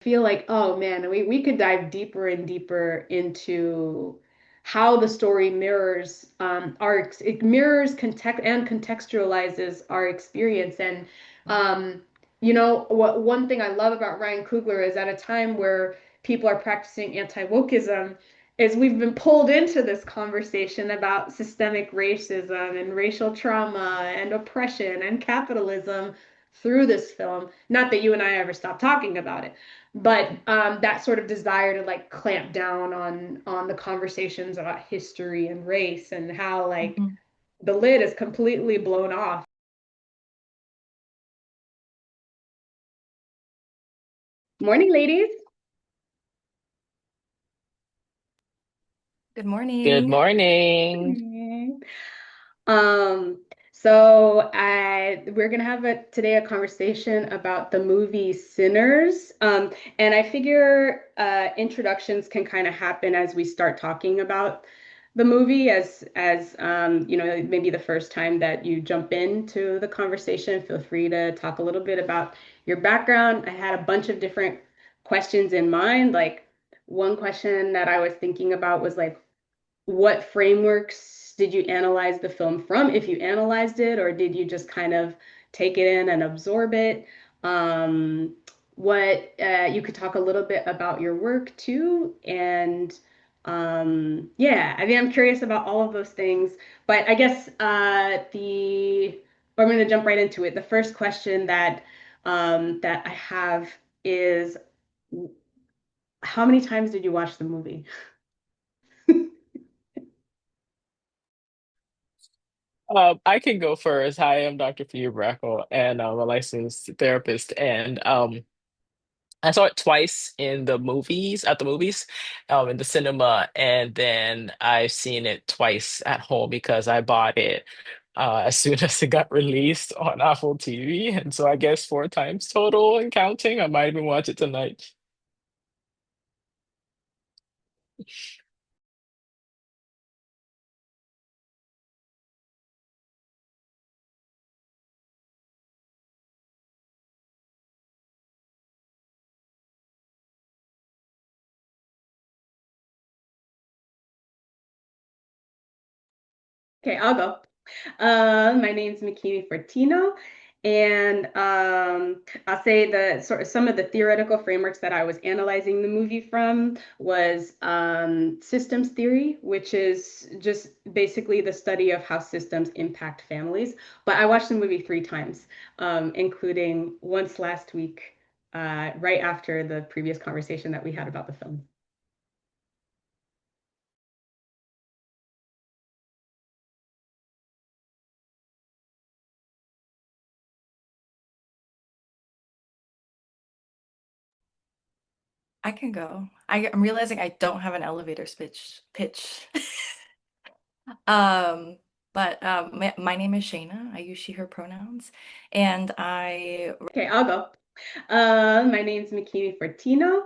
Feel like, oh man, we could dive deeper and deeper into how the story mirrors it mirrors context and contextualizes our experience. And what one thing I love about Ryan Coogler is at a time where people are practicing anti-wokeism, is we've been pulled into this conversation about systemic racism and racial trauma and oppression and capitalism through this film. Not that you and I ever stop talking about it, but that sort of desire to like clamp down on the conversations about history and race and how like Mhm. the lid is completely blown off. Morning, ladies. Good Good morning. morning. Morning. Um, so we're gonna have today a conversation about the movie Sinners. And I figure introductions can kind of happen as we start talking about the movie, as maybe the first time that you jump into the conversation, feel free to talk a little bit about your background. I had a bunch of different questions in mind. Like one question that I was thinking about was like, what frameworks did you analyze the film from, if you analyzed it, or did you just kind of take it in and absorb it? What You could talk a little bit about your work too, and yeah, I mean, I'm curious about all of those things, but I guess I'm going to jump right into it. The first question that I have is, how many times did you watch the movie? I can go first. Hi, I'm Dr. Pia Brackle, and I'm a licensed therapist. And I saw it twice in the movies, at the movies, in the cinema, and then I've seen it twice at home because I bought it as soon as it got released on Apple TV, and so I guess four times total and counting. I might even watch it tonight. Okay, I'll go. My name's Makini Fortino, and I'll say the sort of some of the theoretical frameworks that I was analyzing the movie from was systems theory, which is just basically the study of how systems impact families. But I watched the movie three times, including once last week, right after the previous conversation that we had about the film. I can go. I'm realizing I don't have an elevator pitch. Um, but my name is Shayna. I use she, her pronouns, and I Okay, I'll go. My name's Makini Fortino,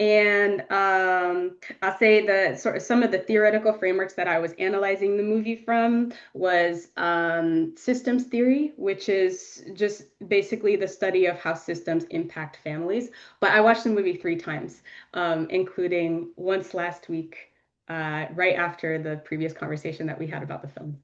and I'll say the sort of some of the theoretical frameworks that I was analyzing the movie from was systems theory, which is just basically the study of how systems impact families. But I watched the movie three times, including once last week, right after the previous conversation that we had about the film.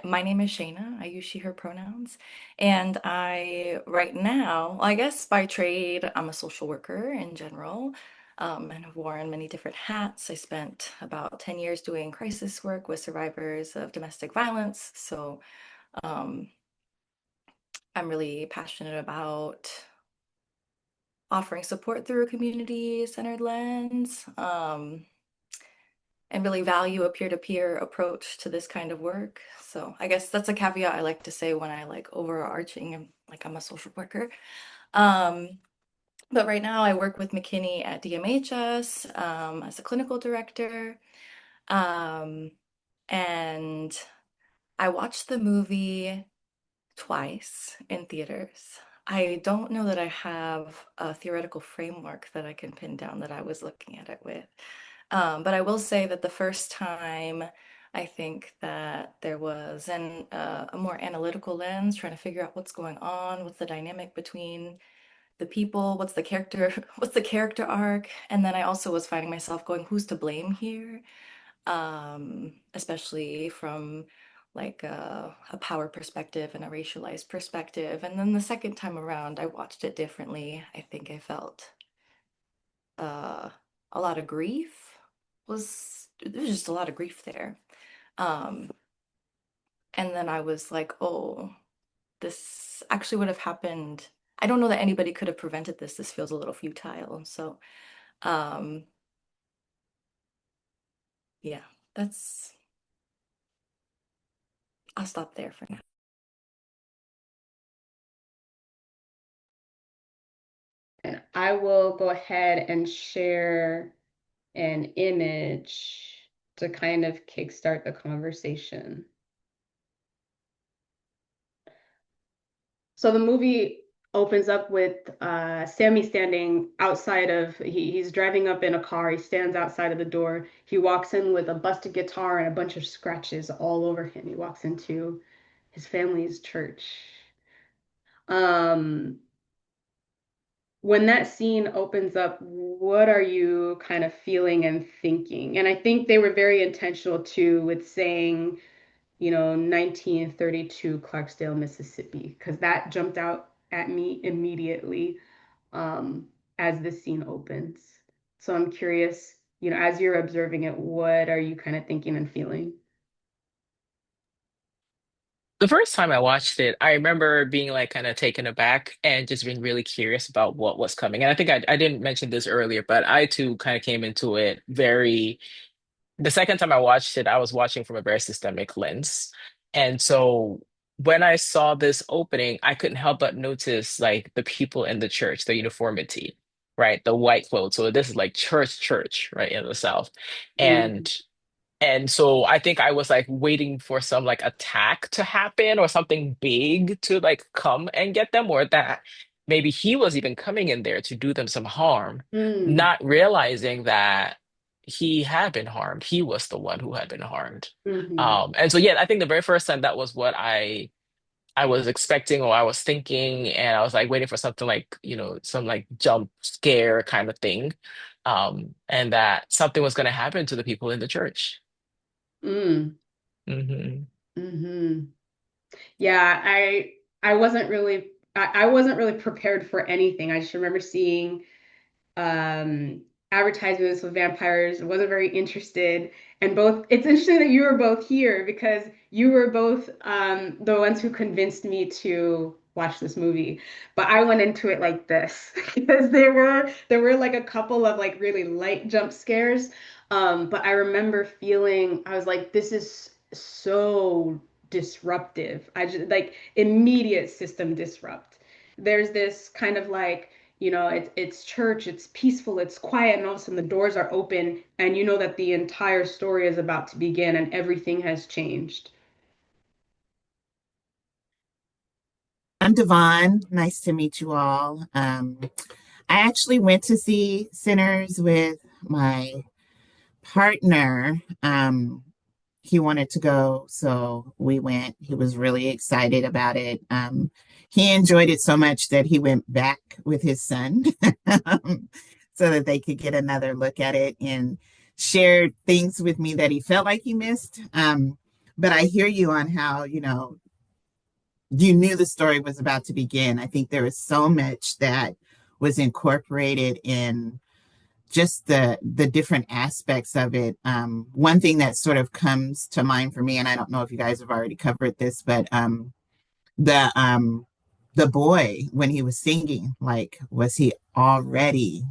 my name is Shayna. I use she, her pronouns, and I right now, I guess by trade, I'm a social worker in general. And have worn many different hats. I spent about 10 years doing crisis work with survivors of domestic violence. So um, I'm really passionate about offering support through a community-centered lens, and really value a peer-to-peer approach to this kind of work. So I guess that's a caveat I like to say when I like overarching and like I'm a social worker. Um, but right now I work with McKinney at DMHS as a clinical director. Um, and I watched the movie twice in theaters. I don't know that I have a theoretical framework that I can pin down that I was looking at it with. But I will say that the first time, I think that there was a more analytical lens, trying to figure out what's going on, what's the dynamic between the people, what's the character, what's the character arc? And then I also was finding myself going, who's to blame here? Especially from like a power perspective and a racialized perspective. And then the second time around, I watched it differently. I think I felt uh, a lot of grief there's just a lot of grief there. Um, and then I was like, oh, this actually would have happened. I don't know that anybody could have prevented this. This feels a little futile. So, um, yeah, that's, I'll stop there for now. And I will go ahead and share an image to kind of kickstart the conversation. So the movie opens up with Sammy standing outside of, he's driving up in a car. He stands outside of the door. He walks in with a busted guitar and a bunch of scratches all over him. He walks into his family's church. Um, when that scene opens up, what are you kind of feeling and thinking? And I think they were very intentional too with saying, 1932 Clarksdale, Mississippi, because that jumped out at me immediately as the scene opens. So I'm curious, as you're observing it, what are you kind of thinking and feeling? The first time I watched it, I remember being like kind of taken aback and just being really curious about what was coming. And I think I didn't mention this earlier, but I too kind of came into it very, the second time I watched it, I was watching from a very systemic lens. And so when I saw this opening, I couldn't help but notice like the people in the church, the uniformity, right? The white clothes. So this is like church, right, in the South. Mm, And so I think I was like waiting for some like attack to happen or something big to like come and get them, or that maybe he was even coming in there to do them some harm, mm, not realizing that he had been harmed. He was the one who had been harmed. mm-hmm, And so yeah, I think the very first time that was what I was expecting or I was thinking, and I was like waiting for something like, some like jump scare kind of thing. And that something was going to happen to the people in the church. mm, Hmm. mm-hmm. Yeah, I wasn't really prepared for anything. I just remember seeing advertisements with vampires. Wasn't very interested. And both, it's interesting that you were both here because you were both the ones who convinced me to watch this movie. But I went into it like this because there were like a couple of like really light jump scares. But I remember feeling, I was like, this is so disruptive. I just like immediate system disrupt. There's this kind of like, it's church, it's peaceful, it's quiet, and all of a sudden the doors are open, and you know that the entire story is about to begin and everything has changed. I'm Devon. Nice to meet you all. I actually went to see Sinners with my partner. He wanted to go, so we went. He was really excited about it. He enjoyed it so much that he went back with his son so that they could get another look at it and shared things with me that he felt like he missed. But I hear you on how, you knew the story was about to begin. I think there was so much that was incorporated in just the different aspects of it. One thing that sort of comes to mind for me, and I don't know if you guys have already covered this, but the um, the boy when he was singing, like, was he already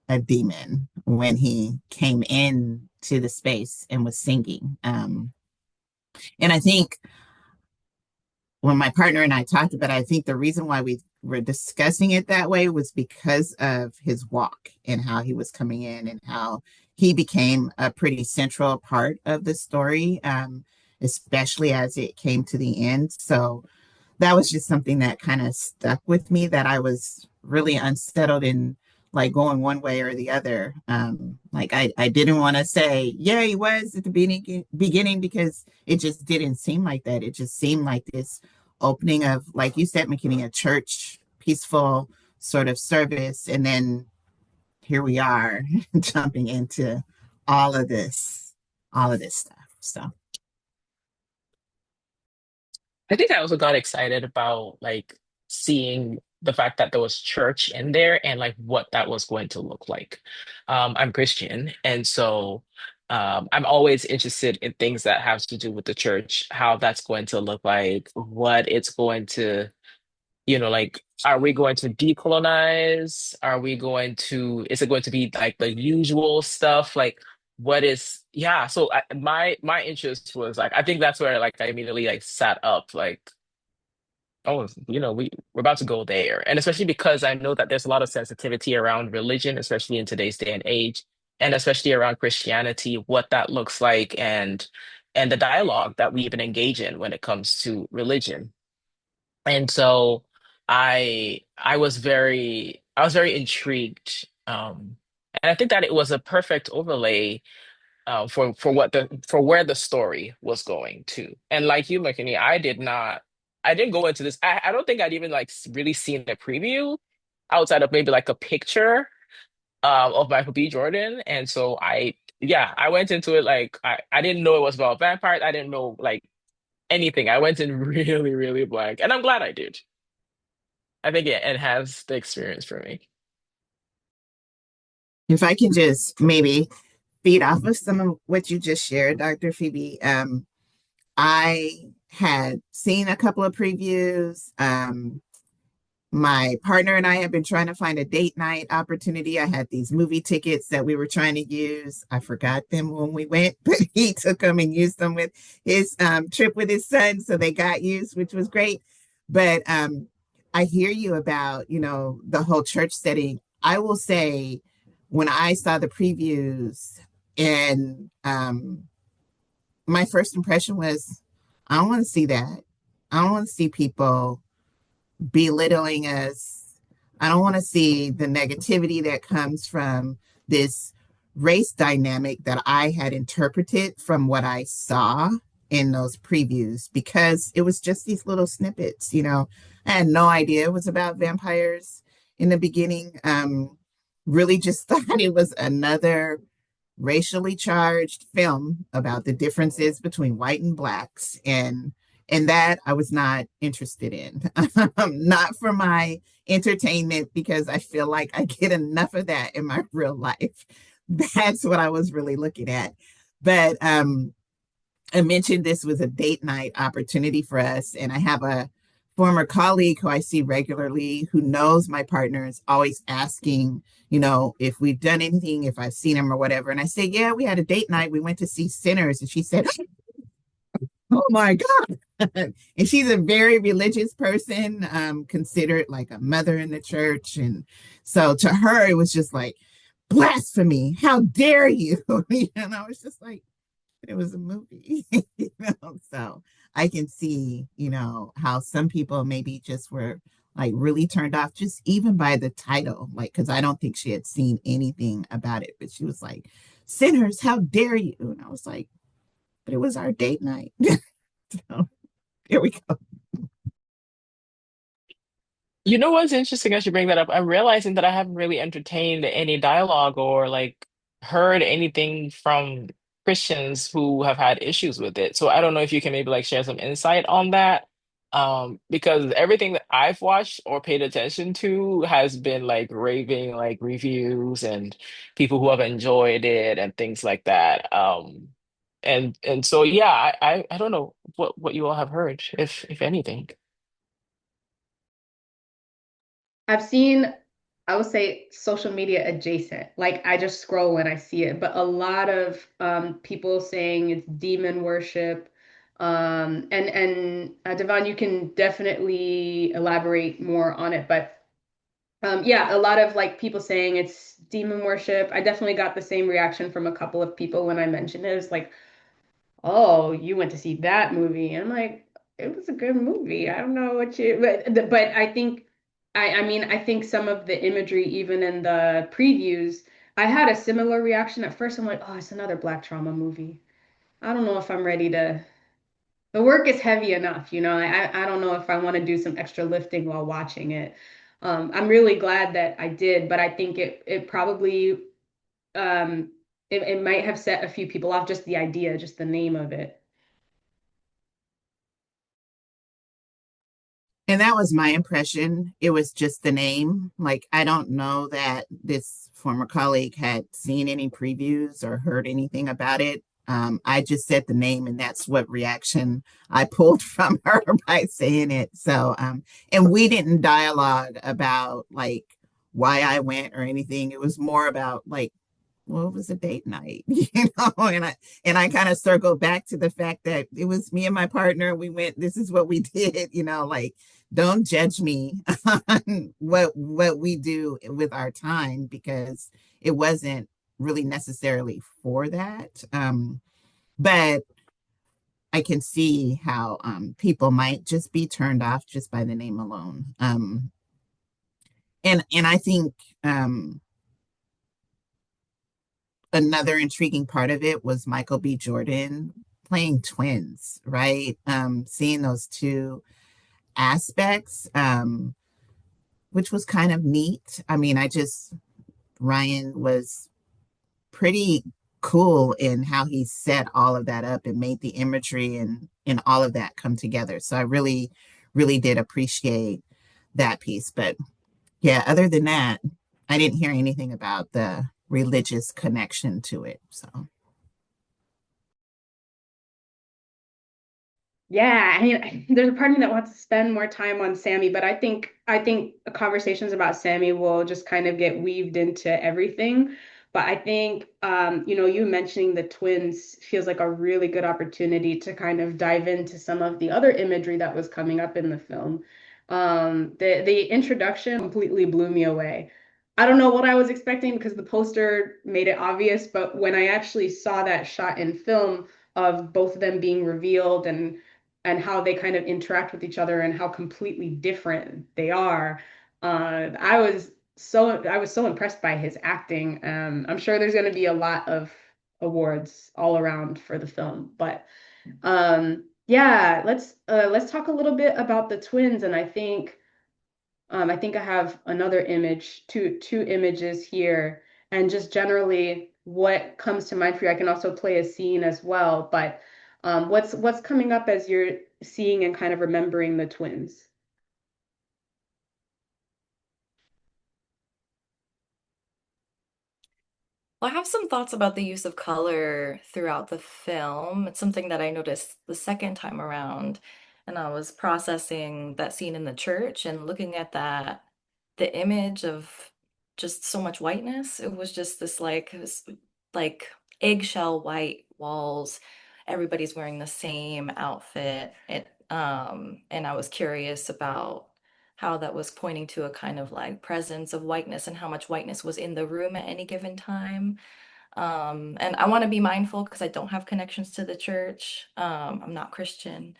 a demon when he came in to the space and was singing? And I think when my partner and I talked about it, I think the reason why we were discussing it that way was because of his walk and how he was coming in and how he became a pretty central part of the story, especially as it came to the end. So that was just something that kind of stuck with me, that I was really unsettled in, like, going one way or the other. Like I didn't want to say, yeah, he was at the beginning because it just didn't seem like that. It just seemed like this opening of, like you said, McKinney, a church peaceful sort of service. And then here we are jumping into all of this, all of this stuff. So I think I also got excited about like seeing the fact that there was church in there and like what that was going to look like. I'm Christian, and so I'm always interested in things that have to do with the church, how that's going to look like, what it's going to, like, are we going to decolonize? Are we going to, is it going to be like the usual stuff? Like, what is, yeah. So my interest was like, I think that's where like I immediately like sat up, like, oh, we're about to go there. And especially because I know that there's a lot of sensitivity around religion, especially in today's day and age, and especially around Christianity, what that looks like and the dialogue that we even engage in when it comes to religion. And so I was very intrigued. And I think that it was a perfect overlay for where the story was going to. And like you, McKinney, I didn't go into this. I don't think I'd even like really seen the preview outside of maybe like a picture of Michael B. Jordan. And so yeah, I went into it like I didn't know it was about vampires. I didn't know like anything. I went in really, really blank, and I'm glad I did. I think it enhanced the experience for me. if I can just maybe feed off of some of what you just shared, Dr. Phoebe, I had seen a couple of previews. My partner and I have been trying to find a date night opportunity. I had these movie tickets that we were trying to use. I forgot them when we went, but he took them and used them with his trip with his son. So they got used, which was great. But I hear you about, the whole church setting. I will say, when I saw the previews and my first impression was, I don't want to see that. I don't want to see people belittling us. I don't want to see the negativity that comes from this race dynamic that I had interpreted from what I saw in those previews, because it was just these little snippets. I had no idea it was about vampires in the beginning. Really just thought it was another racially charged film about the differences between white and blacks, and that I was not interested in. Not for my entertainment, because I feel like I get enough of that in my real life. That's what I was really looking at. But I mentioned this was a date night opportunity for us, and I have a former colleague who I see regularly who knows my partner is always asking, if we've done anything, if I've seen him or whatever. And I say, yeah, we had a date night. We went to see Sinners. And she said, oh my God. And she's a very religious person, considered like a mother in the church. And so to her, it was just like, blasphemy. How dare you? And I was just like, it was a movie. So I can see, how some people maybe just were like really turned off, just even by the title, like, because I don't think she had seen anything about it, but she was like, sinners, how dare you? And I was like, but it was our date night. So here we go. You know what's interesting as you bring that up? I'm realizing that I haven't really entertained any dialogue or like heard anything from Christians who have had issues with it. So I don't know if you can maybe like share some insight on that. Because everything that I've watched or paid attention to has been like raving like reviews and people who have enjoyed it and things like that. And so yeah, I don't know what you all have heard, if anything. I've seen, I would say, social media adjacent. Like I just scroll when I see it, but a lot of people saying it's demon worship. And Devon, you can definitely elaborate more on it, but yeah, a lot of like people saying it's demon worship. I definitely got the same reaction from a couple of people when I mentioned it. It's like, oh, you went to see that movie. And I'm like, it was a good movie. I don't know what you, but I think, I mean, I think some of the imagery, even in the previews, I had a similar reaction at first. I'm like, oh, it's another Black trauma movie. I don't know if I'm ready to. The work is heavy enough, I don't know if I want to do some extra lifting while watching it. I'm really glad that I did, but I think it probably um, it might have set a few people off, just the idea, just the name of it. And that was my impression. It was just the name. Like, I don't know that this former colleague had seen any previews or heard anything about it. I just said the name, and that's what reaction I pulled from her by saying it. So, and we didn't dialogue about like why I went or anything. It was more about like, well, it was a date night, and I kind of circled back to the fact that it was me and my partner. We went, this is what we did, like don't judge me on what we do with our time because it wasn't really necessarily for that. But I can see how people might just be turned off just by the name alone. And I think another intriguing part of it was Michael B. Jordan playing twins, right? Seeing those two aspects, which was kind of neat. I mean, Ryan was pretty cool in how he set all of that up and made the imagery and all of that come together. So I really, really did appreciate that piece. But yeah, other than that, I didn't hear anything about the religious connection to it. So Yeah, I mean, there's a part of me that wants to spend more time on Sammy, but I think conversations about Sammy will just kind of get weaved into everything. But I think you mentioning the twins feels like a really good opportunity to kind of dive into some of the other imagery that was coming up in the film. The introduction completely blew me away. I don't know what I was expecting because the poster made it obvious, but when I actually saw that shot in film of both of them being revealed and how they kind of interact with each other and how completely different they are. I was so impressed by his acting. I'm sure there's going to be a lot of awards all around for the film, but yeah, let's talk a little bit about the twins. And I think I have another image, two images here, and just generally what comes to mind for you. I can also play a scene as well, but what's coming up as you're seeing and kind of remembering the twins? Well, I have some thoughts about the use of color throughout the film. It's something that I noticed the second time around, and I was processing that scene in the church and looking at the image of just so much whiteness. It was just this like eggshell white walls. Everybody's wearing the same outfit. And I was curious about how that was pointing to a kind of like presence of whiteness and how much whiteness was in the room at any given time. And I want to be mindful because I don't have connections to the church. I'm not Christian.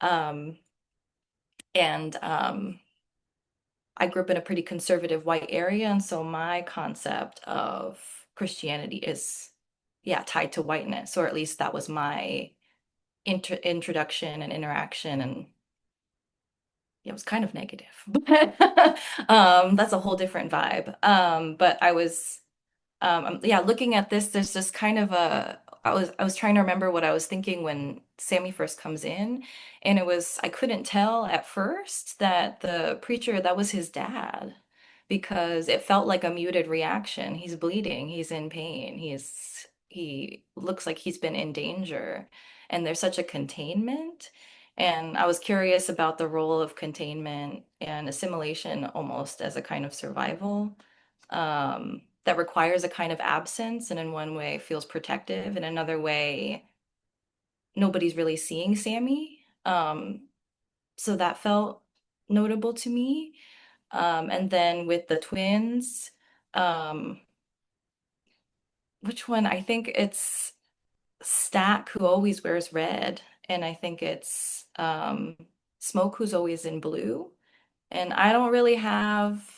Um, and I grew up in a pretty conservative white area. And so my concept of Christianity is, yeah, tied to whiteness, or at least that was my introduction and interaction. And it was kind of negative, but that's a whole different vibe. But yeah, looking at this, there's just kind of I was trying to remember what I was thinking when Sammy first comes in, and I couldn't tell at first that the preacher, that was his dad, because it felt like a muted reaction. He's bleeding, he's in pain, he looks like he's been in danger, and there's such a containment. And I was curious about the role of containment and assimilation almost as a kind of survival, that requires a kind of absence, and in one way feels protective, in another way nobody's really seeing Sammy. So that felt notable to me. And then with the twins, um, which one? I think it's Stack, who always wears red, and I think it's Smoke, who's always in blue. And I don't really have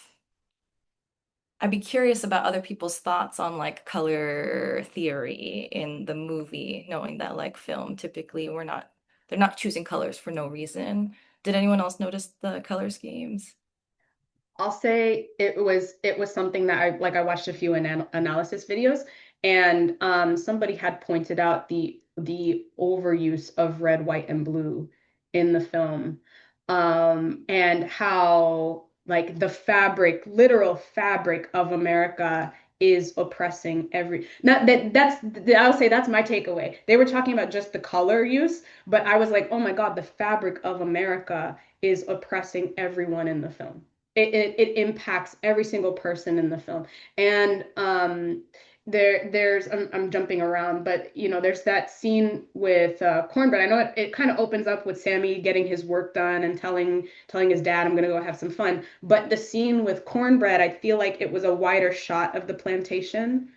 I'd be curious about other people's thoughts on like color theory in the movie, knowing that like film typically they're not choosing colors for no reason. Did anyone else notice the color schemes? I'll say it was something that I watched a few analysis videos, and somebody had pointed out the overuse of red, white, and blue in the film, and how like the fabric, literal fabric of America is oppressing every. Not that that's I'll say that's my takeaway. They were talking about just the color use, but I was like, oh my God, the fabric of America is oppressing everyone in the film. It impacts every single person in the film. And I'm jumping around, but there's that scene with Cornbread. I know it kind of opens up with Sammy getting his work done and telling his dad, I'm gonna go have some fun. But the scene with Cornbread, I feel like it was a wider shot of the plantation.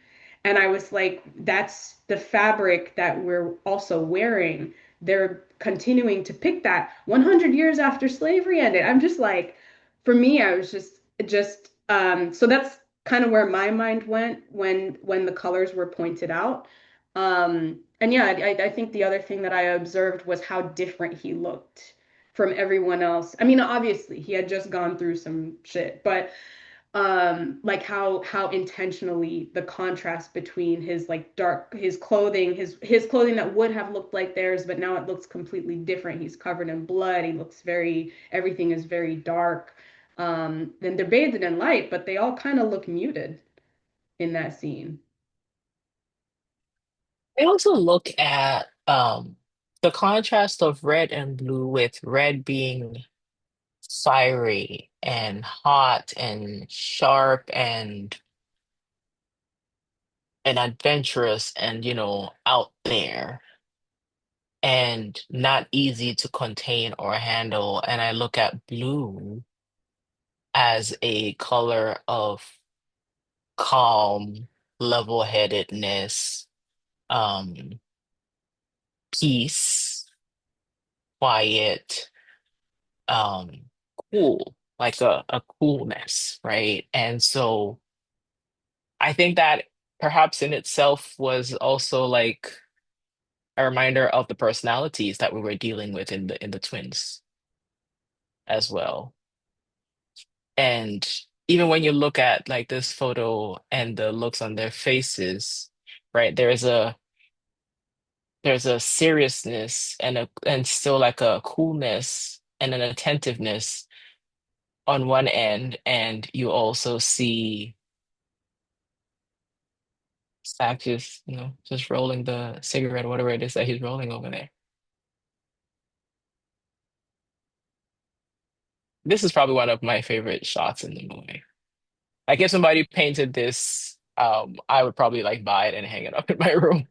And I was like, that's the fabric that we're also wearing. They're continuing to pick that 100 years after slavery ended. I'm just like, for me, I was so that's kind of where my mind went when the colors were pointed out. And yeah, I think the other thing that I observed was how different he looked from everyone else. I mean, obviously, he had just gone through some shit, but like how intentionally the contrast between his like dark his clothing that would have looked like theirs, but now it looks completely different. He's covered in blood. He looks very everything is very dark. Then they're bathed in light, but they all kind of look muted in that scene. I also look at the contrast of red and blue, with red being fiery and hot and sharp and adventurous and out there and not easy to contain or handle. And I look at blue as a color of calm, level-headedness, um, peace, quiet, um, cool, like a coolness, right? And so I think that perhaps in itself was also like a reminder of the personalities that we were dealing with in the twins as well. And even when you look at like this photo and the looks on their faces, right, there's a seriousness and still like a coolness and an attentiveness on one end, and you also see Stack just, just rolling the cigarette, whatever it is that he's rolling over there. This is probably one of my favorite shots in the movie. Like if somebody painted this, I would probably like buy it and hang it up in my room.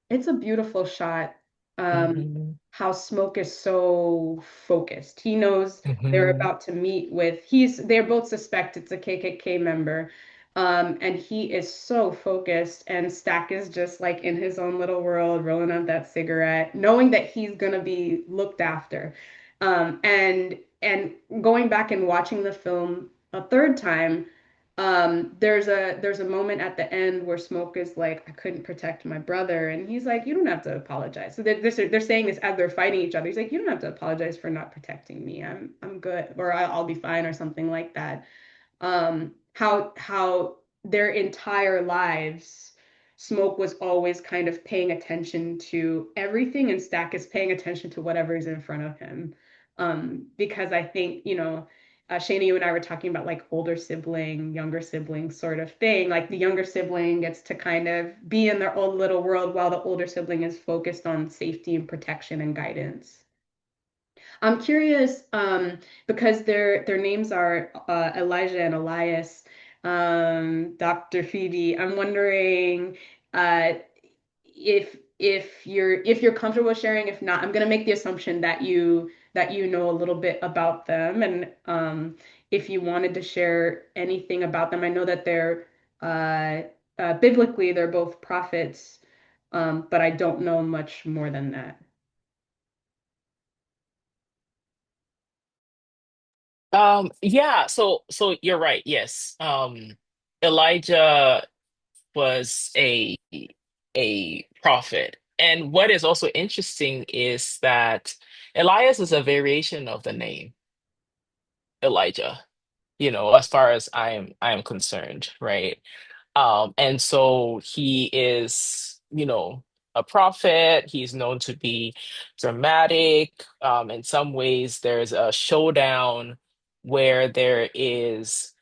It's a beautiful shot. Hmm. How Smoke is so focused. He knows they're Hmm. about to meet with they're both suspect it's a KKK member. And he is so focused, and Stack is just like in his own little world, rolling up that cigarette, knowing that he's gonna be looked after. And going back and watching the film a third time, there's a moment at the end where Smoke is like, I couldn't protect my brother, and he's like, you don't have to apologize. So they're saying this as they're fighting each other. He's like, you don't have to apologize for not protecting me. I'm good, or I'll be fine, or something like that. How their entire lives, Smoke was always kind of paying attention to everything, and Stack is paying attention to whatever is in front of him. Because I think, Shayna, you and I were talking about like older sibling, younger sibling sort of thing. Like the younger sibling gets to kind of be in their own little world while the older sibling is focused on safety and protection and guidance. I'm curious, because their names are Elijah and Elias, Dr. Phoebe. I'm wondering uh, if you're comfortable sharing. If not, I'm gonna make the assumption that you know a little bit about them, and if you wanted to share anything about them. I know that they're uh, biblically they're both prophets, but I don't know much more than that. Yeah, so you're right. Yes. Elijah was a prophet. And what is also interesting is that Elias is a variation of the name. Elijah, as far as I am concerned, right? And so he is, a prophet. He's known to be dramatic. In some ways, there's a showdown where there is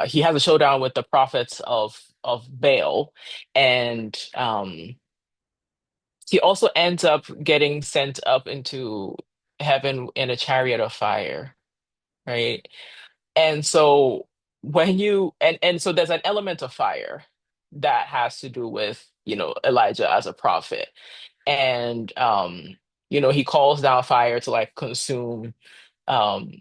he has a showdown with the prophets of Baal, and he also ends up getting sent up into heaven in a chariot of fire, right? And so and so there's an element of fire that has to do with, Elijah as a prophet. And he calls down fire to like consume um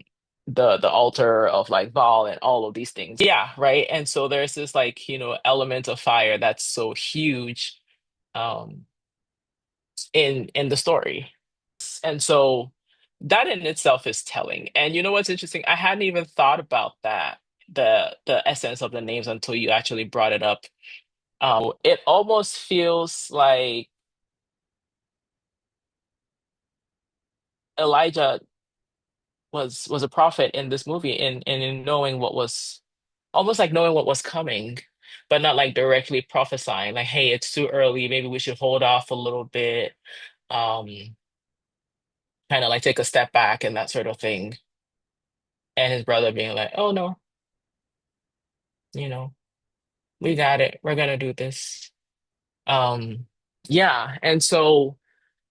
the altar of like Baal and all of these things. Yeah, right. And so there's this like, element of fire that's so huge um in the story. And so that in itself is telling. And you know what's interesting? I hadn't even thought about that, the essence of the names until you actually brought it up. It almost feels like Elijah was a prophet in this movie in knowing what was almost like knowing what was coming, but not like directly prophesying, like, hey, it's too early, maybe we should hold off a little bit, um, kind of like take a step back and that sort of thing. And his brother being like, oh no, you know. We got it. We're gonna do this. Um, yeah, and so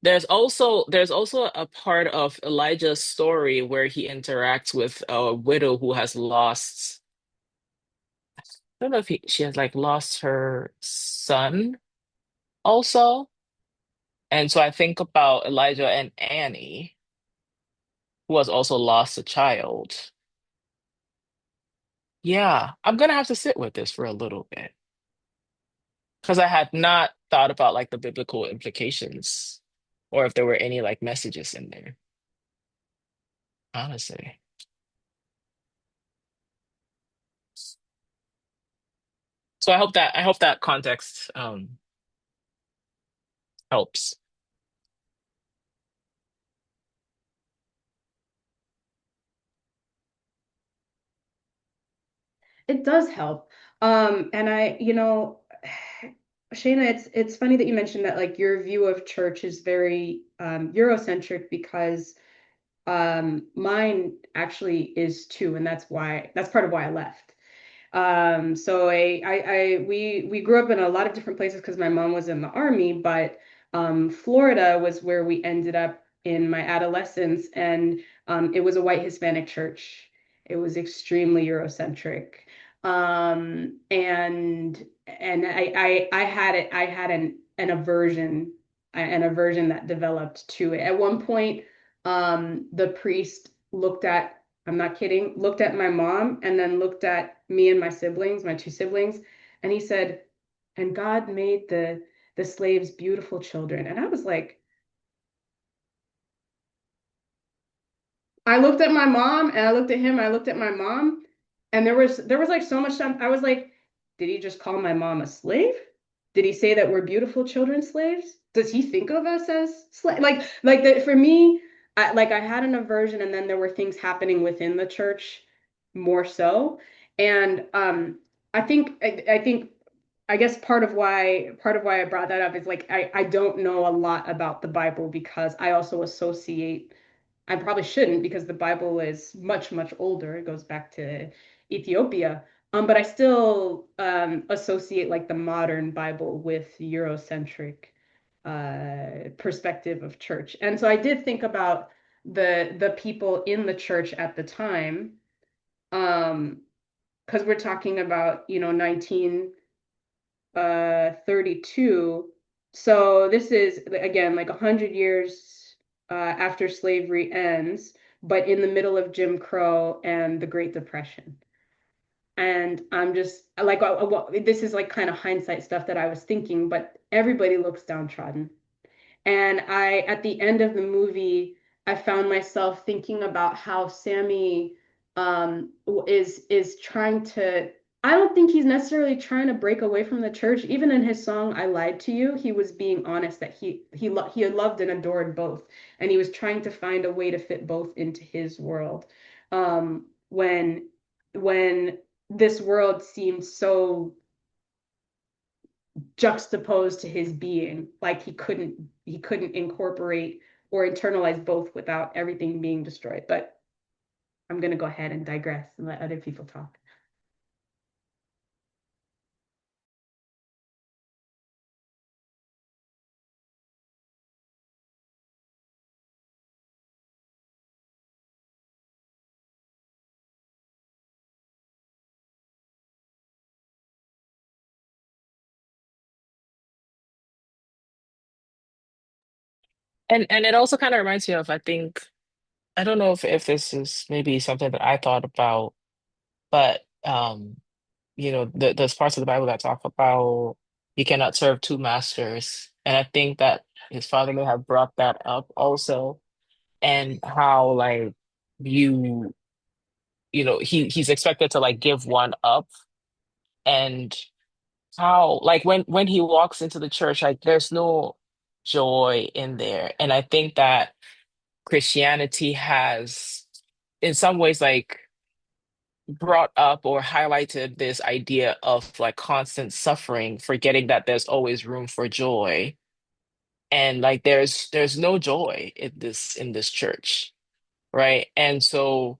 there's also a part of Elijah's story where he interacts with a widow who has lost, I don't know if she has like lost her son also. And so I think about Elijah and Annie, who has also lost a child. Yeah, I'm gonna have to sit with this for a little bit because I had not thought about like the biblical implications or if there were any like messages in there, honestly. So I hope that context helps. It does help. And Shayna, it's funny that you mentioned that like your view of church is very Eurocentric because mine actually is too, and that's part of why I left. So we grew up in a lot of different places because my mom was in the army, but Florida was where we ended up in my adolescence, and it was a white Hispanic church. It was extremely Eurocentric, and I had an aversion that developed to it. At one point, the priest looked at I'm not kidding, looked at my mom and then looked at me and my siblings, my two siblings, and he said, and God made the slaves beautiful children. And I was like, I looked at my mom and I looked at him, and I looked at my mom, and there was like so much time. I was like, did he just call my mom a slave? Did he say that we're beautiful children slaves? Does he think of us as slave? Like that for me, I had an aversion, and then there were things happening within the church more so. And I think I guess part of why I brought that up is like I don't know a lot about the Bible because I also associate I probably shouldn't because the Bible is much, much older. It goes back to Ethiopia. But I still associate like the modern Bible with Eurocentric perspective of church. And so I did think about the people in the church at the time, because we're talking about, 1932. So this is again like 100 years after slavery ends, but in the middle of Jim Crow and the Great Depression. And I'm just like, this is like kind of hindsight stuff that I was thinking, but everybody looks downtrodden. And at the end of the movie, I found myself thinking about how Sammy is trying to I don't think he's necessarily trying to break away from the church. Even in his song "I Lied to You," he was being honest that he loved and adored both, and he was trying to find a way to fit both into his world. When this world seemed so juxtaposed to his being, like he couldn't incorporate or internalize both without everything being destroyed. But I'm gonna go ahead and digress and let other people talk. And it also kind of reminds me of, I think, I don't know if this is maybe something that I thought about, but there's parts of the Bible that talk about you cannot serve two masters. And I think that his father may have brought that up also, and how like you he's expected to like give one up, and how like when he walks into the church, like there's no joy in there. And I think that Christianity has in some ways like brought up or highlighted this idea of like constant suffering, forgetting that there's always room for joy. And like there's no joy in this church, right? And so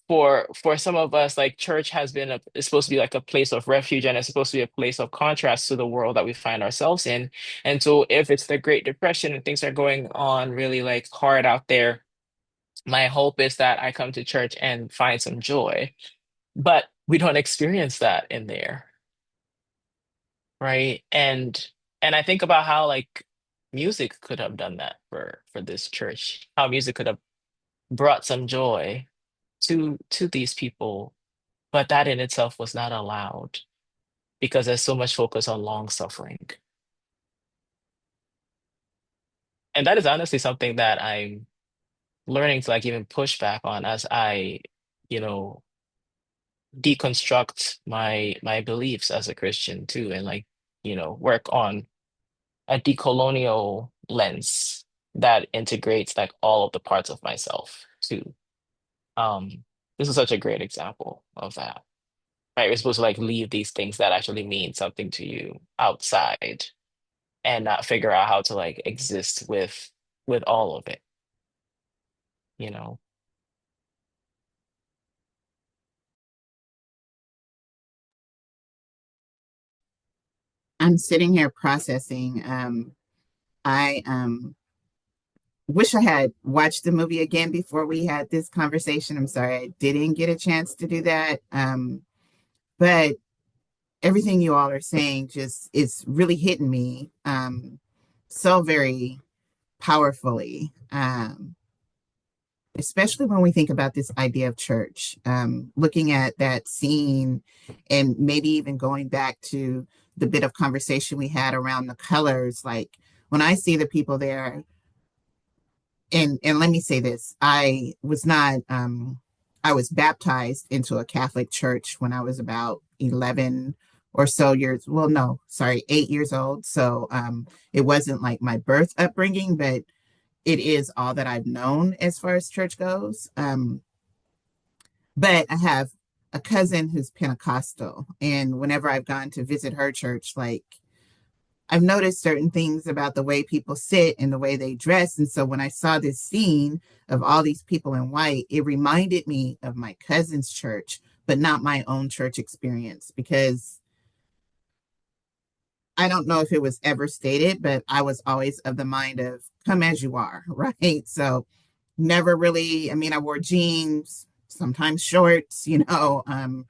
for some of us, like church has been it's supposed to be like a place of refuge, and it's supposed to be a place of contrast to the world that we find ourselves in. And so if it's the Great Depression and things are going on really like hard out there, my hope is that I come to church and find some joy. But we don't experience that in there, right? And I think about how like music could have done that for this church, how music could have brought some joy to these people, but that in itself was not allowed because there's so much focus on long suffering. And that is honestly something that I'm learning to like even push back on as I, you know, deconstruct my beliefs as a Christian too, and like, work on a decolonial lens that integrates like all of the parts of myself too. Um, this is such a great example of that. Right? You're supposed to like leave these things that actually mean something to you outside and not figure out how to like exist with all of it, you know? I'm sitting here processing. I wish I had watched the movie again before we had this conversation. I'm sorry I didn't get a chance to do that. But everything you all are saying just is really hitting me so very powerfully. Especially when we think about this idea of church, looking at that scene and maybe even going back to the bit of conversation we had around the colors. Like when I see the people there, and let me say this, I was not, I was baptized into a Catholic church when I was about 11 or so years, well, no, sorry, 8 years old. So it wasn't like my birth upbringing, but it is all that I've known as far as church goes. But I have a cousin who's Pentecostal, and whenever I've gone to visit her church, like I've noticed certain things about the way people sit and the way they dress. And so when I saw this scene of all these people in white, it reminded me of my cousin's church, but not my own church experience, because I don't know if it was ever stated, but I was always of the mind of come as you are, right? So never really, I mean, I wore jeans, sometimes shorts, and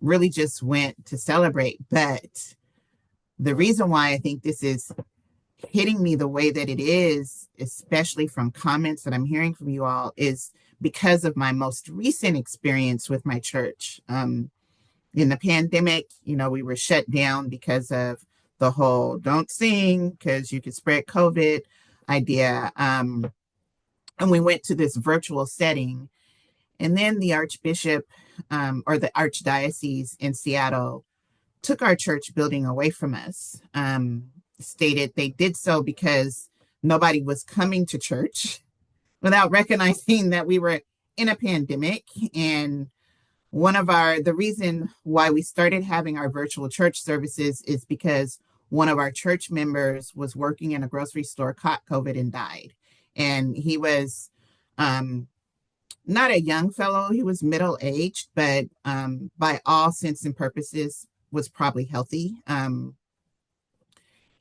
really just went to celebrate. But the reason why I think this is hitting me the way that it is, especially from comments that I'm hearing from you all, is because of my most recent experience with my church. In the pandemic, we were shut down because of the whole don't sing because you could spread COVID idea. And we went to this virtual setting. And then the Archbishop or the Archdiocese in Seattle took our church building away from us, stated they did so because nobody was coming to church without recognizing that we were in a pandemic. And the reason why we started having our virtual church services is because one of our church members was working in a grocery store, caught COVID, and died. And he was not a young fellow, he was middle aged, but by all sense and purposes was probably healthy. And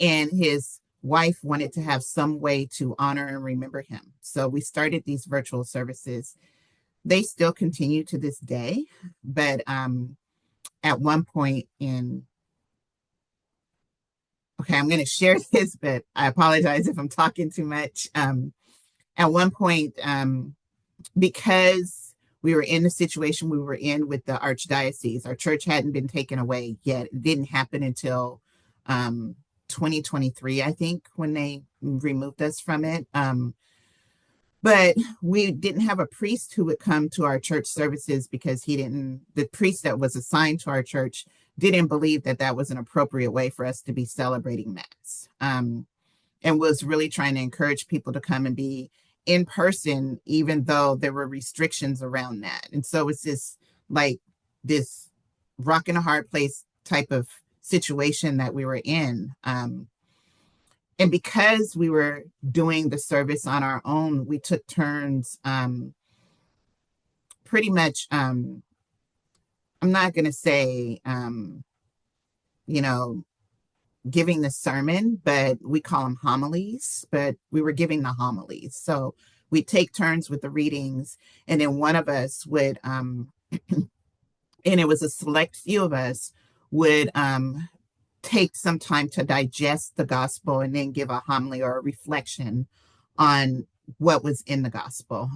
his wife wanted to have some way to honor and remember him. So we started these virtual services. They still continue to this day, but at one point okay, I'm going to share this, but I apologize if I'm talking too much. At one point, because we were in the situation we were in with the Archdiocese, our church hadn't been taken away yet. It didn't happen until 2023, I think, when they removed us from it. But we didn't have a priest who would come to our church services because the priest that was assigned to our church didn't believe that that was an appropriate way for us to be celebrating Mass, and was really trying to encourage people to come and be in person, even though there were restrictions around that. And so it's this rock and a hard place type of situation that we were in. And because we were doing the service on our own, we took turns pretty much, I'm not going to say, giving the sermon, but we call them homilies, but we were giving the homilies. So we take turns with the readings, and then one of us would, and it was a select few of us, would take some time to digest the gospel and then give a homily or a reflection on what was in the gospel.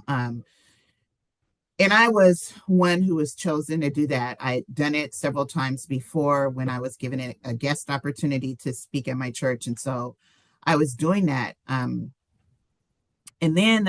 And I was one who was chosen to do that. I'd done it several times before when I was given a guest opportunity to speak at my church. And so I was doing that. And then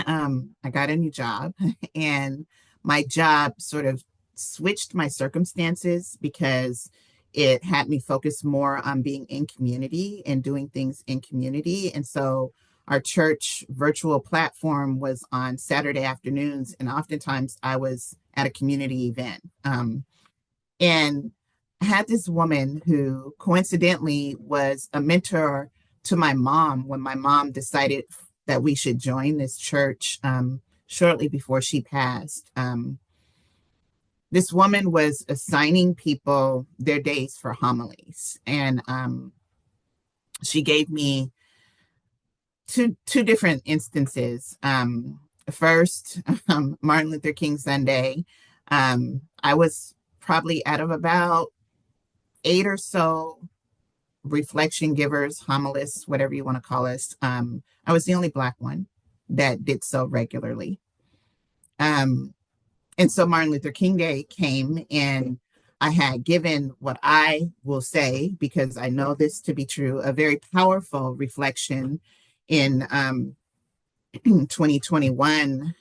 I got a new job, and my job sort of switched my circumstances because it had me focus more on being in community and doing things in community. And so our church virtual platform was on Saturday afternoons, and oftentimes I was at a community event. And I had this woman who coincidentally was a mentor to my mom when my mom decided that we should join this church shortly before she passed. This woman was assigning people their days for homilies, and she gave me two different instances. First, Martin Luther King Sunday. I was probably out of about 8 or so reflection givers, homilists, whatever you want to call us. I was the only Black one that did so regularly. And so Martin Luther King Day came, and I had given what I will say, because I know this to be true, a very powerful reflection in 2021,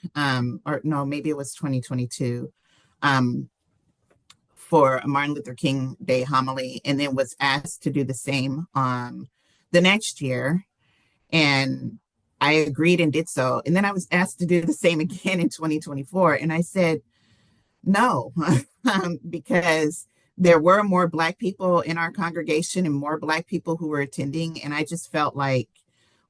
or no, maybe it was 2022, for a Martin Luther King Day homily, and then was asked to do the same the next year. And I agreed and did so. And then I was asked to do the same again in 2024. And I said, no, because there were more Black people in our congregation and more Black people who were attending. And I just felt like,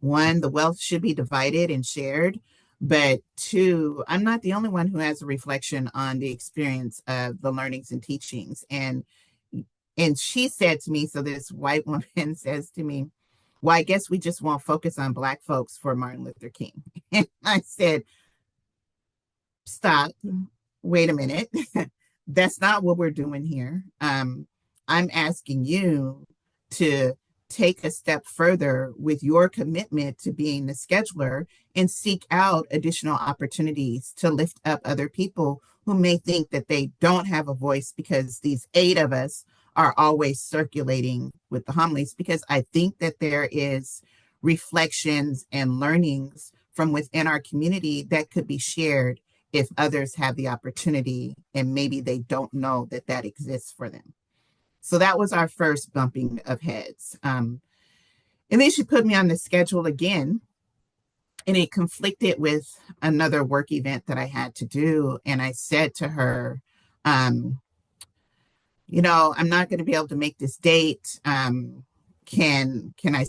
one, the wealth should be divided and shared. But two, I'm not the only one who has a reflection on the experience of the learnings and teachings. And she said to me, so this white woman says to me, well, I guess we just won't focus on Black folks for Martin Luther King. And I said, stop, wait a minute. That's not what we're doing here. I'm asking you to take a step further with your commitment to being the scheduler and seek out additional opportunities to lift up other people who may think that they don't have a voice, because these 8 of us are always circulating with the homilies, because I think that there is reflections and learnings from within our community that could be shared if others have the opportunity and maybe they don't know that that exists for them. So that was our first bumping of heads. And then she put me on the schedule again, and it conflicted with another work event that I had to do. And I said to her, um, I'm not going to be able to make this date. Can I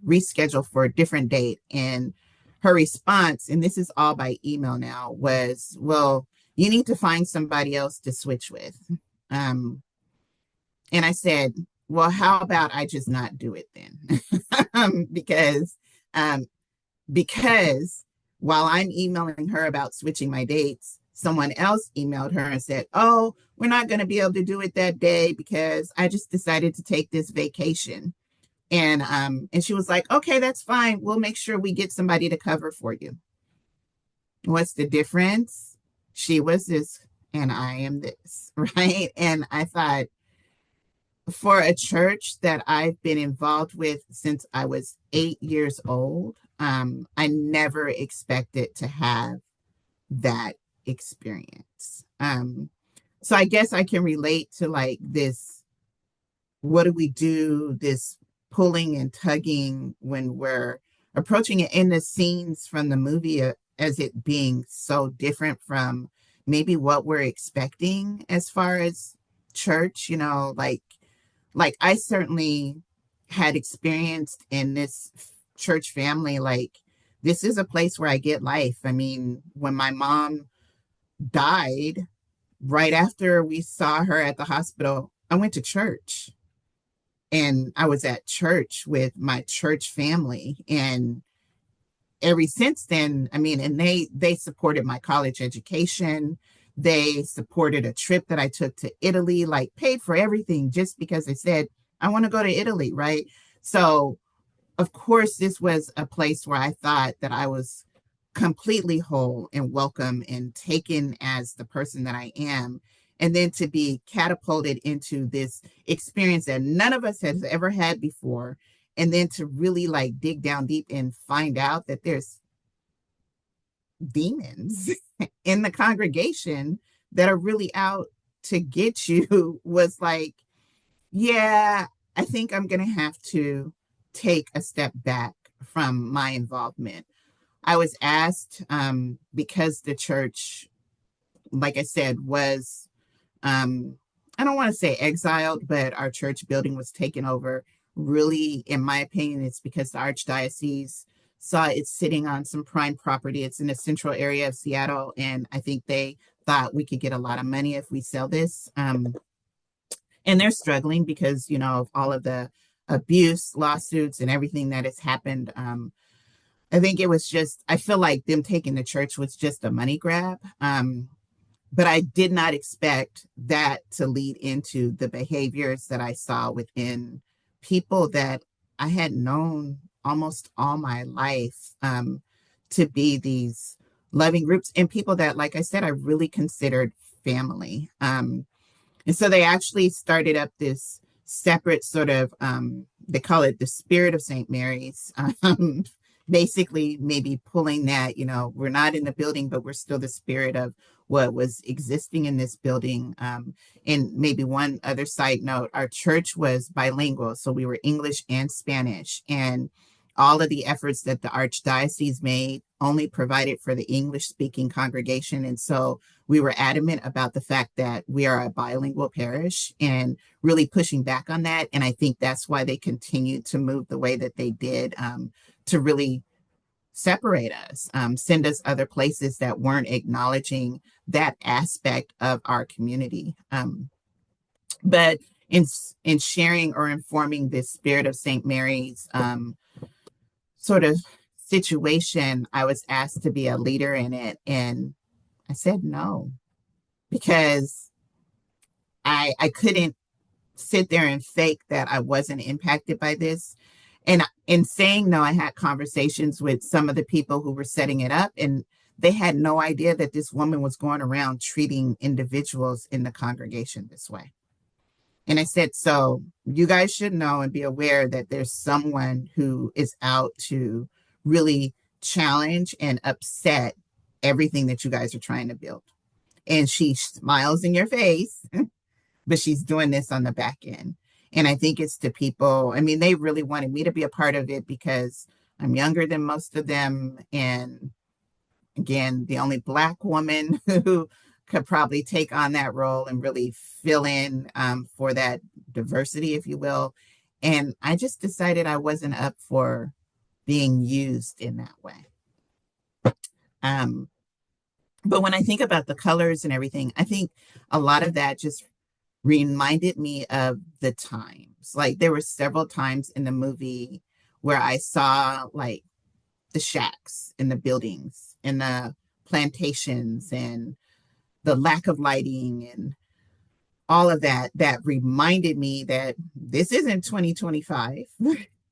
reschedule for a different date? And her response, and this is all by email now, was, well, you need to find somebody else to switch with. And I said, well, how about I just not do it then? because um, because while I'm emailing her about switching my dates, someone else emailed her and said, oh, we're not going to be able to do it that day because I just decided to take this vacation. And she was like, okay, that's fine. We'll make sure we get somebody to cover for you. What's the difference? She was this and I am this, right? And I thought, for a church that I've been involved with since I was 8 years old, I never expected to have that experience. So I guess I can relate to like this, what do we do, this pulling and tugging when we're approaching it in the scenes from the movie as it being so different from maybe what we're expecting as far as church, like I certainly had experienced in this church family, like this is a place where I get life. I mean, when my mom died, right after we saw her at the hospital, I went to church and I was at church with my church family. And ever since then, I mean, and they supported my college education. They supported a trip that I took to Italy, like paid for everything just because they said, I want to go to Italy, right? So, of course, this was a place where I thought that I was completely whole and welcome and taken as the person that I am. And then to be catapulted into this experience that none of us has ever had before. And then to really like dig down deep and find out that there's demons in the congregation that are really out to get you was like, yeah, I think I'm going to have to take a step back from my involvement. I was asked because the church, like I said, was, I don't want to say exiled, but our church building was taken over. Really, in my opinion, it's because the archdiocese saw it sitting on some prime property. It's in the central area of Seattle. And I think they thought we could get a lot of money if we sell this. And they're struggling because, of all of the abuse, lawsuits, and everything that has happened. I think it was just, I feel like them taking the church was just a money grab. But I did not expect that to lead into the behaviors that I saw within people that I had known almost all my life to be these loving groups and people that, like I said, I really considered family. And so they actually started up this separate sort of, they call it the Spirit of St. Mary's. Basically, maybe pulling that, we're not in the building, but we're still the spirit of what was existing in this building. And maybe one other side note, our church was bilingual. So we were English and Spanish. And all of the efforts that the archdiocese made only provided for the English speaking congregation. And so we were adamant about the fact that we are a bilingual parish and really pushing back on that. And I think that's why they continued to move the way that they did, to really separate us, send us other places that weren't acknowledging that aspect of our community. But in sharing or informing this Spirit of St. Mary's sort of situation, I was asked to be a leader in it. And I said no, because I couldn't sit there and fake that I wasn't impacted by this. And in saying no, I had conversations with some of the people who were setting it up, and they had no idea that this woman was going around treating individuals in the congregation this way. And I said, so you guys should know and be aware that there's someone who is out to really challenge and upset everything that you guys are trying to build. And she smiles in your face, but she's doing this on the back end. And I think it's to people, I mean, they really wanted me to be a part of it because I'm younger than most of them. And again, the only Black woman who could probably take on that role and really fill in for that diversity, if you will. And I just decided I wasn't up for being used in that way. Um, but when I think about the colors and everything, I think a lot of that just reminded me of the times. Like there were several times in the movie where I saw like the shacks and the buildings and the plantations and the lack of lighting and all of that that reminded me that this isn't 2025.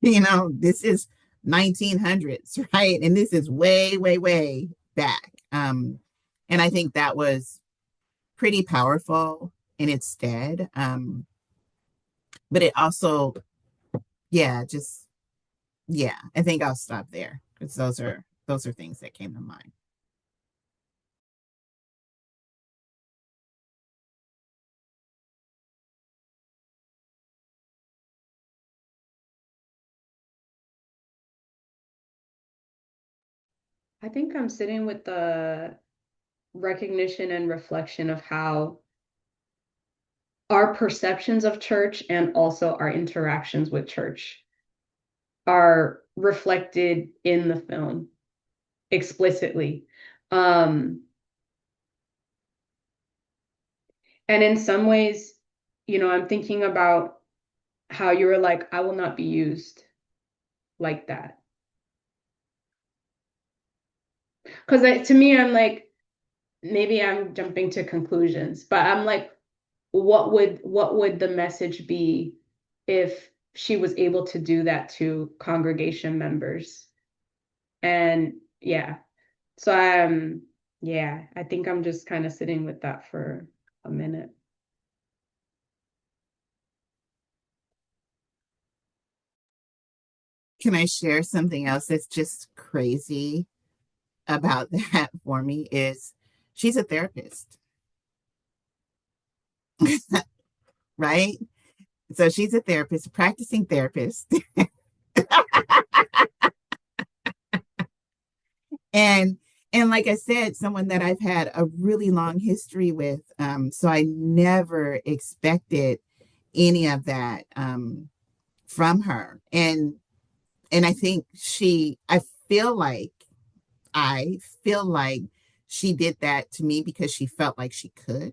This is 1900s, right? And this is way, way, way back. And I think that was pretty powerful in its stead. But it also, yeah, just yeah, I think I'll stop there because those are things that came to mind. I think I'm sitting with the recognition and reflection of how our perceptions of church and also our interactions with church are reflected in the film explicitly. Um, and in some ways, I'm thinking about how you were like, I will not be used like that. Because to me, I'm like, maybe I'm jumping to conclusions, but I'm like, what would the message be if she was able to do that to congregation members? And yeah, so yeah, I think I'm just kind of sitting with that for a minute. Can I share something else that's just crazy about that for me is she's a therapist, right? So she's a therapist, a practicing therapist. and and like I said, someone that I've had a really long history with. So I never expected any of that from her. And I think feel like I feel like she did that to me because she felt like she could,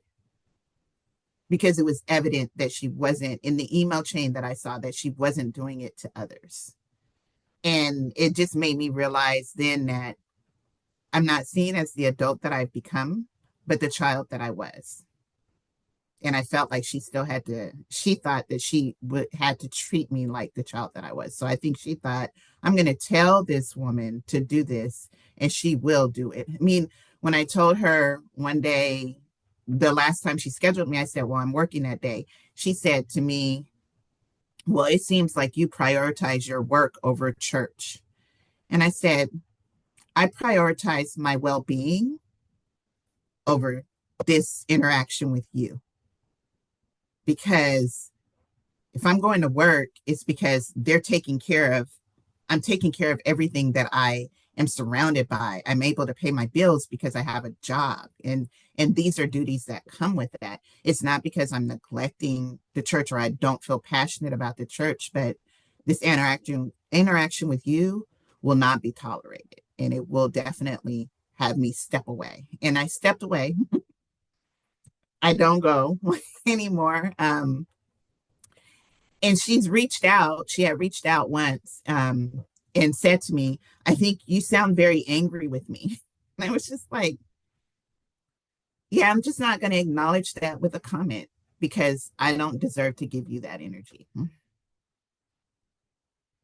because it was evident that she wasn't in the email chain that I saw, that she wasn't doing it to others. And it just made me realize then that I'm not seen as the adult that I've become, but the child that I was. And I felt like she thought that she had to treat me like the child that I was. So I think she thought, I'm going to tell this woman to do this and she will do it. I mean, when I told her one day, the last time she scheduled me, I said, well, I'm working that day. She said to me, well, it seems like you prioritize your work over church. And I said, I prioritize my well being over this interaction with you. Because if I'm going to work, it's because I'm taking care of everything that I am surrounded by. I'm able to pay my bills because I have a job. And these are duties that come with that. It's not because I'm neglecting the church or I don't feel passionate about the church, but this interaction with you will not be tolerated. And it will definitely have me step away. And I stepped away. I don't go anymore. And she had reached out once and said to me, I think you sound very angry with me. And I was just like, yeah, I'm just not going to acknowledge that with a comment because I don't deserve to give you that energy.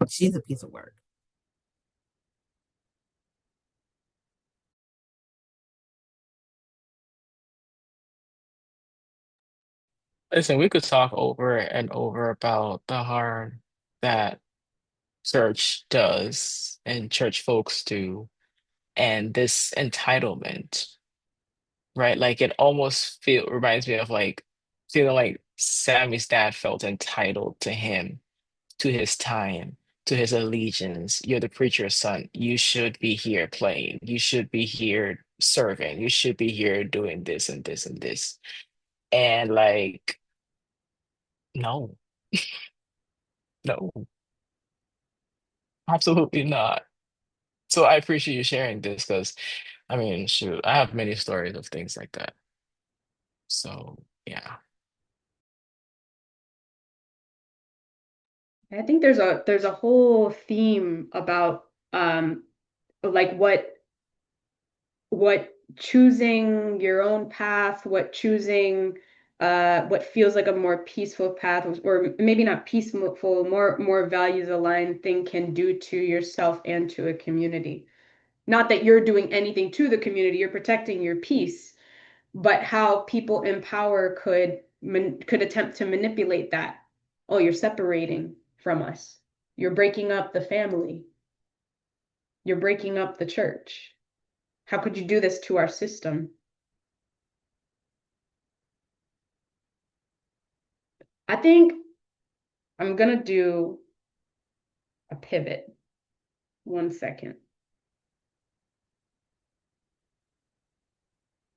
She's a piece of work. Listen, we could talk over and over about the harm that church does and church folks do. and this entitlement, right? Like it almost feel reminds me of like feeling like Sammy's dad felt entitled to him, to his time, to his allegiance. You're the preacher's son. You should be here playing. You should be here serving. You should be here doing this and this and this. And like, no, no, absolutely not. So I appreciate you sharing this because I mean, shoot, I have many stories of things like that. So yeah. I think there's a whole theme about like what choosing your own path, what choosing what feels like a more peaceful path, or maybe not peaceful, more values aligned thing can do to yourself and to a community. Not that you're doing anything to the community, you're protecting your peace, but how people in power could attempt to manipulate that. Oh, you're separating from us. You're breaking up the family. You're breaking up the church. How could you do this to our system? I think I'm gonna do a pivot. 1 second.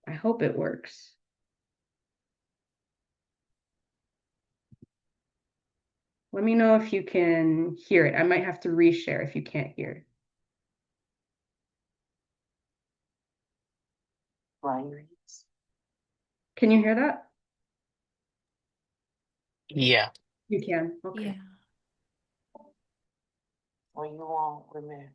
I hope it works. Let me know if you can hear it. I might have to reshare if you can't hear it. Can you hear that? Yeah. You can. Yeah. Okay. Or you won't remember.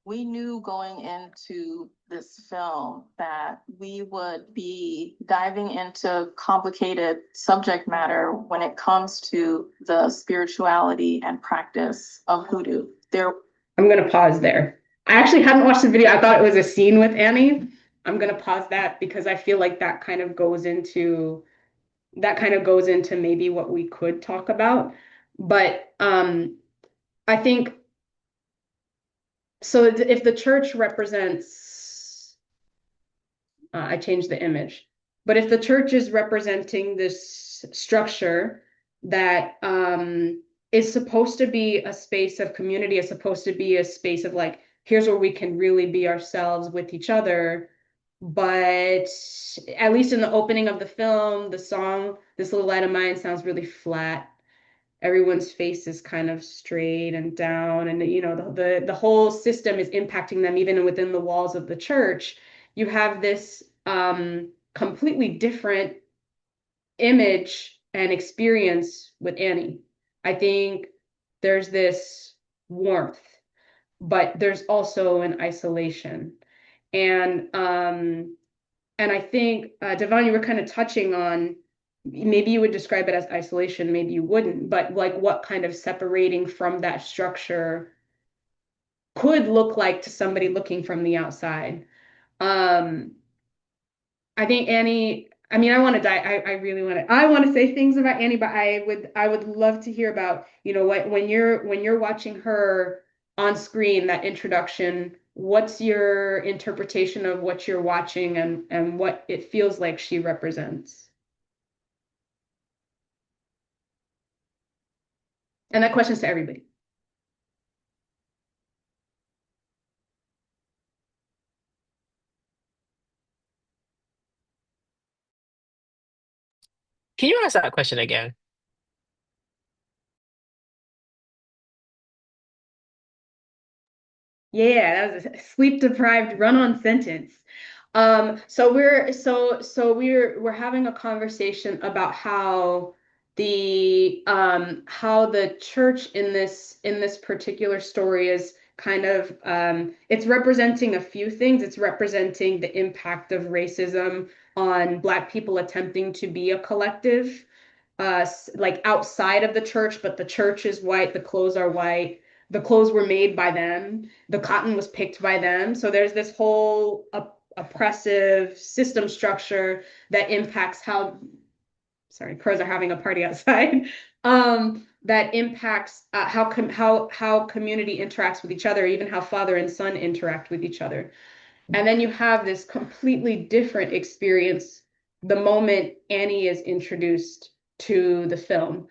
We knew going into this film that we would be diving into complicated subject matter when it comes to the spirituality and practice of hoodoo. I'm gonna pause there. I actually hadn't watched the video. I thought it was a scene with Annie. I'm gonna pause that because I feel like that kind of goes into maybe what we could talk about. But I think so if the church represents I changed the image. But if the church is representing this structure that is supposed to be a space of community, is supposed to be a space of like, here's where we can really be ourselves with each other. But at least in the opening of the film, the song, This Little Light of Mine, sounds really flat. Everyone's face is kind of straight and down, and the whole system is impacting them even within the walls of the church. You have this completely different image and experience with Annie. I think there's this warmth, but there's also an isolation. And um and I think, Devon, you were kind of touching on, maybe you would describe it as isolation, maybe you wouldn't, but like what kind of separating from that structure could look like to somebody looking from the outside. Um, I think Annie, I mean, I want to die. I really I want to say things about Annie, but I would love to hear about, what when you're watching her on screen, that introduction, what's your interpretation of what you're watching and what it feels like she represents? And that question's to everybody. Can you ask that question again? Yeah, that was a sleep-deprived run-on sentence. So we're having a conversation about how the church in this particular story is kind of, it's representing a few things. It's representing the impact of racism on Black people attempting to be a collective, like outside of the church, but the church is white, the clothes are white, the clothes were made by them, the cotton was picked by them. So there's this whole oppressive system structure that impacts how, sorry, crows are having a party outside. That impacts how community interacts with each other, even how father and son interact with each other. And then you have this completely different experience the moment Annie is introduced to the film.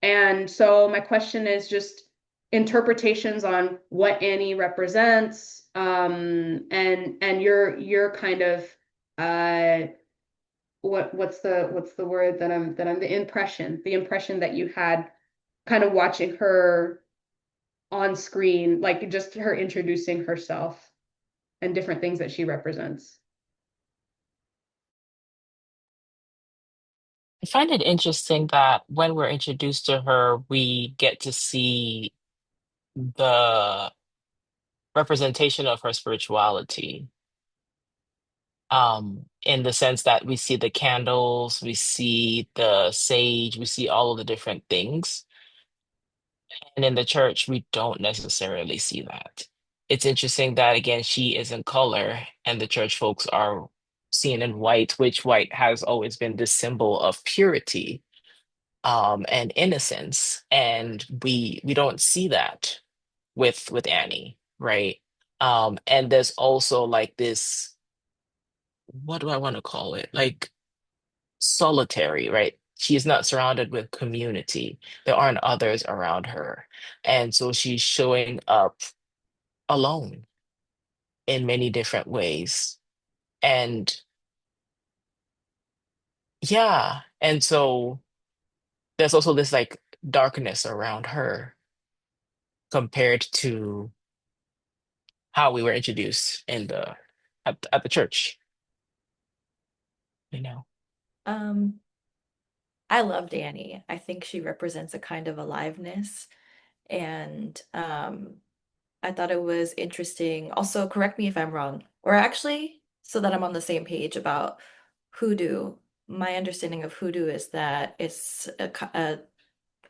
And so my question is just interpretations on what Annie represents, and your kind of what's the word that I'm the impression that you had kind of watching her on screen, like just her introducing herself and different things that she represents. I find it interesting that when we're introduced to her, we get to see the representation of her spirituality. In the sense that we see the candles, we see the sage, we see all of the different things. And in the church, we don't necessarily see that. It's interesting that, again, she is in color and the church folks are seen in white, which white has always been this symbol of purity, and innocence. And we don't see that with Annie, right? And there's also like this, what do I want to call it? Like solitary, right? She is not surrounded with community. There aren't others around her. And so she's showing up alone in many different ways. And yeah, and so there's also this like darkness around her compared to how we were introduced in the at the church, you know. Um, I love Danny. I think she represents a kind of aliveness, and I thought it was interesting. Also, correct me if I'm wrong, or actually, so that I'm on the same page about hoodoo. My understanding of hoodoo is that it's a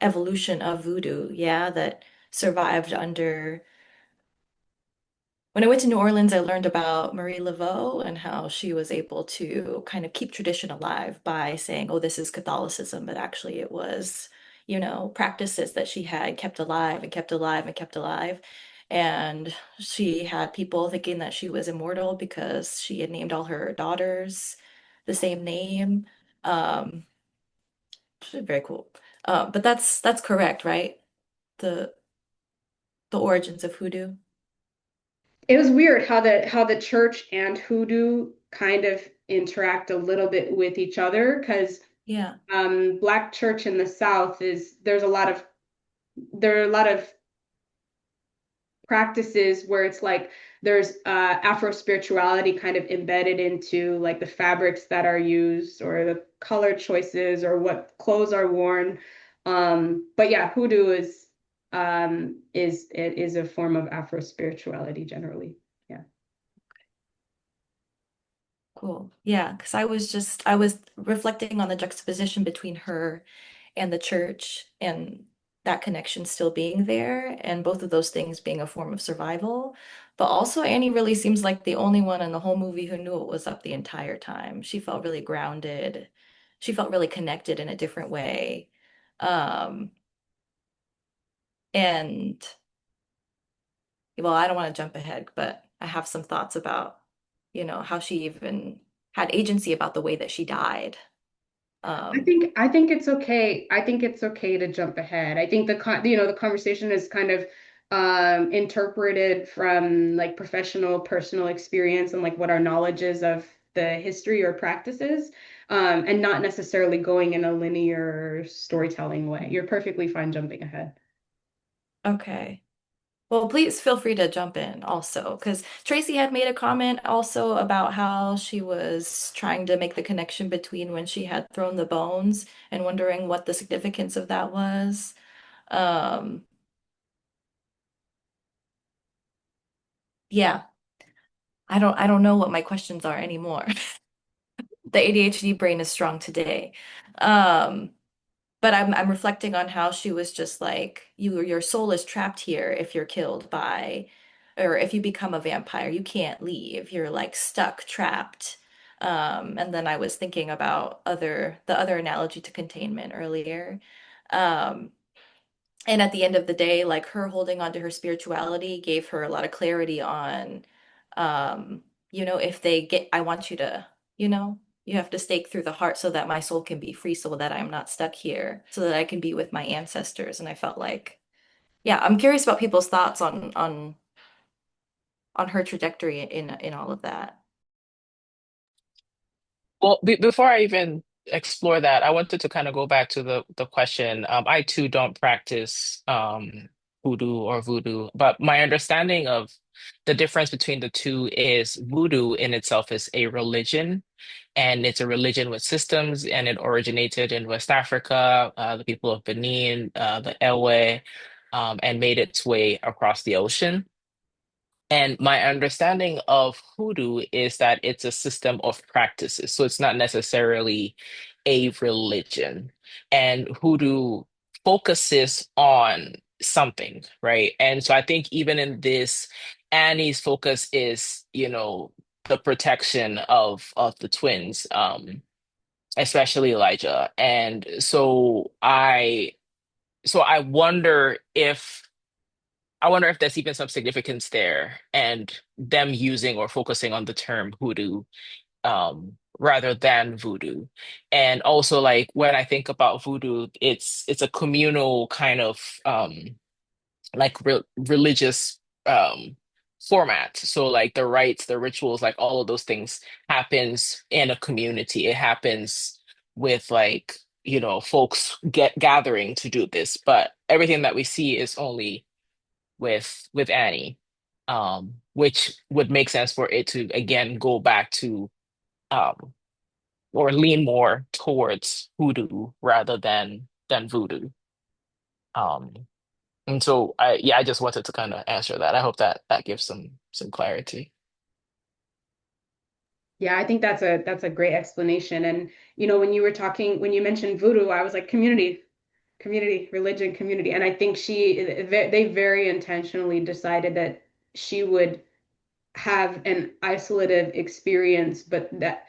evolution of voodoo, yeah, that survived under when I went to New Orleans, I learned about Marie Laveau and how she was able to kind of keep tradition alive by saying, oh, this is Catholicism, but actually it was, practices that she had kept alive and kept alive and kept alive. And she had people thinking that she was immortal because she had named all her daughters the same name. Um, Very cool. But that's correct, right? The the origins of hoodoo. It was weird how the church and hoodoo kind of interact a little bit with each other because Yeah. Black church in the South is there are a lot of practices where it's like there's Afro spirituality kind of embedded into like the fabrics that are used or the color choices or what clothes are worn. But yeah, hoodoo is it is a form of Afro spirituality generally. Yeah. Cool. Yeah, because I was reflecting on the juxtaposition between her and the church and that connection still being there and both of those things being a form of survival. But also Annie really seems like the only one in the whole movie who knew it was up the entire time. She felt really grounded. She felt really connected in a different way. Um, and well, I don't want to jump ahead, but I have some thoughts about, how she even had agency about the way that she died. Um, I think it's okay. I think it's okay to jump ahead. I think the conversation is kind of interpreted from like professional personal experience and like what our knowledge is of the history or practices, and not necessarily going in a linear storytelling way. You're perfectly fine jumping ahead. okay. Well, please feel free to jump in also, because Tracy had made a comment also about how she was trying to make the connection between when she had thrown the bones and wondering what the significance of that was. Um, yeah, I don't know what my questions are anymore. The ADHD brain is strong today. Um, but I'm reflecting on how she was just like, your soul is trapped here if you're killed by, or if you become a vampire, you can't leave. You're like stuck, trapped. And then I was thinking about the other analogy to containment earlier. Um, and at the end of the day, like her holding on to her spirituality gave her a lot of clarity on, um, if they get, I want you to, you know, you have to stake through the heart so that my soul can be free, so that I'm not stuck here, so that I can be with my ancestors. And I felt like, yeah, I'm curious about people's thoughts on her trajectory in all of that. Well, before I even explore that, I wanted to kind of go back to the question. I too don't practice hoodoo or voodoo, but my understanding of the difference between the two is voodoo in itself is a religion, and it's a religion with systems, and it originated in West Africa, the people of Benin, the Ewe, and made its way across the ocean. And my understanding of hoodoo is that it's a system of practices. So it's not necessarily a religion. And hoodoo focuses on something, right? And so I think even in this, Annie's focus is, the protection of the twins, especially Elijah. And so I wonder if there's even some significance there, and them using or focusing on the term hoodoo rather than voodoo. And also, like, when I think about voodoo, it's a communal kind of like religious format. So like the rites, the rituals, like all of those things happens in a community. It happens with, like, folks get gathering to do this, but everything that we see is only with Annie, which would make sense for it to again go back to um, or lean more towards hoodoo rather than voodoo. Um, and so I just wanted to kind of answer that. I hope that that gives some clarity. Yeah, I think that's a great explanation. And when you were talking, when you mentioned voodoo, I was like community, community, religion, community. And I think they very intentionally decided that she would have an isolative experience, but that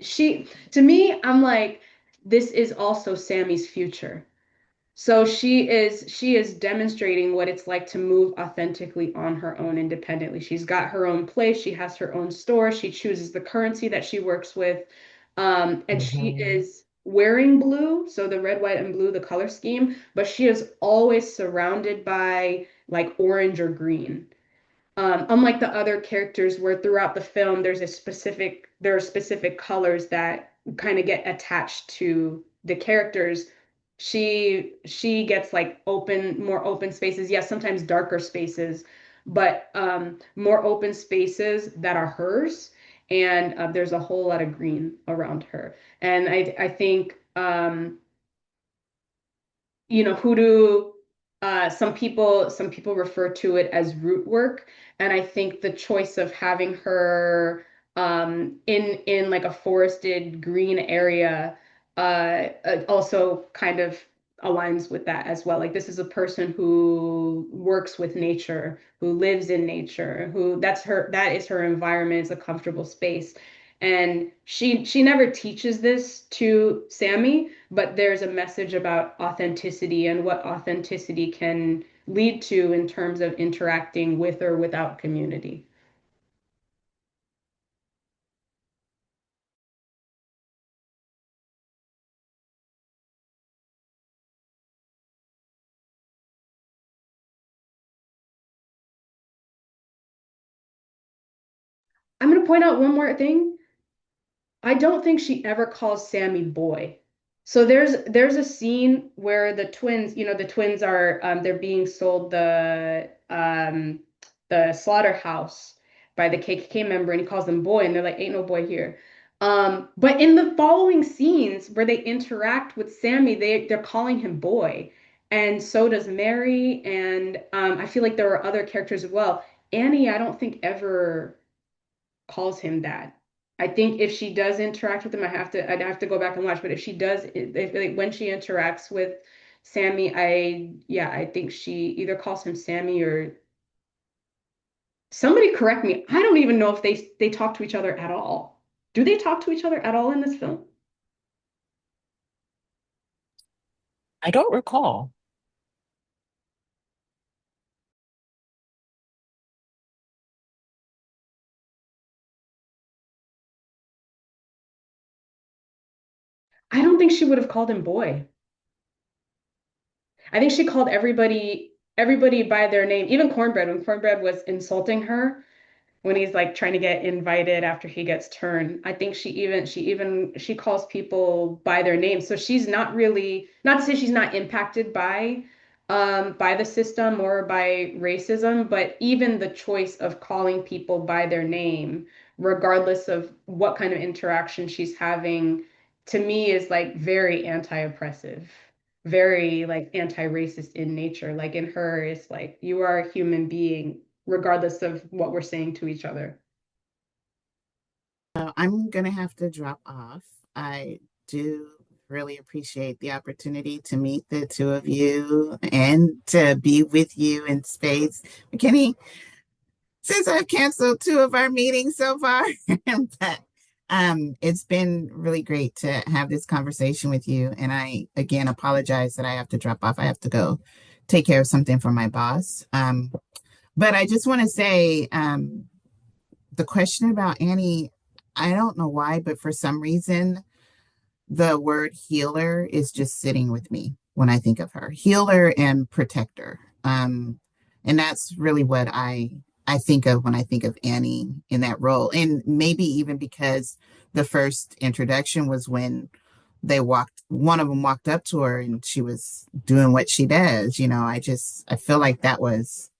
she to me, I'm like, this is also Sammy's future. So she is demonstrating what it's like to move authentically on her own independently. She's got her own place, she has her own store, she chooses the currency that she works with. And she Mhm. is wearing blue, so the red, white, and blue, the color scheme, but she is always surrounded by like orange or green. Unlike the other characters where throughout the film there are specific colors that kind of get attached to the characters, she gets like more open spaces. Yes, sometimes darker spaces, but more open spaces that are hers. And there's a whole lot of green around her. And I think hoodoo, some people refer to it as root work. And I think the choice of having her in like a forested green area also kind of aligns with that as well. Like, this is a person who works with nature, who lives in nature, that is her environment, is a comfortable space. And she never teaches this to Sammy, but there's a message about authenticity and what authenticity can lead to in terms of interacting with or without community. I'm going to point out one more thing. I don't think she ever calls Sammy boy. So there's a scene where the twins are they're being sold the slaughterhouse by the KKK member, and he calls them boy, and they're like, ain't no boy here. But in the following scenes where they interact with Sammy, they're calling him boy, and so does Mary, and I feel like there are other characters as well. Annie, I don't think ever calls him that. I think if she does interact with him, I'd have to go back and watch. But if she does, like, when she interacts with Sammy, I think she either calls him Sammy or somebody correct me. I don't even know if they talk to each other at all. Do they talk to each other at all in this film? I don't recall. I don't think she would have called him boy. I think she called everybody by their name, even Cornbread, when Cornbread was insulting her, when he's like trying to get invited after he gets turned. I think she calls people by their name. So she's not really, not to say she's not impacted by the system or by racism, but even the choice of calling people by their name, regardless of what kind of interaction she's having, to me is like very anti-oppressive, very like anti-racist in nature. Like in her, it's like you are a human being regardless of what we're saying to each other. So I'm going to have to drop off. I do really appreciate the opportunity to meet the two of you and to be with you in space. McKinney, since I've canceled two of our meetings so far, but it's been really great to have this conversation with you. And I, again, apologize that I have to drop off. I have to go take care of something for my boss. But I just want to say, the question about Annie, I don't know why, but for some reason, the word healer is just sitting with me when I think of her. Healer and protector. And that's really what I think of when I think of Annie in that role. And maybe even because the first introduction was when one of them walked up to her and she was doing what she does. I feel like that was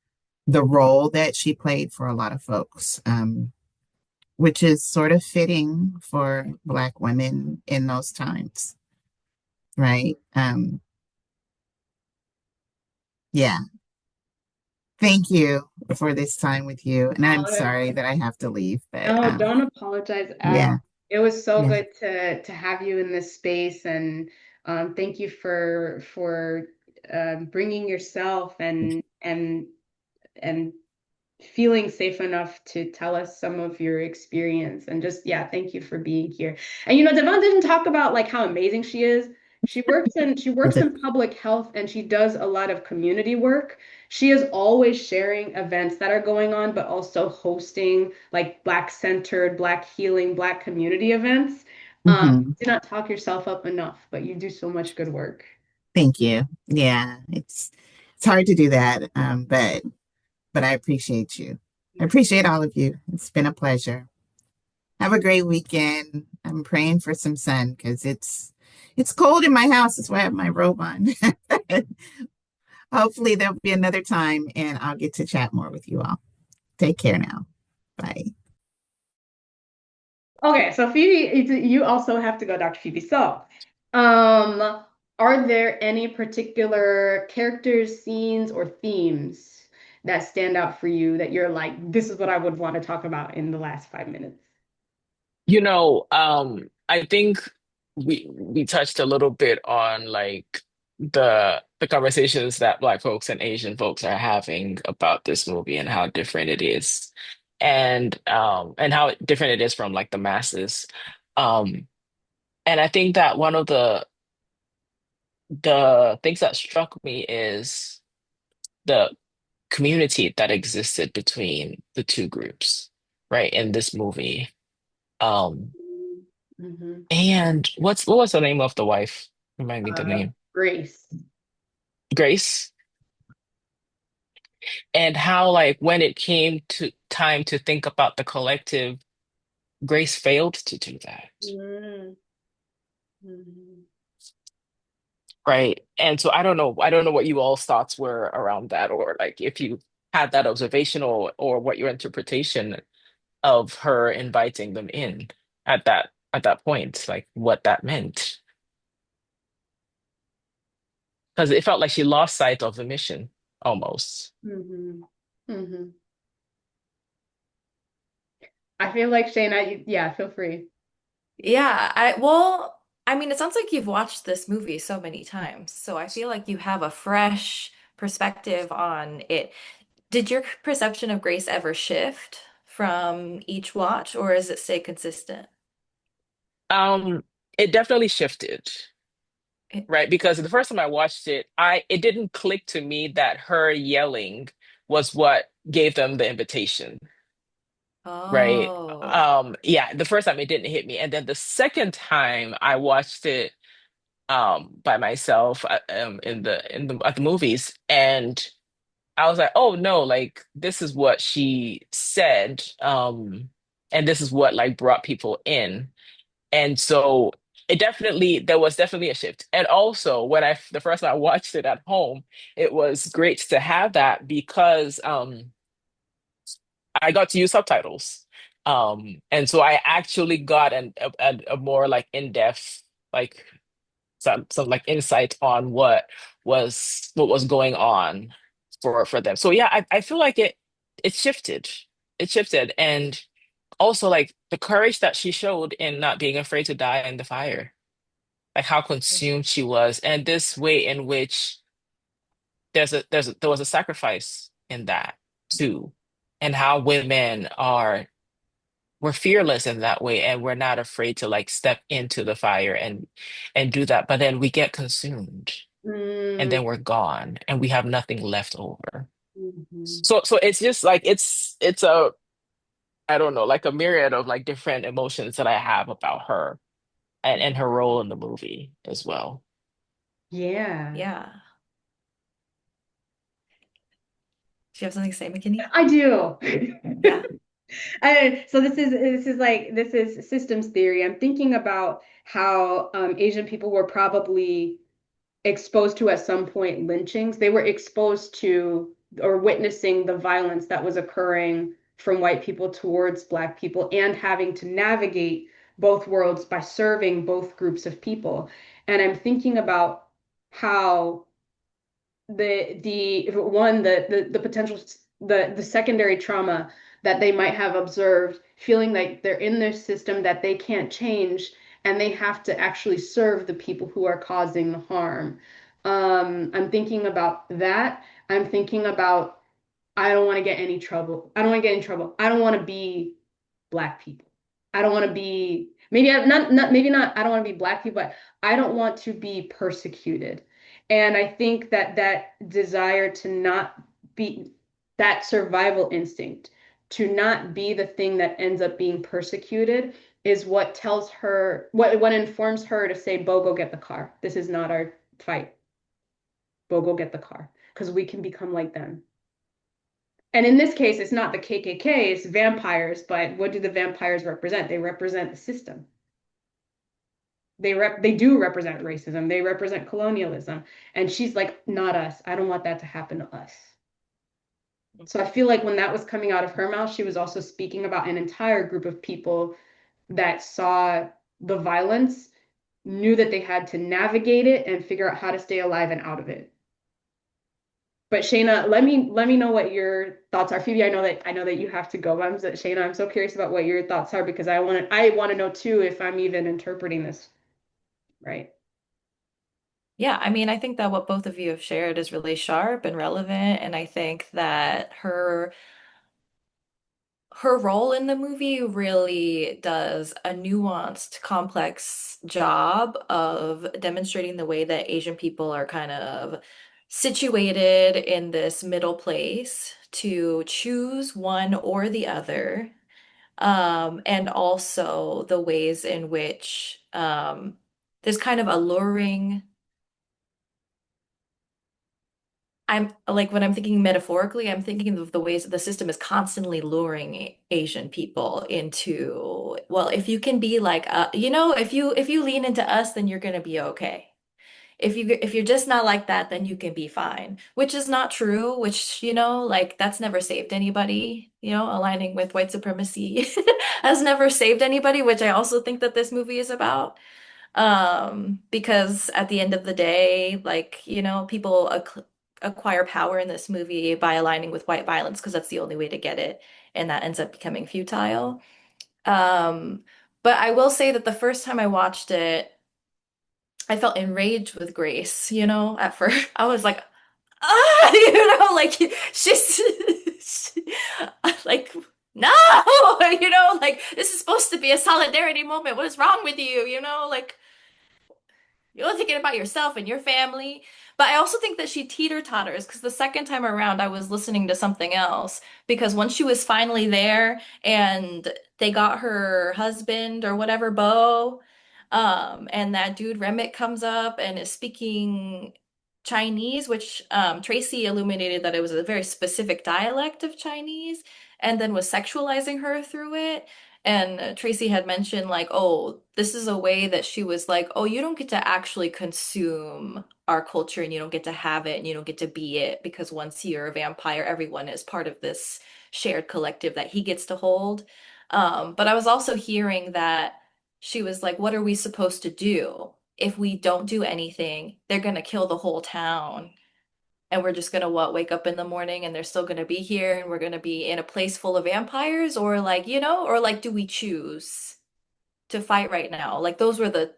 the role that she played for a lot of folks. Which is sort of fitting for Black women in those times, right? Yeah. Thank you for this time with you. And I'm Oh, sorry that I have to leave, but no, don't apologize at yeah, all. It was so yeah. good to have you in this space, and thank you for bringing yourself and feeling safe enough to tell us some of your experience. And just, yeah, thank you for being here. And Devon didn't talk about like how amazing she is. She works in public health, and she does a lot of community work. She is always sharing events that are going on, but also hosting like Black centered, Black healing, Black community events. Hmm. Do not talk yourself up enough, but you do so much good work. Thank you. Yeah, it's hard to do that, but I appreciate you. I appreciate all of you. It's been a pleasure. Have a great weekend. I'm praying for some sun because it's cold in my house. That's why I have my robe on. Hopefully there'll be another time and I'll get to chat more with you all. Take care now. Bye. Okay, so Phoebe, you also have to go, Dr. Phoebe. So, are there any particular characters, scenes, or themes that stand out for you that you're like, this is what I would want to talk about in the last 5 minutes? I think we touched a little bit on like the conversations that Black folks and Asian folks are having about this movie and how different it is, and how different it is from like the masses. Um, and I think that one of the things that struck me is the community that existed between the two groups, right, in this movie. Um, Mm-hmm. and what was the name of the wife? Remind me the name. Grace. Grace. And how like when it came to time to think about the collective, Grace failed to do that. Mm-hmm. Mm-hmm. Right. And so I don't know what you all's thoughts were around that, or like if you had that observation, or what your interpretation of her inviting them in at that point, like what that meant. Because it felt like she lost sight of the mission almost. Mm-hmm. Mm-hmm. I feel like Shayna, yeah, feel free. Yeah, I mean, it sounds like you've watched this movie so many times, so I feel like you have a fresh perspective on it. Did your perception of Grace ever shift from each watch, or does it stay consistent? Um, it definitely shifted, It- right? Because the first time I watched it, it didn't click to me that her yelling was what gave them the invitation, right? oh, Yeah, the first time it didn't hit me. And then the second time I watched it, by myself in the at the movies, and I was like, oh no, like this is what she said, and this is what like brought people in. And so there was definitely a shift. And also when the first time I watched it at home, it was great to have that because I got to use subtitles. And so I actually got a more like in-depth like some like insight on what was going on for them. So yeah, I feel like it shifted. It shifted. And also like the courage that she showed in not being afraid to die in the fire, like how consumed she was, and this way in which there was a sacrifice in that too, and how women are we're fearless in that way, and we're not afraid to like step into the fire and do that, but then we get consumed, and Mm, then we're gone, and we have nothing left over. mhm. So it's just like it's a I don't know, like a myriad of like different emotions that I have about her and her role in the movie as well. Yeah, Yeah. Do you have something to say, McKinney? I do. Yeah. So this is systems theory. I'm thinking about how Asian people were probably exposed to at some point lynchings. They were exposed to or witnessing the violence that was occurring from white people towards black people and having to navigate both worlds by serving both groups of people. And I'm thinking about how the one the potential the secondary trauma that they might have observed, feeling like they're in this system that they can't change and they have to actually serve the people who are causing the harm. I'm thinking about that. I'm thinking about I don't want to get any trouble. I don't want to get in trouble. I don't want to be black people. I don't want to be maybe not maybe not I don't want to be black people, but I don't want to be persecuted. And I think that that desire to not be that survival instinct to not be the thing that ends up being persecuted is what tells her what informs her to say, Bo, go get the car. This is not our fight. Bo, go get the car. Because we can become like them. And in this case, it's not the KKK, it's vampires, but what do the vampires represent? They represent the system. They do represent racism. They represent colonialism. And she's like, not us. I don't want that to happen to us. So I feel like when that was coming out of her mouth, she was also speaking about an entire group of people that saw the violence, knew that they had to navigate it and figure out how to stay alive and out of it. But Shayna, let me know what your thoughts are. Phoebe, I know that you have to go. But Shayna, I'm so curious about what your thoughts are because I want to know too if I'm even interpreting this right. Yeah, I mean, I think that what both of you have shared is really sharp and relevant, and I think that her role in the movie really does a nuanced, complex job of demonstrating the way that Asian people are kind of situated in this middle place to choose one or the other, and also the ways in which there's kind of alluring. I'm like when I'm thinking metaphorically, I'm thinking of the ways that the system is constantly luring Asian people into, well, if you can be like, if you lean into us, then you're gonna be okay. If you're just not like that, then you can be fine, which is not true, which, like that's never saved anybody, aligning with white supremacy has never saved anybody, which I also think that this movie is about. Because at the end of the day, like, people acquire power in this movie by aligning with white violence because that's the only way to get it, and that ends up becoming futile. Um, but I will say that the first time I watched it, I felt enraged with Grace, at first. I was like, ah, like she's like, no, like this is supposed to be a solidarity moment. What is wrong with you? Like you're thinking about yourself and your family. But I also think that she teeter-totters because the second time around I was listening to something else because once she was finally there and they got her husband or whatever, Bo, And that dude Remick comes up and is speaking Chinese, which Tracy illuminated that it was a very specific dialect of Chinese, and then was sexualizing her through it. And Tracy had mentioned, like, oh, this is a way that she was like, oh, you don't get to actually consume our culture and you don't get to have it and you don't get to be it because once you're a vampire, everyone is part of this shared collective that he gets to hold. But I was also hearing that she was like, what are we supposed to do? If we don't do anything, they're gonna kill the whole town. And we're just gonna what, wake up in the morning and they're still gonna be here and we're gonna be in a place full of vampires? Or like, or like do we choose to fight right now? Like those were the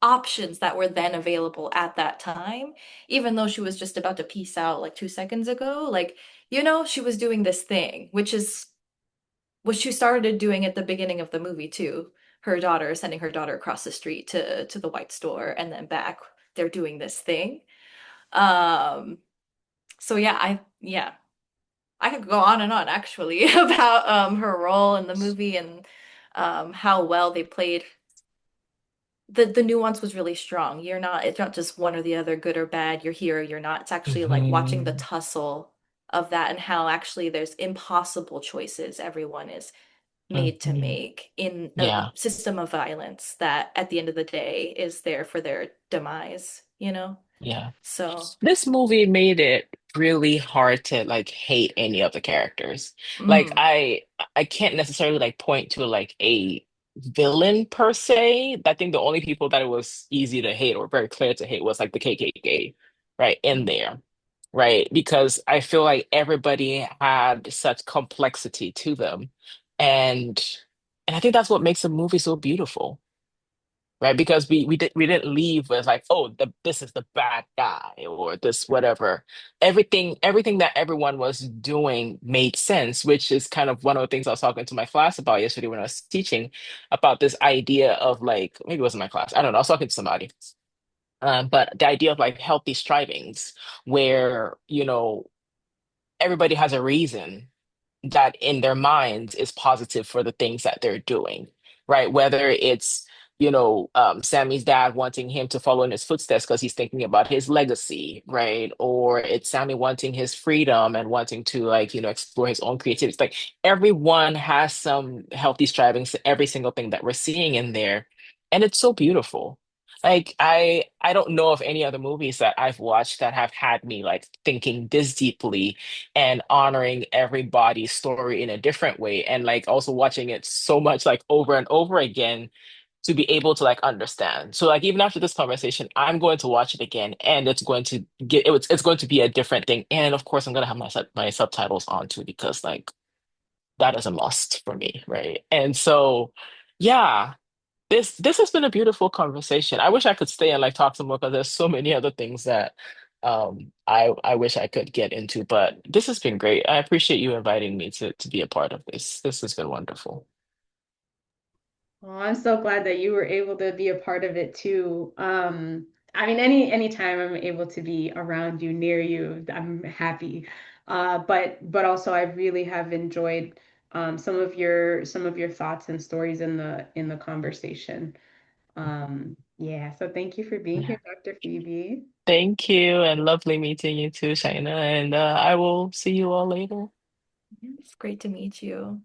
options that were then available at that time, even though she was just about to peace out like 2 seconds ago. Like, she was doing this thing, which is what she started doing at the beginning of the movie too. Her daughter sending her daughter across the street to the white store and then back. They're doing this thing. Um, so I could go on and on actually about her role in the movie and how well they played. The nuance was really strong. It's not just one or the other, good or bad, you're here or you're not. It's actually like watching the Hmm. tussle of that and how actually there's impossible choices everyone is made to Hmm. make in a Yeah. system of violence that at the end of the day is there for their demise? Yeah. So, This movie made it really hard to like hate any of the characters. Like mm, I can't necessarily like point to like a villain per se. I think the only people that it was easy to hate or very clear to hate was like the KKK, right, in there. Right? Because I feel like everybody had such complexity to them. And and I think that's what makes a movie so beautiful, right? Because we didn't leave with like, oh, this is the bad guy or this whatever. Everything that everyone was doing made sense, which is kind of one of the things I was talking to my class about yesterday when I was teaching about this idea of like maybe it wasn't my class. I don't know. I was talking to somebody. But the idea of like healthy strivings, where everybody has a reason that in their minds is positive for the things that they're doing, right? Whether it's, Sammy's dad wanting him to follow in his footsteps because he's thinking about his legacy, right? Or it's Sammy wanting his freedom and wanting to like, explore his own creativity. It's like everyone has some healthy strivings to every single thing that we're seeing in there. And it's so beautiful. Like I don't know of any other movies that I've watched that have had me like thinking this deeply and honoring everybody's story in a different way and like also watching it so much like over and over again to be able to like understand. So like even after this conversation, I'm going to watch it again and it's going to be a different thing. And of course I'm gonna have my subtitles on too because like that is a must for me, right? And so yeah, this has been a beautiful conversation. I wish I could stay and like talk some more because there's so many other things that I wish I could get into, but this has been great. I appreciate you inviting me to be a part of this. This has been wonderful. Well, I'm so glad that you were able to be a part of it too. I mean, anytime I'm able to be around you, near you, I'm happy. But also I really have enjoyed some of your thoughts and stories in the conversation. Yeah, so thank you for being Yeah. here, Dr. Phoebe. Thank you and lovely meeting you too, Shaina. And I will see you all later. it's great to meet you.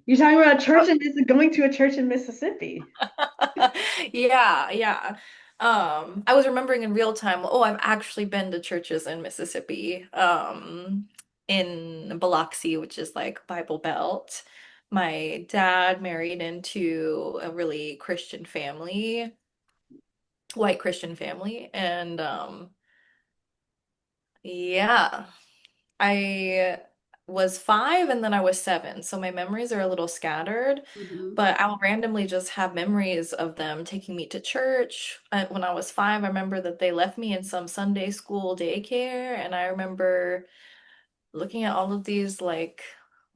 You're talking about church and going to a church in Mississippi. Yeah, yeah. I was remembering in real time, oh, I've actually been to churches in Mississippi, in Biloxi, which is like Bible Belt. My dad married into a really Christian family, white Christian family, and yeah. I was 5 and then I was 7, so my memories are a little scattered, Mhm. but I'll randomly just have memories of them taking me to church. When I was 5, I remember that they left me in some Sunday school daycare, and I remember looking at all of these like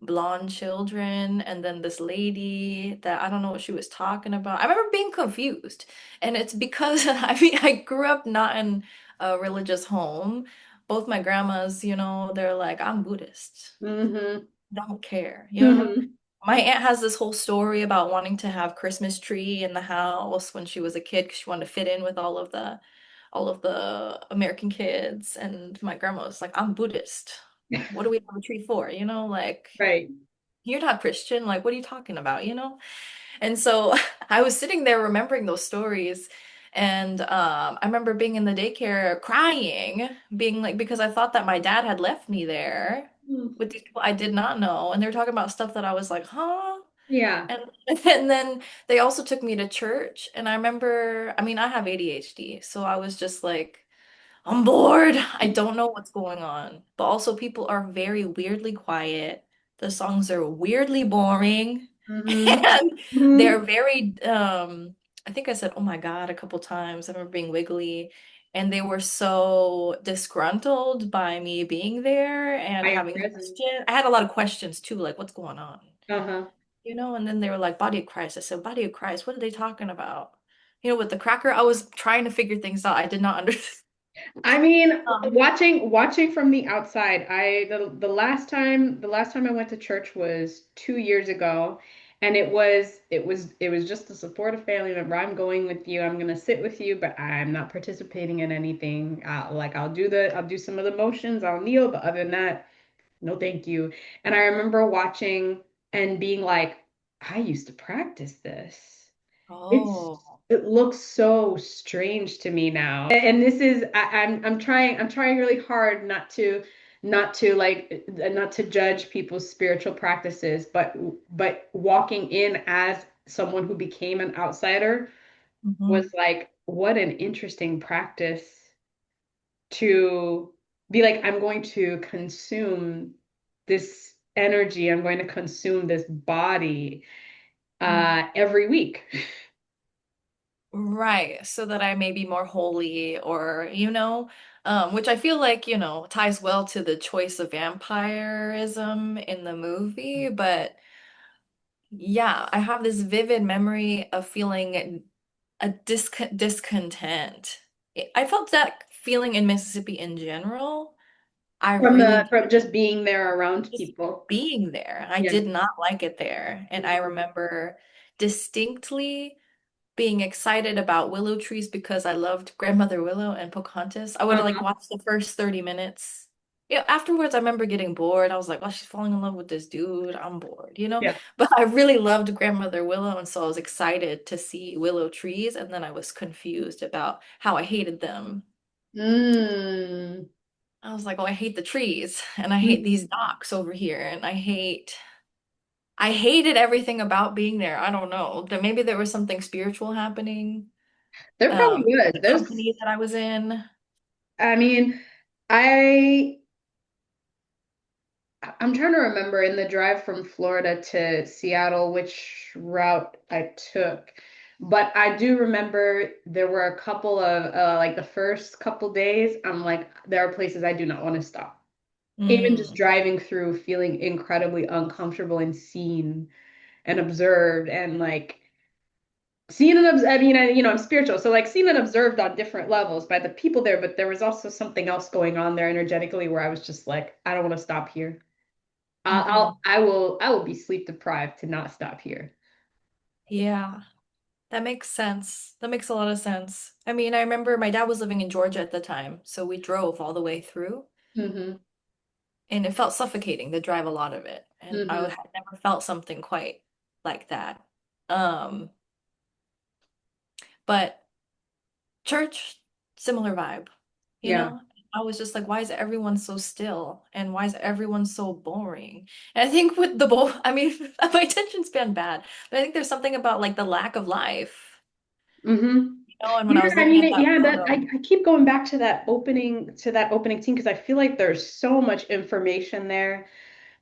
blonde children and then this lady that I don't know what she was talking about. I remember being confused. And it's because I mean I grew up not in a religious home. Both my grandmas, they're like, I'm Buddhist. Mhm. don't care, you know? Hmm. My aunt has this whole story about wanting to have Christmas tree in the house when she was a kid because she wanted to fit in with all of the American kids. And my grandma was like, I'm Buddhist. What do we have a tree for? You know, like Right. you're not Christian. Like, what are you talking about? You know? And so I was sitting there remembering those stories. And I remember being in the daycare crying, being like, because I thought that my dad had left me there Mm. with these people I did not know. And they were talking about stuff that I was like, huh? Yeah. And, and then they also took me to church. And I remember, I mean, I have ADHD. So I was just like, I'm bored. I don't know what's going on. But also, people are very weirdly quiet. The songs are weirdly boring. Hmm. And they're Hmm. very, I think I said, oh my God, a couple times. I remember being wiggly. And they were so disgruntled by me being there and By your having presence. questions. I had a lot of questions too, like, what's going on? Uh-huh. You know, and then they were like, body of Christ. I said, body of Christ, what are they talking about? You know, with the cracker, I was trying to figure things out. I did not understand. I mean, Um, watching from the outside, the last time I went to church was 2 years ago, and it was just a supportive family member. I'm going with you. I'm gonna sit with you, but I'm not participating in anything. I'll do some of the motions. I'll kneel, but other than that, no, thank you. And I remember watching and being like, I used to practice this. It's oh. it looks so strange to me now. And this is I'm trying really hard not to judge people's spiritual practices, but walking in as someone who became an outsider was Mhm. like, what an interesting practice to be like, I'm going to consume this energy, I'm going to consume this body every week. Right, so that I may be more holy or, you know, which I feel like, you know, ties well to the choice of vampirism in the movie. But yeah, I have this vivid memory of feeling a discontent. I felt that feeling in Mississippi in general. I really From just being there around just people. being there. I Yeah. did not like it there. And I Mhm. remember distinctly being excited about willow trees because I loved Grandmother Willow and Pocahontas. I would like Uh-huh. watch the first 30 minutes. Yeah, afterwards I remember getting bored. I was like, oh, she's falling in love with this dude. I'm bored, you know? Yeah. But I really loved Grandmother Willow, and so I was excited to see willow trees, and then I was confused about how I hated them. Mm. I was like, oh, I hate the trees, and I hate these docks over here, and I hated everything about being there. I don't know. That maybe there was something spiritual happening. There probably was. The There's, company that I was in. I mean, I I'm trying to remember in the drive from Florida to Seattle which route I took. But I do remember there were a couple of like the first couple days, I'm like, there are places I do not want to stop. Even just Mm, driving through, feeling incredibly uncomfortable and seen and observed and like seen and observed. I mean, I'm spiritual, so like seen and observed on different levels by the people there, but there was also something else going on there energetically where I was just like, I don't want to stop here. hmm. I will be sleep deprived to not stop here. Yeah, that makes sense. That makes a lot of sense. I mean, I remember my dad was living in Georgia at the time, so we drove all the way through, Hmm. and it felt suffocating to drive a lot of it. And I Hmm. had never felt something quite like that. Um, but church, similar vibe, you Yeah. know? I was just like, why is everyone so still? And why is everyone so boring? And I think with the both, I mean, my attention span bad, but I think there's something about like the lack of life, Hmm. you know? And when I Yeah, was I looking mean, at that yeah, that photo, I keep going back to that opening scene because I feel like there's so much information there.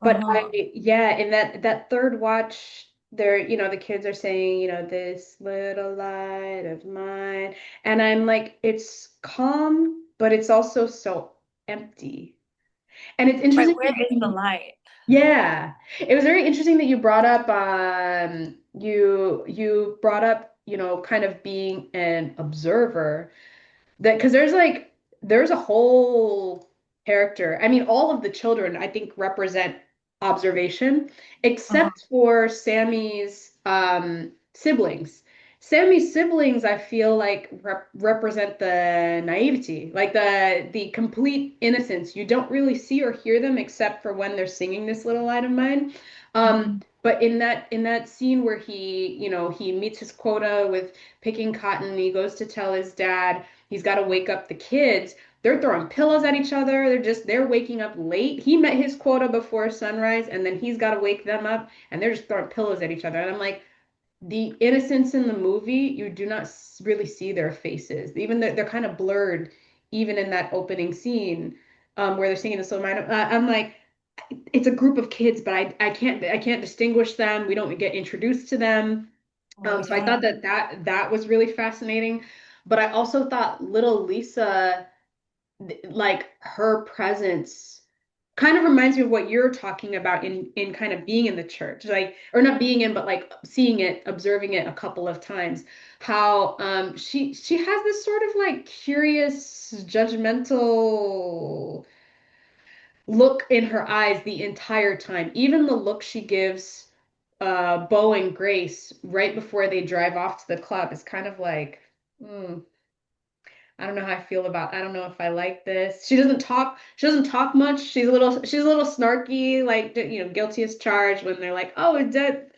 But uh-huh. yeah, in that third watch, there, the kids are saying, this little light of mine, and I'm like, it's calm, but it's also so empty. And it's Right, interesting where that is the light? yeah, it was very interesting that you brought up you brought up, kind of being an observer that because there's a whole character. I mean, all of the children I think represent observation, Uh-huh. except for Sammy's siblings. Sammy's siblings, I feel like represent the naivety, like the complete innocence. You don't really see or hear them except for when they're singing This Little Light of Mine. Mhm. But in that scene where he meets his quota with picking cotton, he goes to tell his dad he's got to wake up the kids. They're throwing pillows at each other. They're waking up late. He met his quota before sunrise, and then he's got to wake them up, and they're just throwing pillows at each other. And I'm like, the innocence in the movie, you do not really see their faces. Even they're kind of blurred, even in that opening scene, where they're singing the soul mine. I'm like, it's a group of kids, but I can't distinguish them. We don't get introduced to them. Oh So I yeah. thought that was really fascinating. But I also thought little Lisa, like her presence kind of reminds me of what you're talking about in kind of being in the church, like, or not being in, but like seeing it, observing it a couple of times. How she has this sort of like curious, judgmental look in her eyes the entire time. Even the look she gives Bo and Grace right before they drive off to the club is kind of like, hmm, I don't know how I feel about. I don't know if I like this. She doesn't talk. She doesn't talk much. She's a little snarky, like guilty as charged when they're like, "Oh, it's dead,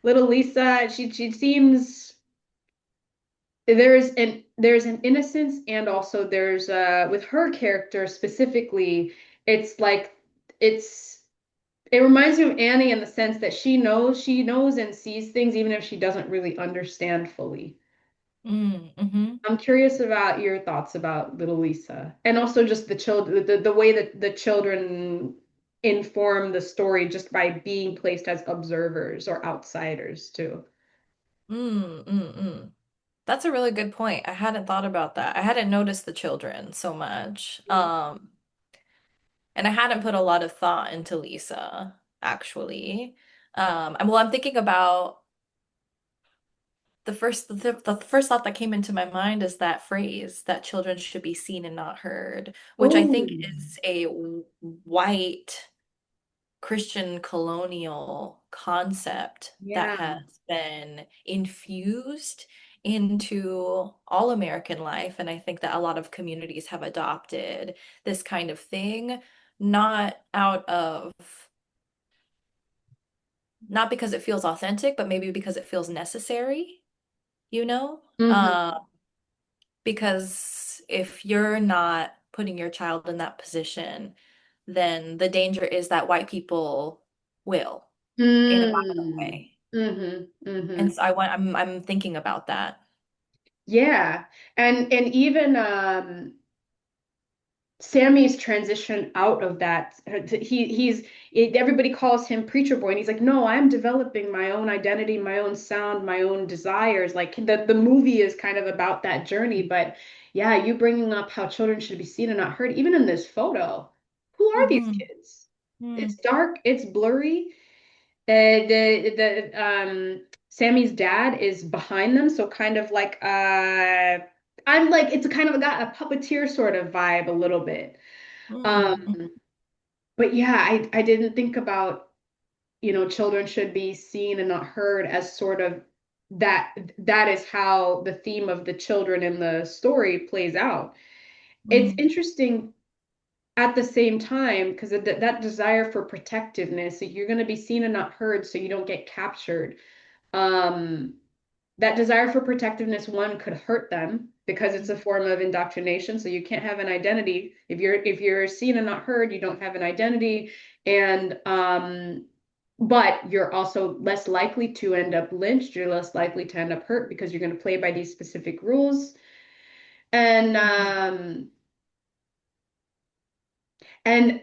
little Lisa." She seems there's an innocence, and also there's with her character specifically, it's like it's it reminds me of Annie in the sense that she knows and sees things even if she doesn't really understand fully. Mm-hmm. I'm curious about your thoughts about Little Lisa, and also just the children, the way that the children inform the story just by being placed as observers or outsiders too. Mm-mm-mm. That's a really good point. I hadn't thought about that. I hadn't noticed the children so much. And I hadn't put a lot of thought into Lisa, actually. Well, I'm thinking about the first thought that came into my mind is that phrase that children should be seen and not heard, which I think Oh, is a white Christian colonial concept that yeah. has been infused into all American life. And I think that a lot of communities have adopted this kind of thing, not out of, not because it feels authentic, but maybe because it feels necessary, you know? Hmm. Because if you're not putting your child in that position, then the danger is that white people will in a violent Mm. way. Hmm. Hmm. And so I'm thinking about that. Yeah. And even Sammy's transition out of that. Everybody calls him preacher boy, and he's like, no, I'm developing my own identity, my own sound, my own desires. Like the movie is kind of about that journey, but yeah, you bringing up how children should be seen and not heard, even in this photo. Who are these Hmm. kids? Hmm. It's dark, it's blurry. Sammy's dad is behind them, so kind of like I'm like it's a kind of got a puppeteer sort of vibe a little bit. Um, Hmm. but yeah, I didn't think about, children should be seen and not heard as sort of that is how the theme of the children in the story plays out. It's Hmm. interesting at the same time because that desire for protectiveness, so you're going to be seen and not heard so you don't get captured. Um, that desire for protectiveness, one, could hurt them because it's a form of indoctrination. So you can't have an identity if you're seen and not heard. You don't have an identity, and but you're also less likely to end up lynched. You're less likely to end up hurt because you're going to play by these specific rules. And and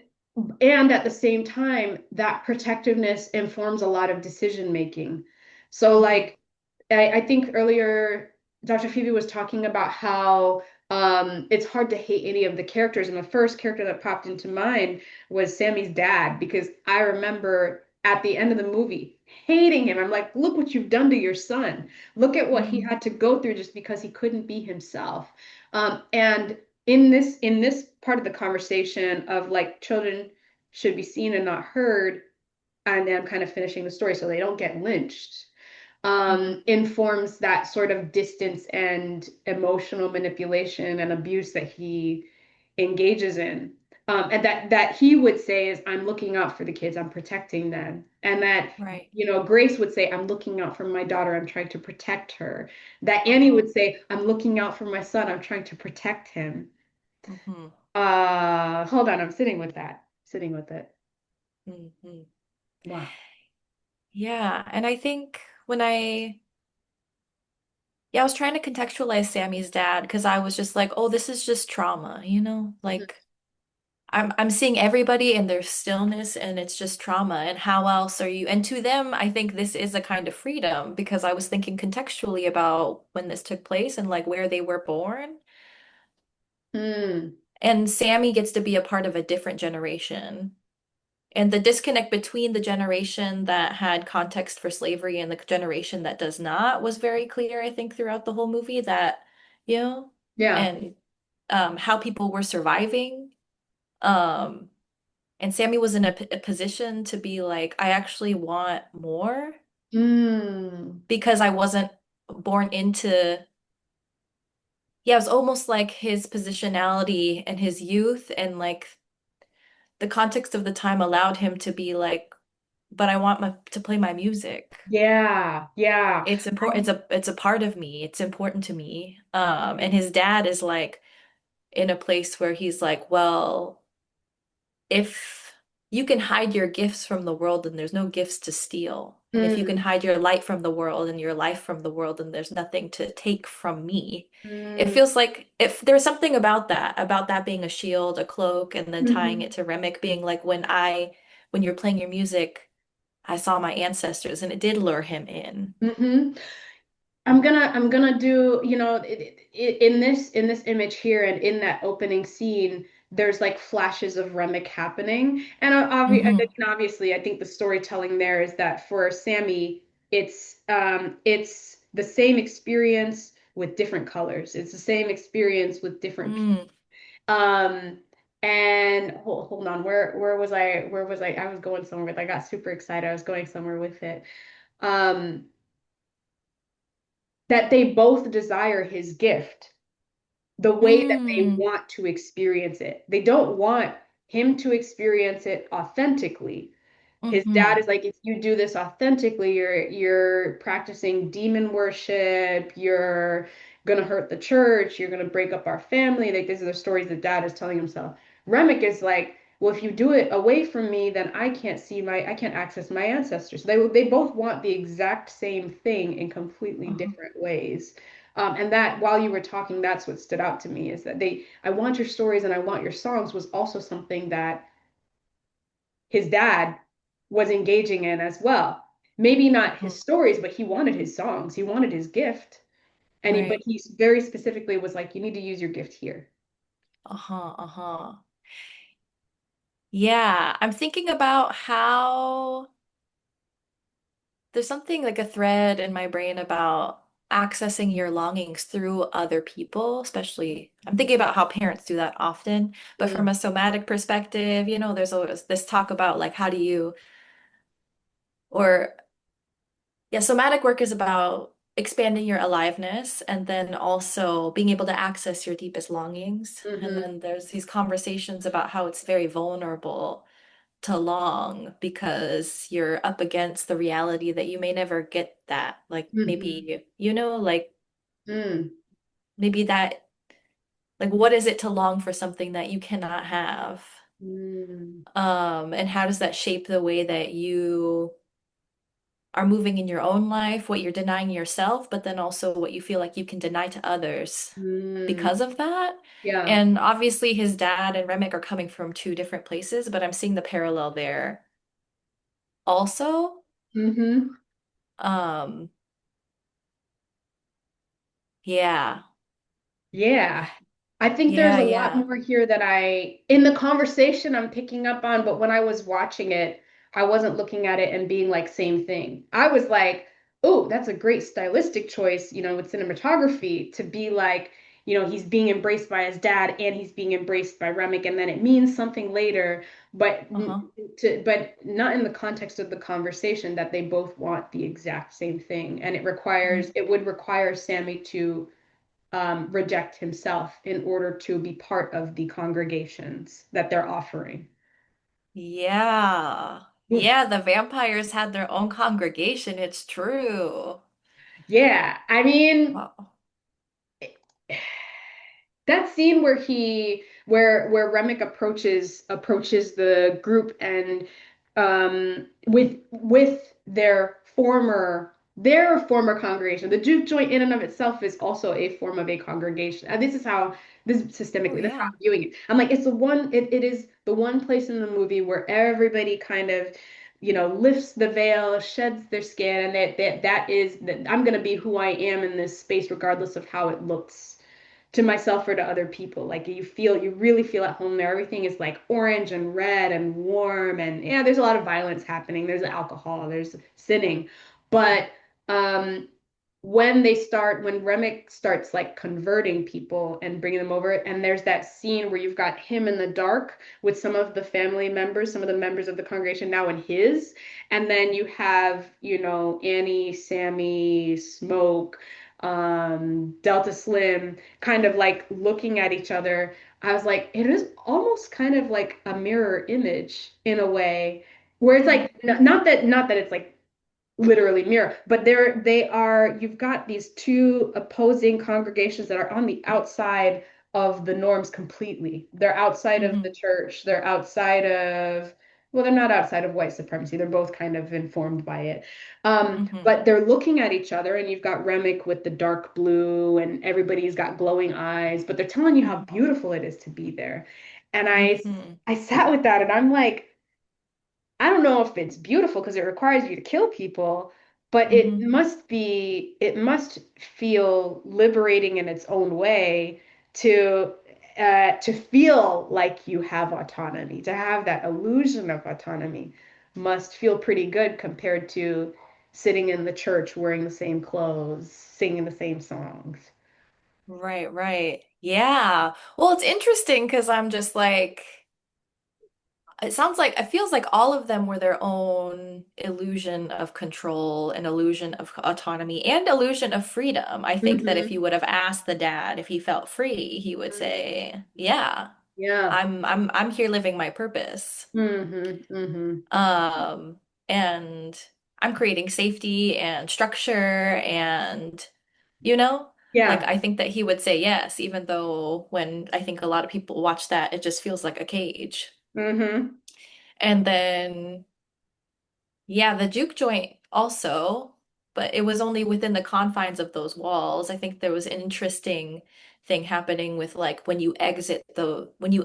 and at the same time, that protectiveness informs a lot of decision making. So Hmm. like I think earlier Dr. Phoebe was talking about how it's hard to hate any of the characters. And the first character that popped into mind was Sammy's dad, because I remember at the end of the movie hating him. I'm like, look what you've done to your son. Look at what he Hmm. had to go through just because he couldn't be himself. And in this part of the conversation of like children should be seen and not heard, and then I'm kind of finishing the story so they don't get lynched, Mm, informs that sort of distance and emotional manipulation and abuse that he engages in. And that he would say is, I'm looking out for the kids, I'm protecting them. And that, right. Grace would say, I'm looking out for my daughter, I'm trying to protect her. That Annie Uh-huh. would say, I'm looking out for my son, I'm trying to protect him. Mm-hmm. Hold on, I'm sitting with that. Sitting with it. Mm-hmm. Wow. Yeah, and I think when I was trying to contextualize Sammy's dad because I was just like, oh, this is just trauma, you know? Mhm. Like I'm seeing everybody in their stillness and it's just trauma. And how else are you? And to them, I think this is a kind of freedom because I was thinking contextually about when this took place and like where they were born. Mm, And Sammy gets to be a part of a different generation. And the disconnect between the generation that had context for slavery and the generation that does not was very clear, I think, throughout the whole movie that, you know, yeah. and how people were surviving. Um, and Sammy was in a position to be like, I actually want more Mm, because I wasn't born into, yeah, it was almost like his positionality and his youth and like the context of the time allowed him to be like, but I want to play my music. yeah. Yeah. It's important. It's a part of me. It's important to me. And his dad is like in a place where he's like, well, if you can hide your gifts from the world, then there's no gifts to steal. And if you can Mm, hide your light from the world and your life from the world, then there's nothing to take from me. It mm, feels like if there's something about that being a shield, a cloak, and then tying it mhm, to Remick being like when you're playing your music, I saw my ancestors and it did lure him in. mhm. I'm gonna do, in this image here and in that opening scene, there's like flashes of Remick happening. And Hmm. obviously, I think the storytelling there is that for Sammy, it's the same experience with different colors. It's the same experience with different people. Mm. Um, and hold on, where was I? Where was I? I was going somewhere with. I got super excited. I was going somewhere with it. Um, that they both desire his gift the way that they Mm. want to experience it. They don't want him to experience it authentically. His dad Hmm. is like, if you do this authentically, you're practicing demon worship, you're gonna hurt the church, you're gonna break up our family. Like these are the stories that dad is telling himself. Remick is like, well, if you do it away from me, then I can't access my ancestors. They both want the exact same thing in completely Uh-huh. different ways. And that while you were talking, that's what stood out to me is that I want your stories and I want your songs was also something that his dad was engaging in as well. Maybe not Mhm. his stories, but he wanted his songs. He wanted his gift. But Right. he very specifically was like, you need to use your gift here. Uh-huh. Uh-huh. Yeah, I'm thinking about how there's something like a thread in my brain about accessing your longings through other people, especially I'm thinking about how parents do that often. But from Mm, a somatic perspective, there's always this talk about like how do you or yeah, somatic work is about expanding your aliveness and then also being able to access your deepest longings. And hmm then there's these conversations about how it's very vulnerable to long because you're up against the reality that you may never get that. Like hmm maybe, like mm, maybe that, like what is it to long for something that you cannot have? mm, And how does that shape the way that you are moving in your own life, what you're denying yourself, but then also what you feel like you can deny to others mm. because of that? Yeah. And obviously his dad and Remick are coming from two different places, but I'm seeing the parallel there also. hmm Um, yeah. Yeah. I think there's Yeah, a lot yeah. more here that in the conversation I'm picking up on, but when I was watching it, I wasn't looking at it and being like, same thing. I was like, oh, that's a great stylistic choice, with cinematography to be like, he's being embraced by his dad and he's being embraced by Remick, and then it means something later, but Uh-huh. but not in the context of the conversation that they both want the exact same thing, and it would require Sammy to reject himself in order to be part of the congregations that they're offering. Yeah. Oof. Yeah, the vampires had their own congregation. It's true. Yeah, I mean, Wow. that scene where where Remick approaches the group and with their former congregation. The juke joint in and of itself is also a form of a congregation. And this is Oh, systemically, that's how yeah. I'm viewing it. I'm like, it is the one place in the movie where everybody kind of, lifts the veil, sheds their skin, and that I'm gonna be who I am in this space, regardless of how it looks to myself or to other people. Like you really feel at home there. Everything is like orange and red and warm, and yeah, there's a lot of violence happening. There's alcohol, there's sinning. But um when Remick starts like converting people and bringing them over, and there's that scene where you've got him in the dark with some of the family members, some of the members of the congregation now in his, and then you have, Annie, Sammy, Smoke, Delta Slim kind of like looking at each other. I was like, it is almost kind of like a mirror image in a way, where it's Mm, like not that it's like literally mirror, but you've got these two opposing congregations that are on the outside of the norms completely. They're outside of the hmm church. They're outside of, well, they're not outside of white supremacy. They're both kind of informed by it. hmm But they're looking at each other, and you've got Remick with the dark blue, and everybody's got glowing eyes, but they're telling you how beautiful it is to be there. And hmm I sat with that, and I'm like, I don't know if it's beautiful because it requires you to kill people, but hmm it must feel liberating in its own way to to feel like you have autonomy, to have that illusion of autonomy must feel pretty good compared to sitting in the church wearing the same clothes, singing the same songs. Right, right. Yeah. Well, it's interesting because I'm just like, it feels like all of them were their own illusion of control, an illusion of autonomy, and illusion of freedom. I think that if Hmm. you would have asked the dad if he felt free, he would say, "Yeah, Yeah. I'm here living my purpose." Hmm. Hmm. Um, and I'm creating safety and structure and, you know, like Yeah. I think that he would say yes, even though when I think a lot of people watch that, it just feels like a cage. Hmm. And then, yeah, the juke joint also, but it was only within the confines of those walls. I think there was an interesting thing happening with like when you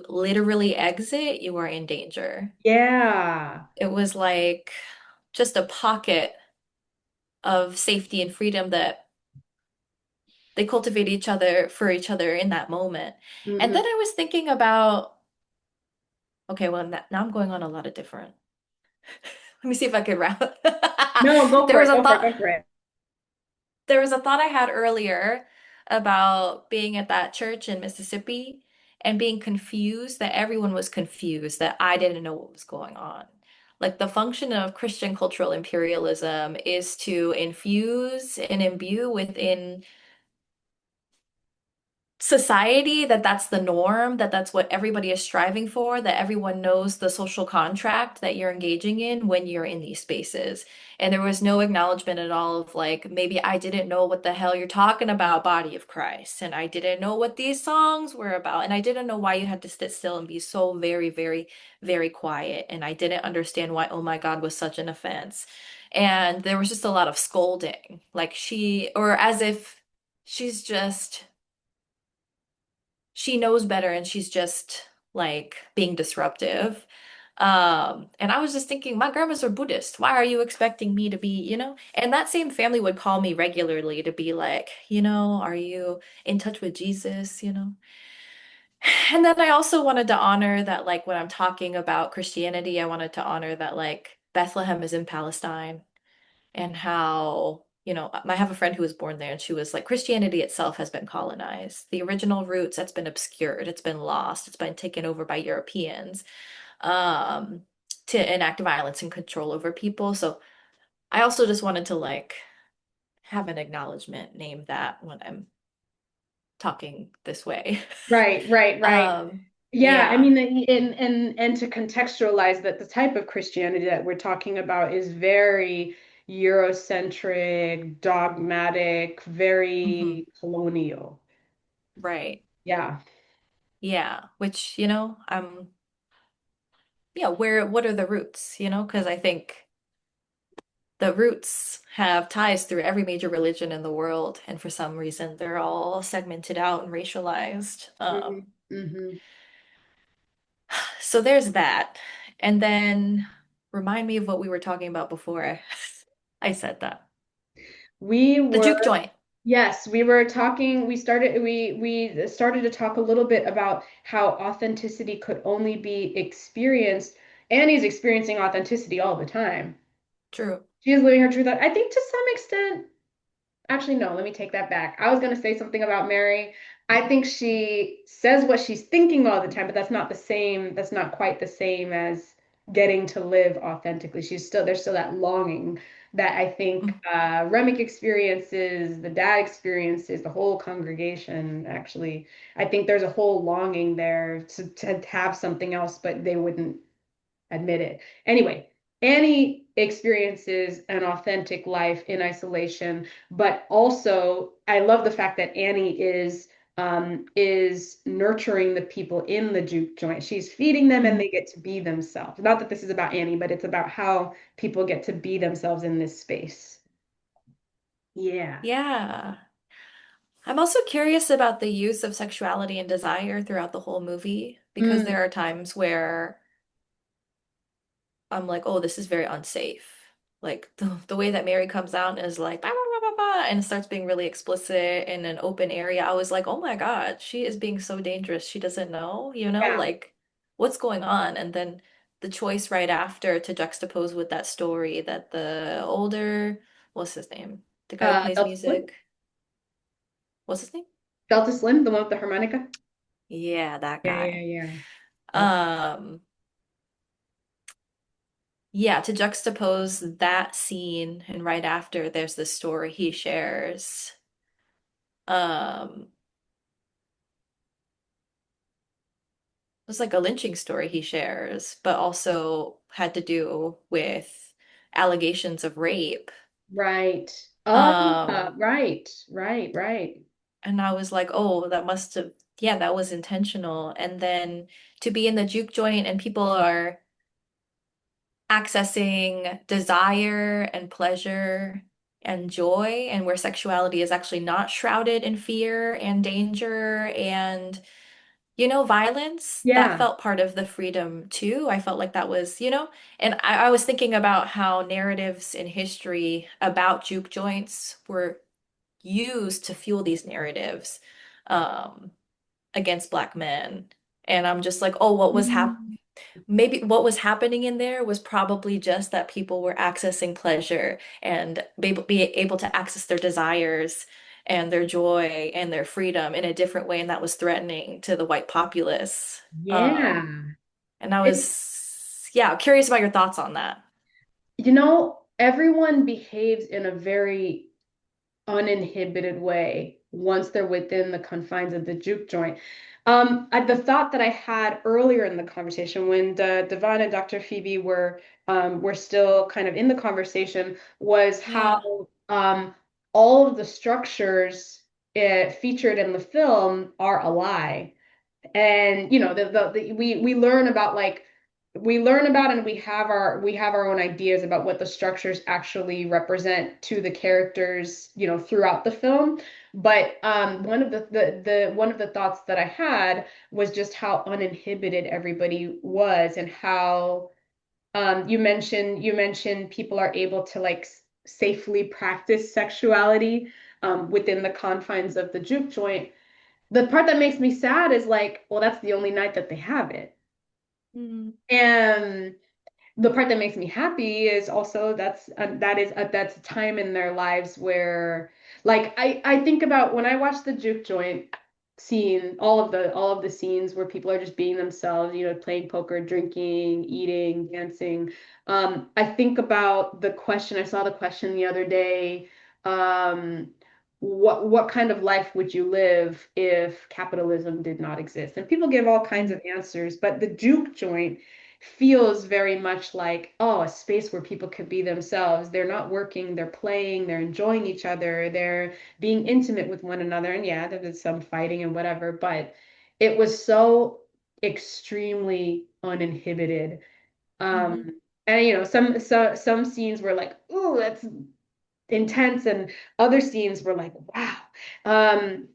literally exit, you are in danger. Yeah. It was like just a pocket of safety and freedom that they cultivate each other in that moment. And then Hmm. I was thinking about, okay, well, now I'm going on a lot of different. Let me see if I can wrap. No, go There for was it. a Go for it. thought. Go for it. There was a thought I had earlier about being at that church in Mississippi and being confused that everyone was confused, that I didn't know what was going on. Like the function of Christian cultural imperialism is to infuse and imbue within society that that's the norm, that that's what everybody is striving for, that everyone knows the social contract that you're engaging in when you're in these spaces. And there was no acknowledgement at all of like, maybe I didn't know what the hell you're talking about, body of Christ, and I didn't know what these songs were about, and I didn't know why you had to sit still and be so very, very, very quiet, and I didn't understand why, oh my God, was such an offense. And there was just a lot of scolding, like or as if she's just she knows better and she's just like being disruptive. And I was just thinking, my grandmas are Buddhist. Why are you expecting me to be, you know? And that same family would call me regularly to be like, are you in touch with Jesus, And then I also wanted to honor that, like, when I'm talking about Christianity, I wanted to honor that, like, Bethlehem is in Palestine and how I have a friend who was born there and she was like, Christianity itself has been colonized. The original roots, that's been obscured, it's been lost, it's been taken over by Europeans um, to enact violence and control over people. So I also just wanted to like have an acknowledgement name that when I'm talking this way. Right, right, right. Yeah, I Yeah. mean, and to contextualize that the type of Christianity that we're talking about is very Eurocentric, dogmatic, Hmm. very colonial. Right. Yeah. Yeah. Which, yeah, what are the roots, Because I think the roots have ties through every major religion in the world, and for some reason they're all segmented out and racialized. Hmm. Hmm. So there's that. And then remind me of what we were talking about before I said that. We The were, juke joint. yes, we started to talk a little bit about how authenticity could only be experienced. Annie's experiencing authenticity all the time. True. She is living her truth. I think to some extent, actually, no, let me take that back. I was going to say something about Mary. I think she says what she's thinking all the time, but that's not the same. That's not quite the same as getting to live authentically. There's still that longing that I think Remick experiences, the dad experiences, the whole congregation actually. I think there's a whole longing there to have something else, but they wouldn't admit it. Anyway, Annie experiences an authentic life in isolation, but also I love the fact that Annie is nurturing the people in the juke joint. She's feeding them and Mhm. they get to be themselves. Not that this is about Annie, but it's about how people get to be themselves in this space. Yeah. Yeah. I'm also curious about the use of sexuality and desire throughout the whole movie because Mm, there are times where I'm like, oh, this is very unsafe. Like the way that Mary comes out and is like, bah, bah, bah, bah, bah, and starts being really explicit in an open area. I was like, oh my God, she is being so dangerous. She doesn't know, yeah. like what's going on? And then the choice right after to juxtapose with that story that the older, what's his name? The guy who plays Delta Slim. music. What's his name? Delta Slim, the one with the harmonica. Yeah, that Yeah, yeah, guy. yeah. Yep. Um, Yeah, to juxtapose that scene and right after there's this story he shares. Um, it's like a lynching story he shares, but also had to do with allegations of rape. Right. Um, Right, right, right. and I was like, oh, that must have, yeah, that was intentional. And then to be in the juke joint and people are accessing desire and pleasure and joy, and where sexuality is actually not shrouded in fear and danger and, violence, that Yeah. felt part of the freedom too. I felt like that was, and I was thinking about how narratives in history about juke joints were used to fuel these narratives um, against Black men. And I'm just like, oh, what was happening? Mm. Maybe what was happening in there was probably just that people were accessing pleasure and be able to access their desires and their joy and their freedom in a different way, and that was threatening to the white populace. Yeah. And I It, was, yeah, curious about your thoughts on that. everyone behaves in a very uninhibited way once they're within the confines of the juke joint. The thought that I had earlier in the conversation when Devon and Dr. Phoebe were still kind of in the conversation was Yeah. how all of the structures featured in the film are a lie. And we learn about and we have our own ideas about what the structures actually represent to the characters throughout the film, but one of the thoughts that I had was just how uninhibited everybody was, and how you mentioned people are able to safely practice sexuality within the confines of the juke joint. The part that makes me sad is well, that's the only night that they have it. Mm. And the part that makes me happy is also that's a time in their lives where like I think about when I watch the juke joint scene, all of the scenes where people are just being themselves, playing poker, drinking, eating, dancing. I think about the question. I saw the question the other day. um what kind of life would you live if capitalism did not exist? And people give all kinds of answers, but the juke joint feels very much like, oh, a space where people could be themselves. They're not working, they're playing, they're enjoying each other, they're being intimate with one another. And yeah, there was some fighting and whatever, but it was so extremely uninhibited. Mm-hmm. And some scenes were like, ooh, that's intense, and other scenes were like, wow. Um,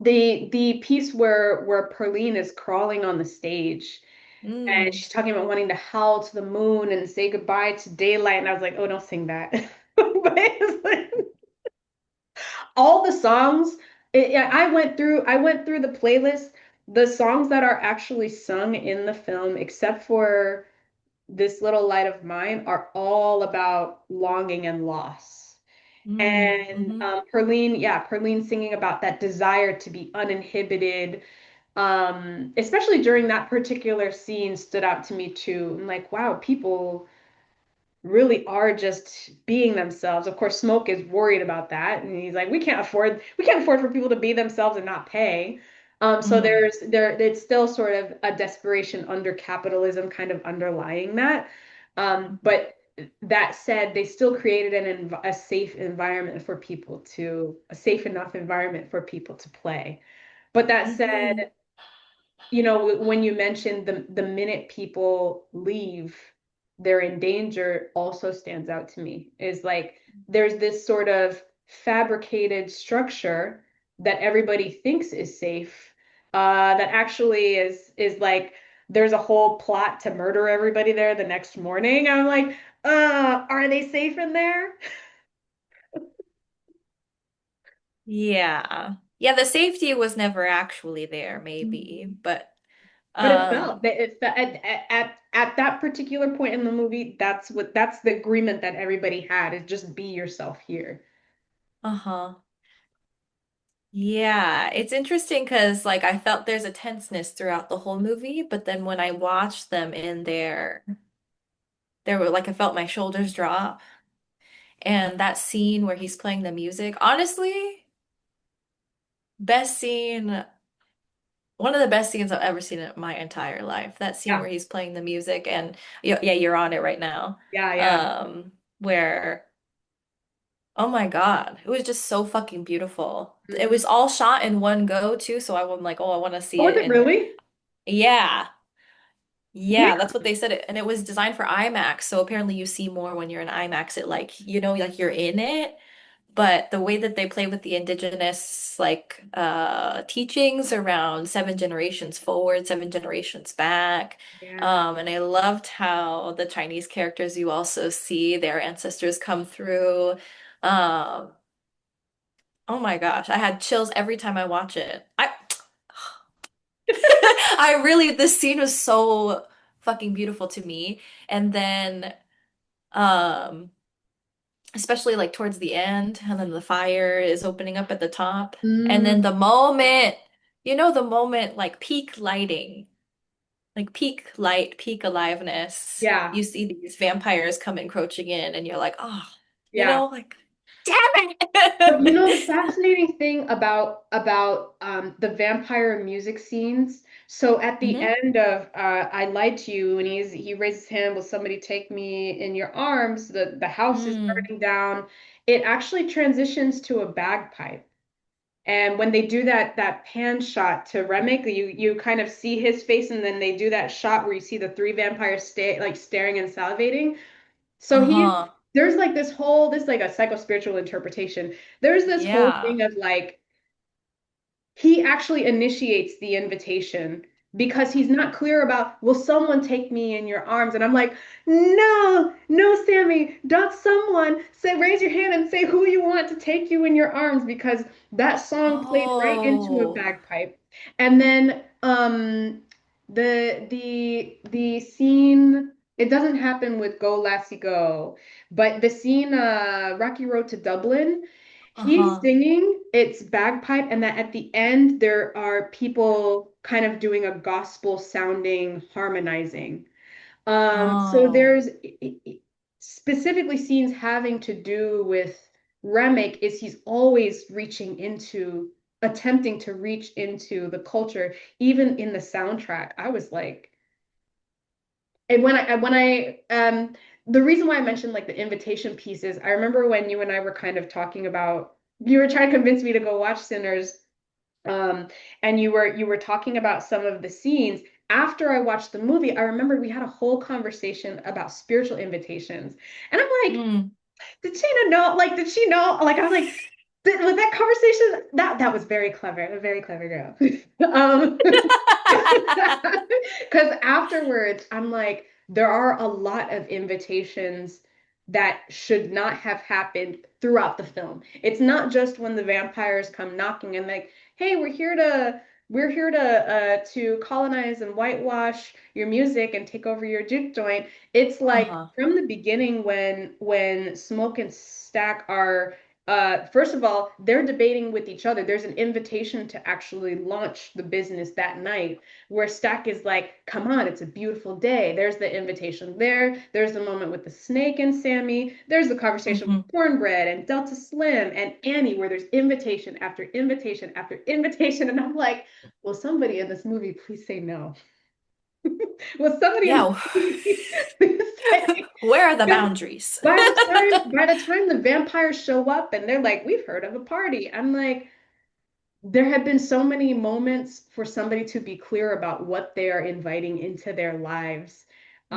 the piece where Perline is crawling on the stage and Mm. she's talking about wanting to howl to the moon and say goodbye to daylight. And I was like, oh, don't sing that. But it's like, all the songs, I went through the playlist, the songs that are actually sung in the film, except for This Little Light of Mine, are all about longing and loss. Mm. And Mm-hmm. Perline singing about that desire to be uninhibited, especially during that particular scene stood out to me too. I'm like, wow, people really are just being themselves. Of course, Smoke is worried about that, and he's like, we can't afford for people to be themselves and not pay. So Mm-hmm. it's still sort of a desperation under capitalism kind of underlying that. But that said, they still created a safe environment for people to a safe enough environment for people to play. But that Mm-hmm. said, when you mentioned the minute people leave, they're in danger also stands out to me. Is like there's this sort of fabricated structure that everybody thinks is safe, that actually is like there's a whole plot to murder everybody there the next morning. I'm like, are they safe in there? Yeah. Yeah, the safety was never actually there, maybe, but But it felt um that at that particular point in the movie, that's the agreement that everybody had, is just be yourself here. uh-huh. Yeah, it's interesting because like I felt there's a tenseness throughout the whole movie, but then when I watched them in there were like I felt my shoulders drop. And that scene where he's playing the music, honestly, best scene, one of the best scenes I've ever seen in my entire life. That scene Yeah, where he's playing the music and yeah, you're on it right now. yeah, yeah. Where oh my God, it was just so fucking beautiful. It Mhm. was all shot in one go too, so I was like, oh, I want to Oh, see was it it in really? yeah. Yeah. Yeah, that's what they said. And it was designed for IMAX. So apparently you see more when you're in IMAX. It like, like you're in it. But the way that they play with the indigenous like teachings around seven generations forward, seven generations back. Yeah. And I loved how the Chinese characters you also see their ancestors come through. Um, oh my gosh, I had chills every time I watch it. I really this scene was so fucking beautiful to me. And then um especially like towards the end, and then the fire is opening up at the top. And then Mm, the moment like peak lighting, like peak light, peak aliveness, yeah. you see these vampires come encroaching in, and you're like, oh, Yeah. like, damn But the it. fascinating thing about the vampire music scenes. So at the hmm end of "I Lied to You," when he raises his hand, "Will somebody take me in your arms?" The house is Mm. burning down. It actually transitions to a bagpipe. And when they do that pan shot to Remick, you kind of see his face, and then they do that shot where you see the three vampires staring and salivating. So Uh-huh. there's like this like a psycho-spiritual interpretation. There's this whole Yeah. thing of like he actually initiates the invitation because he's not clear about, will someone take me in your arms? And I'm like, no, no, Sammy, don't someone say, raise your hand and say who you want to take you in your arms, because that song played right into a Oh. bagpipe. And then the scene. It doesn't happen with Go Lassie Go, but the scene, Rocky Road to Dublin, he's Uh-huh. singing, it's bagpipe, and that at the end there are people kind of doing a gospel sounding harmonizing. So Oh. there's specifically scenes having to do with Remick is he's always reaching into, attempting to reach into the culture, even in the soundtrack. I was like, and the reason why I mentioned like the invitation pieces, I remember when you and I were kind of talking about, you were trying to convince me to go watch Sinners, um, and you were talking about some of the scenes. After I watched the movie, I remember we had a whole conversation about spiritual invitations. And I'm like, Mm. did Shayna know? Like, did she know? Like, I'm like, was that conversation that was very clever, a very clever girl. Because afterwards, I'm like, there are a lot of invitations that should not have happened throughout the film. It's not just when the vampires come knocking and like, hey, we're here to colonize and whitewash your music and take over your juke joint. It's like Uh-huh. from the beginning when Smoke and Stack are first of all, they're debating with each other. There's an invitation to actually launch the business that night where Stack is like, come on, it's a beautiful day. There's the invitation there. There's the moment with the snake and Sammy. There's the conversation Hmm. with Cornbread and Delta Slim and Annie, where there's invitation after invitation after invitation. And I'm like, will somebody in this movie please say no? Will somebody in this Yeah. movie please say? Where are the Because boundaries? by the time the vampires show up and they're like, we've heard of a party, I'm like, there have been so many moments for somebody to be clear about what they are inviting into their lives,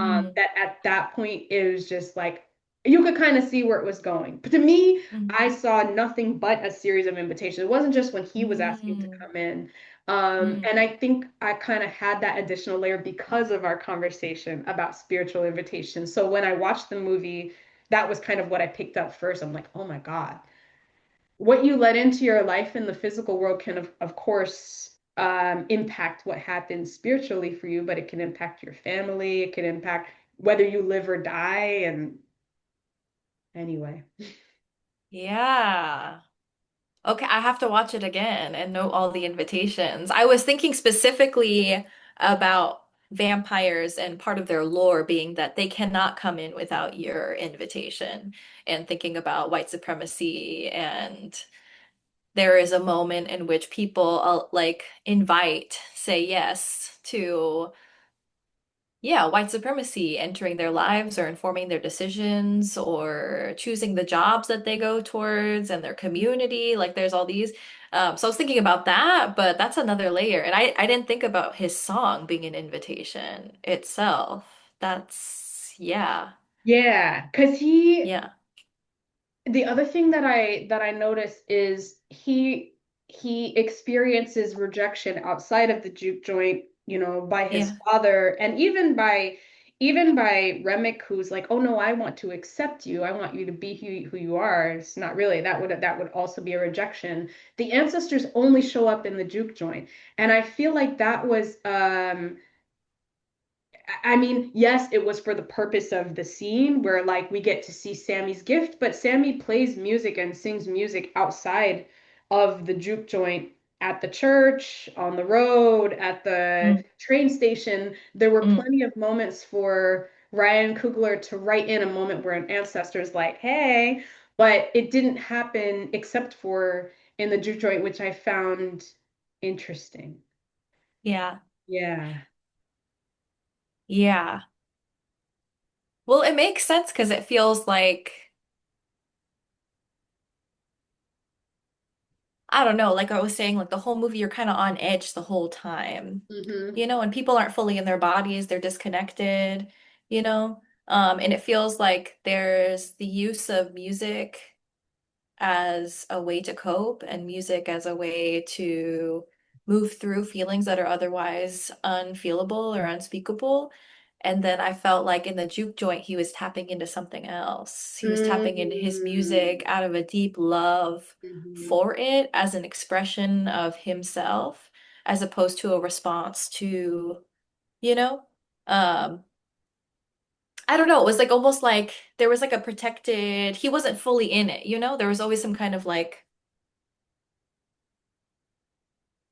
Mm, that at that point it was just like you could kind of see where it was going. But to me, mm, I saw nothing but a series of invitations. It wasn't just when he was asking to mm, come in. mm. And I think I kind of had that additional layer because of our conversation about spiritual invitations. So when I watched the movie, that was kind of what I picked up first. I'm like, oh my God, what you let into your life in the physical world can, of course, impact what happens spiritually for you, but it can impact your family. It can impact whether you live or die. And anyway, Yeah. Okay, I have to watch it again and note all the invitations. I was thinking specifically about vampires and part of their lore being that they cannot come in without your invitation, and thinking about white supremacy. And there is a moment in which people like invite, say yes to, yeah, white supremacy entering their lives or informing their decisions or choosing the jobs that they go towards and their community. Like there's all these. So I was thinking about that, but that's another layer. And I didn't think about his song being an invitation itself. That's, yeah, yeah, because he yeah, the other thing that I noticed is he experiences rejection outside of the juke joint, by his yeah. father and even by Remick, who's like, oh no, I want to accept you. I want you to be who you are. It's not really that would also be a rejection. The ancestors only show up in the juke joint. And I feel like that was I mean, yes, it was for the purpose of the scene where like we get to see Sammy's gift, but Sammy plays music and sings music outside of the juke joint at the church, on the road, at the Mm, train station. There were mm, plenty of moments for Ryan Coogler to write in a moment where an ancestor's like, hey, but it didn't happen except for in the juke joint, which I found interesting. yeah, Yeah. yeah. Well, it makes sense because it feels like, I don't know, like I was saying, like the whole movie, you're kind of on edge the whole time, Hmm. and people aren't fully in their bodies, they're disconnected, you know? And it feels like there's the use of music as a way to cope and music as a way to move through feelings that are otherwise unfeelable or unspeakable. And then I felt like in the juke joint, he was tapping into something else. He was tapping into his music Mm. out of a deep love Mhm. for it as an expression of himself, as opposed to a response to, you know, um, I don't know, it was like almost like there was like a protected, he wasn't fully in it, you know? There was always some kind of like,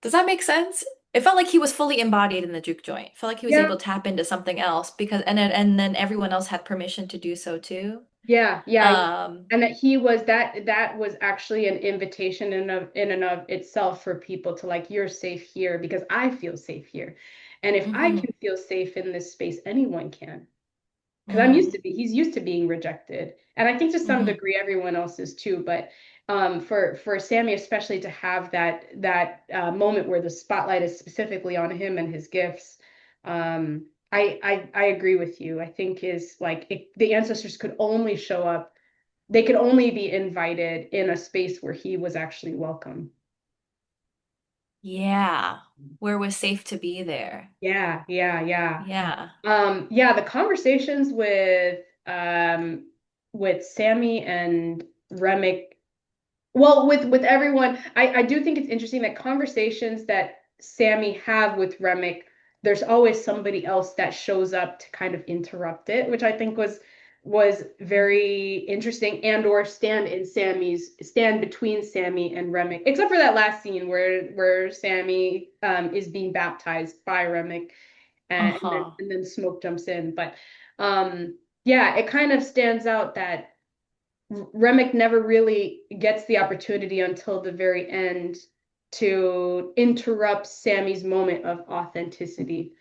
does that make sense? It felt like he was fully embodied in the juke joint. It felt like he was Yeah, able to tap into something else because and then everyone else had permission to do so too. yeah, yeah. Um, And that he was that was actually an invitation in and of itself for people to like, you're safe here because I feel safe here. And if I mhm, can feel safe in this space, anyone can. Because mm, he's used to being rejected. And I think to some mhm. degree everyone else is too, but for Sammy especially to have that moment where the spotlight is specifically on him and his gifts, I agree with you. I think is like the ancestors could only show up, they could only be invited in a space where he was actually welcome. Yeah. Where it was safe to be there. Yeah, yeah, yeah. Yeah. Yeah, the conversations with Sammy and Remick, well, with everyone, I do think it's interesting that conversations that Sammy have with Remick, there's always somebody else that shows up to kind of interrupt it, which I think was very interesting and or stand between Sammy and Remick, except for that last scene where Sammy is being baptized by Remick Uh-huh. and then Smoke jumps in. But yeah, it kind of stands out that Remick never really gets the opportunity until the very end to interrupt Sammy's moment of authenticity.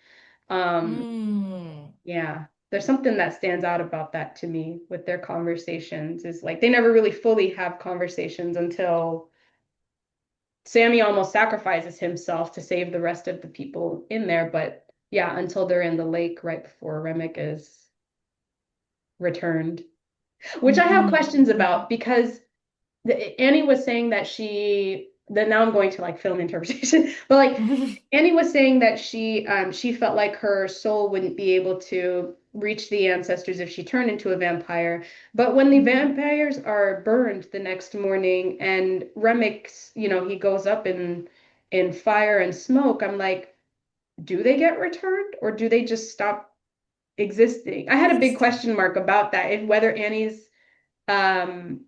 Um, Mm. yeah, there's something that stands out about that to me with their conversations is like they never really fully have conversations until Sammy almost sacrifices himself to save the rest of the people in there. But yeah, until they're in the lake right before Remick is returned, which I have Hmm. questions about because Annie was saying that that now I'm going to like film interpretation, but like Annie was saying that she felt like her soul wouldn't be able to reach the ancestors if she turned into a vampire. But when the vampires are burned the next morning and Remix, he goes up in fire and smoke, I'm like, do they get returned or do they just stop existing? I had a big Existing. question mark about that, if whether Annie's um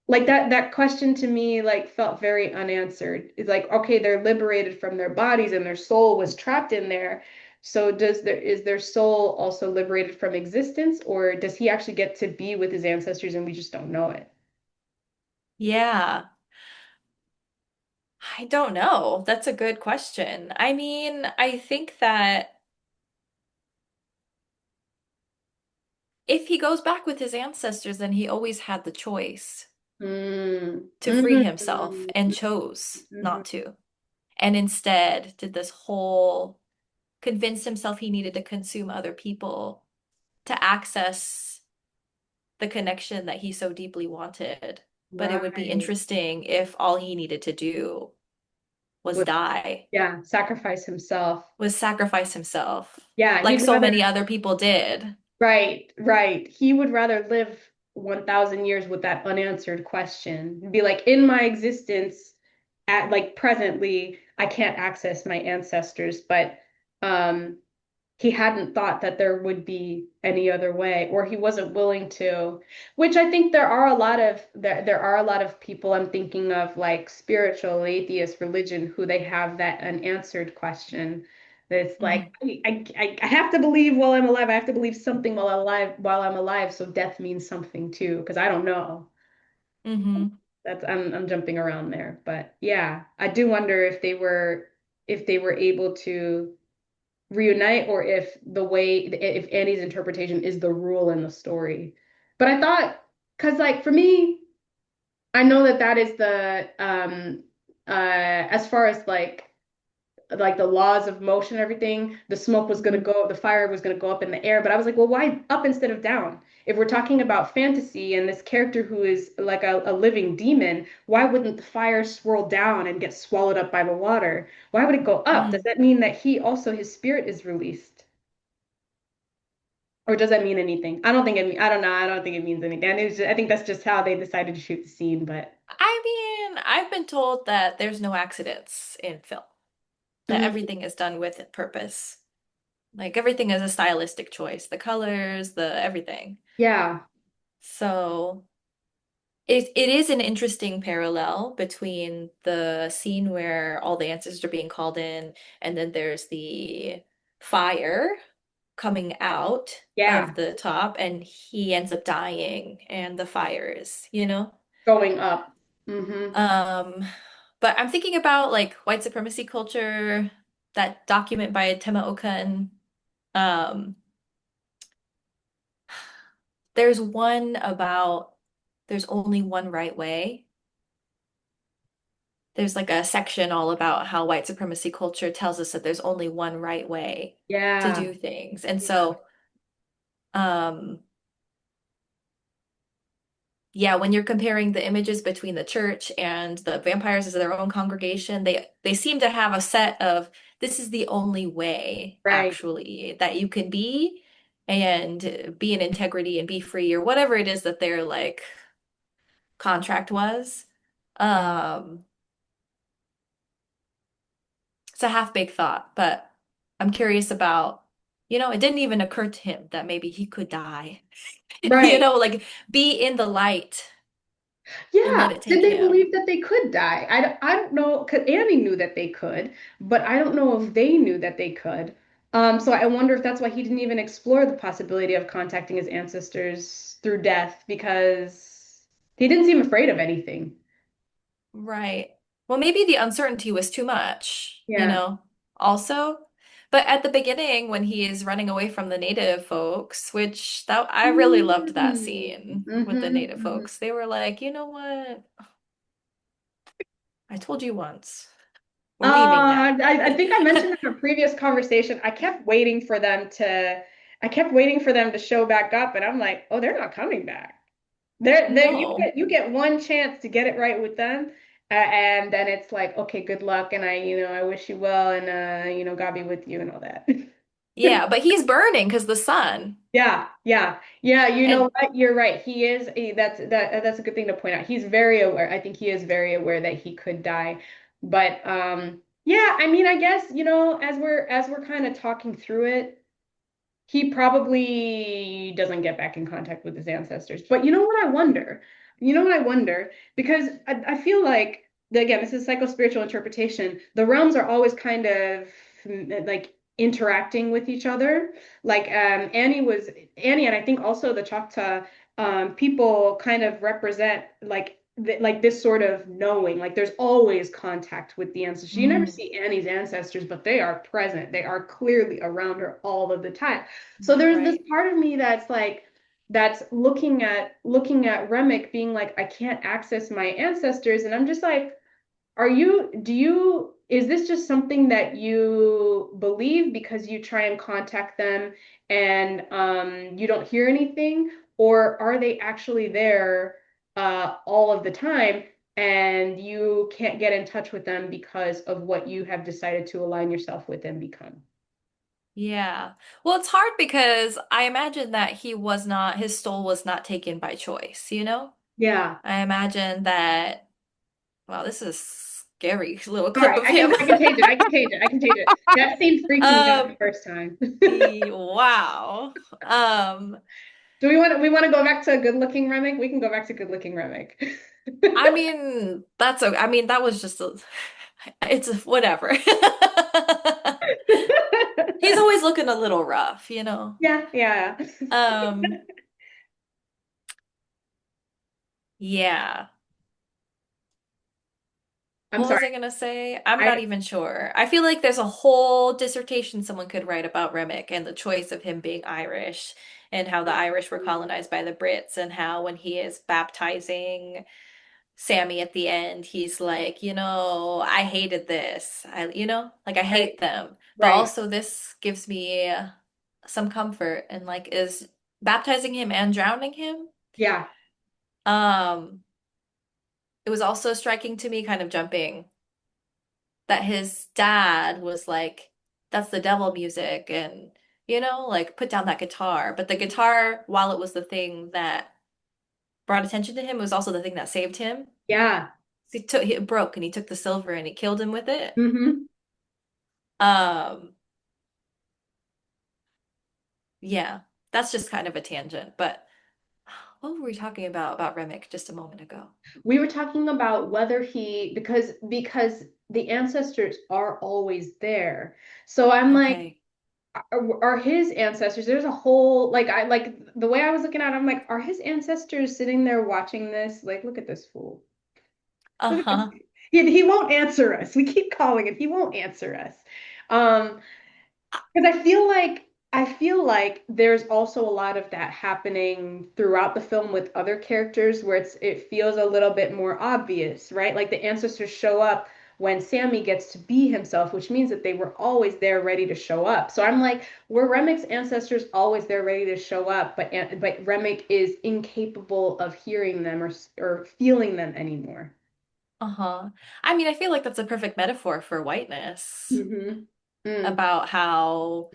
like that question to me like felt very unanswered. It's like, okay, they're liberated from their bodies and their soul was trapped in there. So is their soul also liberated from existence, or does he actually get to be with his ancestors and we just don't know it? Yeah. I don't know. That's a good question. I mean, I think that if he goes back with his ancestors, then he always had the choice Mm. to free himself Mm. and chose Mhm. not to. And instead did this whole convince himself he needed to consume other people to access the connection that he so deeply wanted. But it would be Right. interesting if all he needed to do was Was die, Yeah, sacrifice himself. was sacrifice himself, Yeah, like he'd so rather many other people did. Right, right. He would rather live 1,000 years with that unanswered question. Be like, in my existence, at like presently, I can't access my ancestors, but um, he hadn't thought that there would be any other way, or he wasn't willing to, which I think there are a lot of people I'm thinking of like spiritual atheist religion who they have that unanswered question. That's like Hmm. I have to believe while I'm alive. I have to believe something while I'm alive. So death means something too, because I don't know. Hmm. That's I'm jumping around there, but yeah, I do wonder if they were able to reunite or if Annie's interpretation is the rule in the story. But I thought, because like for me, I know that is the as far as like the laws of motion and everything, the fire was gonna go up in the air. But I was like, well, why up instead of down? If we're talking about fantasy and this character who is like a living demon, why wouldn't the fire swirl down and get swallowed up by the water? Why would it go up? Does Mm. that mean that his spirit is released? Or does that mean anything? I don't know. I don't think it means anything. And I think that's just how they decided to shoot the scene. But I mean, I've been told that there's no accidents in film, that mm, everything is done with purpose. Like everything is a stylistic choice, the colors, the everything. Yeah. So it is an interesting parallel between the scene where all the ancestors are being called in, and then there's the fire coming out Yeah. of the top, and he ends up dying, and the fires, Going up. Mm-hmm. Um, but I'm thinking about like white supremacy culture, that document by Tema Okan. Um, there's one about there's only one right way. There's like a section all about how white supremacy culture tells us that there's only one right way to Yeah. do things. And Yeah. so, um, yeah, when you're comparing the images between the church and the vampires as their own congregation, they seem to have a set of this is the only way Right. actually that you can be and be in integrity and be free or whatever it is that their like contract was. Um, it's a half-baked thought, but I'm curious about, it didn't even occur to him that maybe he could die. Right. Like be in the light and let Yeah. it Did take they him. believe that they could die? I don't know, because Annie knew that they could, but I don't know if they knew that they could. So I wonder if that's why he didn't even explore the possibility of contacting his ancestors through death, because he didn't seem afraid of anything. Right. Well, maybe the uncertainty was too much, Yeah. also. But at the beginning, when he is running away from the native folks, which that I really loved that Mm. scene with the Hmm. native Hmm. folks. They were like, you know what? I told you once. We're leaving now. I think I mentioned in a previous conversation, I kept waiting for them to show back up, and I'm like, oh, they're not coming back. No. You get one chance to get it right with them, and then it's like, okay, good luck, and I wish you well, and God be with you and all that. Yeah, but he's burning because the sun. Yeah, yeah, yeah. You know And what? You're right. That's a good thing to point out. He's very aware. I think he is very aware that he could die. But yeah, I mean, I guess, as we're kind of talking through it, he probably doesn't get back in contact with his ancestors. But you know what I wonder? You know what I wonder? Because I feel like, again, this is psychospiritual interpretation. The realms are always kind of like interacting with each other. Like Annie, and I think also the Choctaw people kind of represent like this sort of knowing. Like there's always contact with the ancestors. You never Mm, see Annie's ancestors, but they are present. They are clearly around her all of the time. So there's this right. part of me that's looking at Remick being like, I can't access my ancestors. And I'm just like, is this just something that you believe because you try and contact them and you don't hear anything? Or are they actually there all of the time and you can't get in touch with them because of what you have decided to align yourself with and become? Yeah. Well, it's hard because I imagine that his soul was not taken by choice? Yeah. I imagine that, wow, this is a scary little All clip right, of him. I can change it. I can change it. I can change it. That scene freaked me out Um, the first time. wow. Um, Do we want to go back to good looking Remick? We can go back to good looking Remick. I mean, I mean, that was just whatever. He's always looking a little rough. Yeah, yeah. Um, yeah. I'm What sorry. was I gonna say? I'm not I even sure. I feel like there's a whole dissertation someone could write about Remick and the choice of him being Irish and how the Irish were colonized by the Brits and how when he is baptizing Sammy at the end, he's like, I hated this. Like I right, hate them. But right. also this gives me some comfort and like is baptizing him and drowning him. Yeah, Um, it was also striking to me kind of jumping that his dad was like, that's the devil music and like put down that guitar. But the guitar, while it was the thing that brought attention to him, it was also the thing that saved him. yeah. It broke and he took the silver and he killed him with it. Hmm. Um, Yeah, that's just kind of a tangent. But what were we talking about Remick just a moment ago? We were talking about whether he because the ancestors are always there. So I'm like, Okay. are his ancestors? There's a whole like I like the way I was looking at it, I'm like, are his ancestors sitting there watching this? Like, look at this fool. Look at this. Uh-huh. He won't answer us. We keep calling him. He won't answer us. Um, because I feel like there's also a lot of that happening throughout the film with other characters where it feels a little bit more obvious, right? Like the ancestors show up when Sammy gets to be himself, which means that they were always there ready to show up. So I'm like, were Remic's ancestors always there ready to show up, but Remic is incapable of hearing them or feeling them anymore. Uh-huh. I mean, I feel like that's a perfect metaphor for whiteness, Mm-hmm. Mm. about how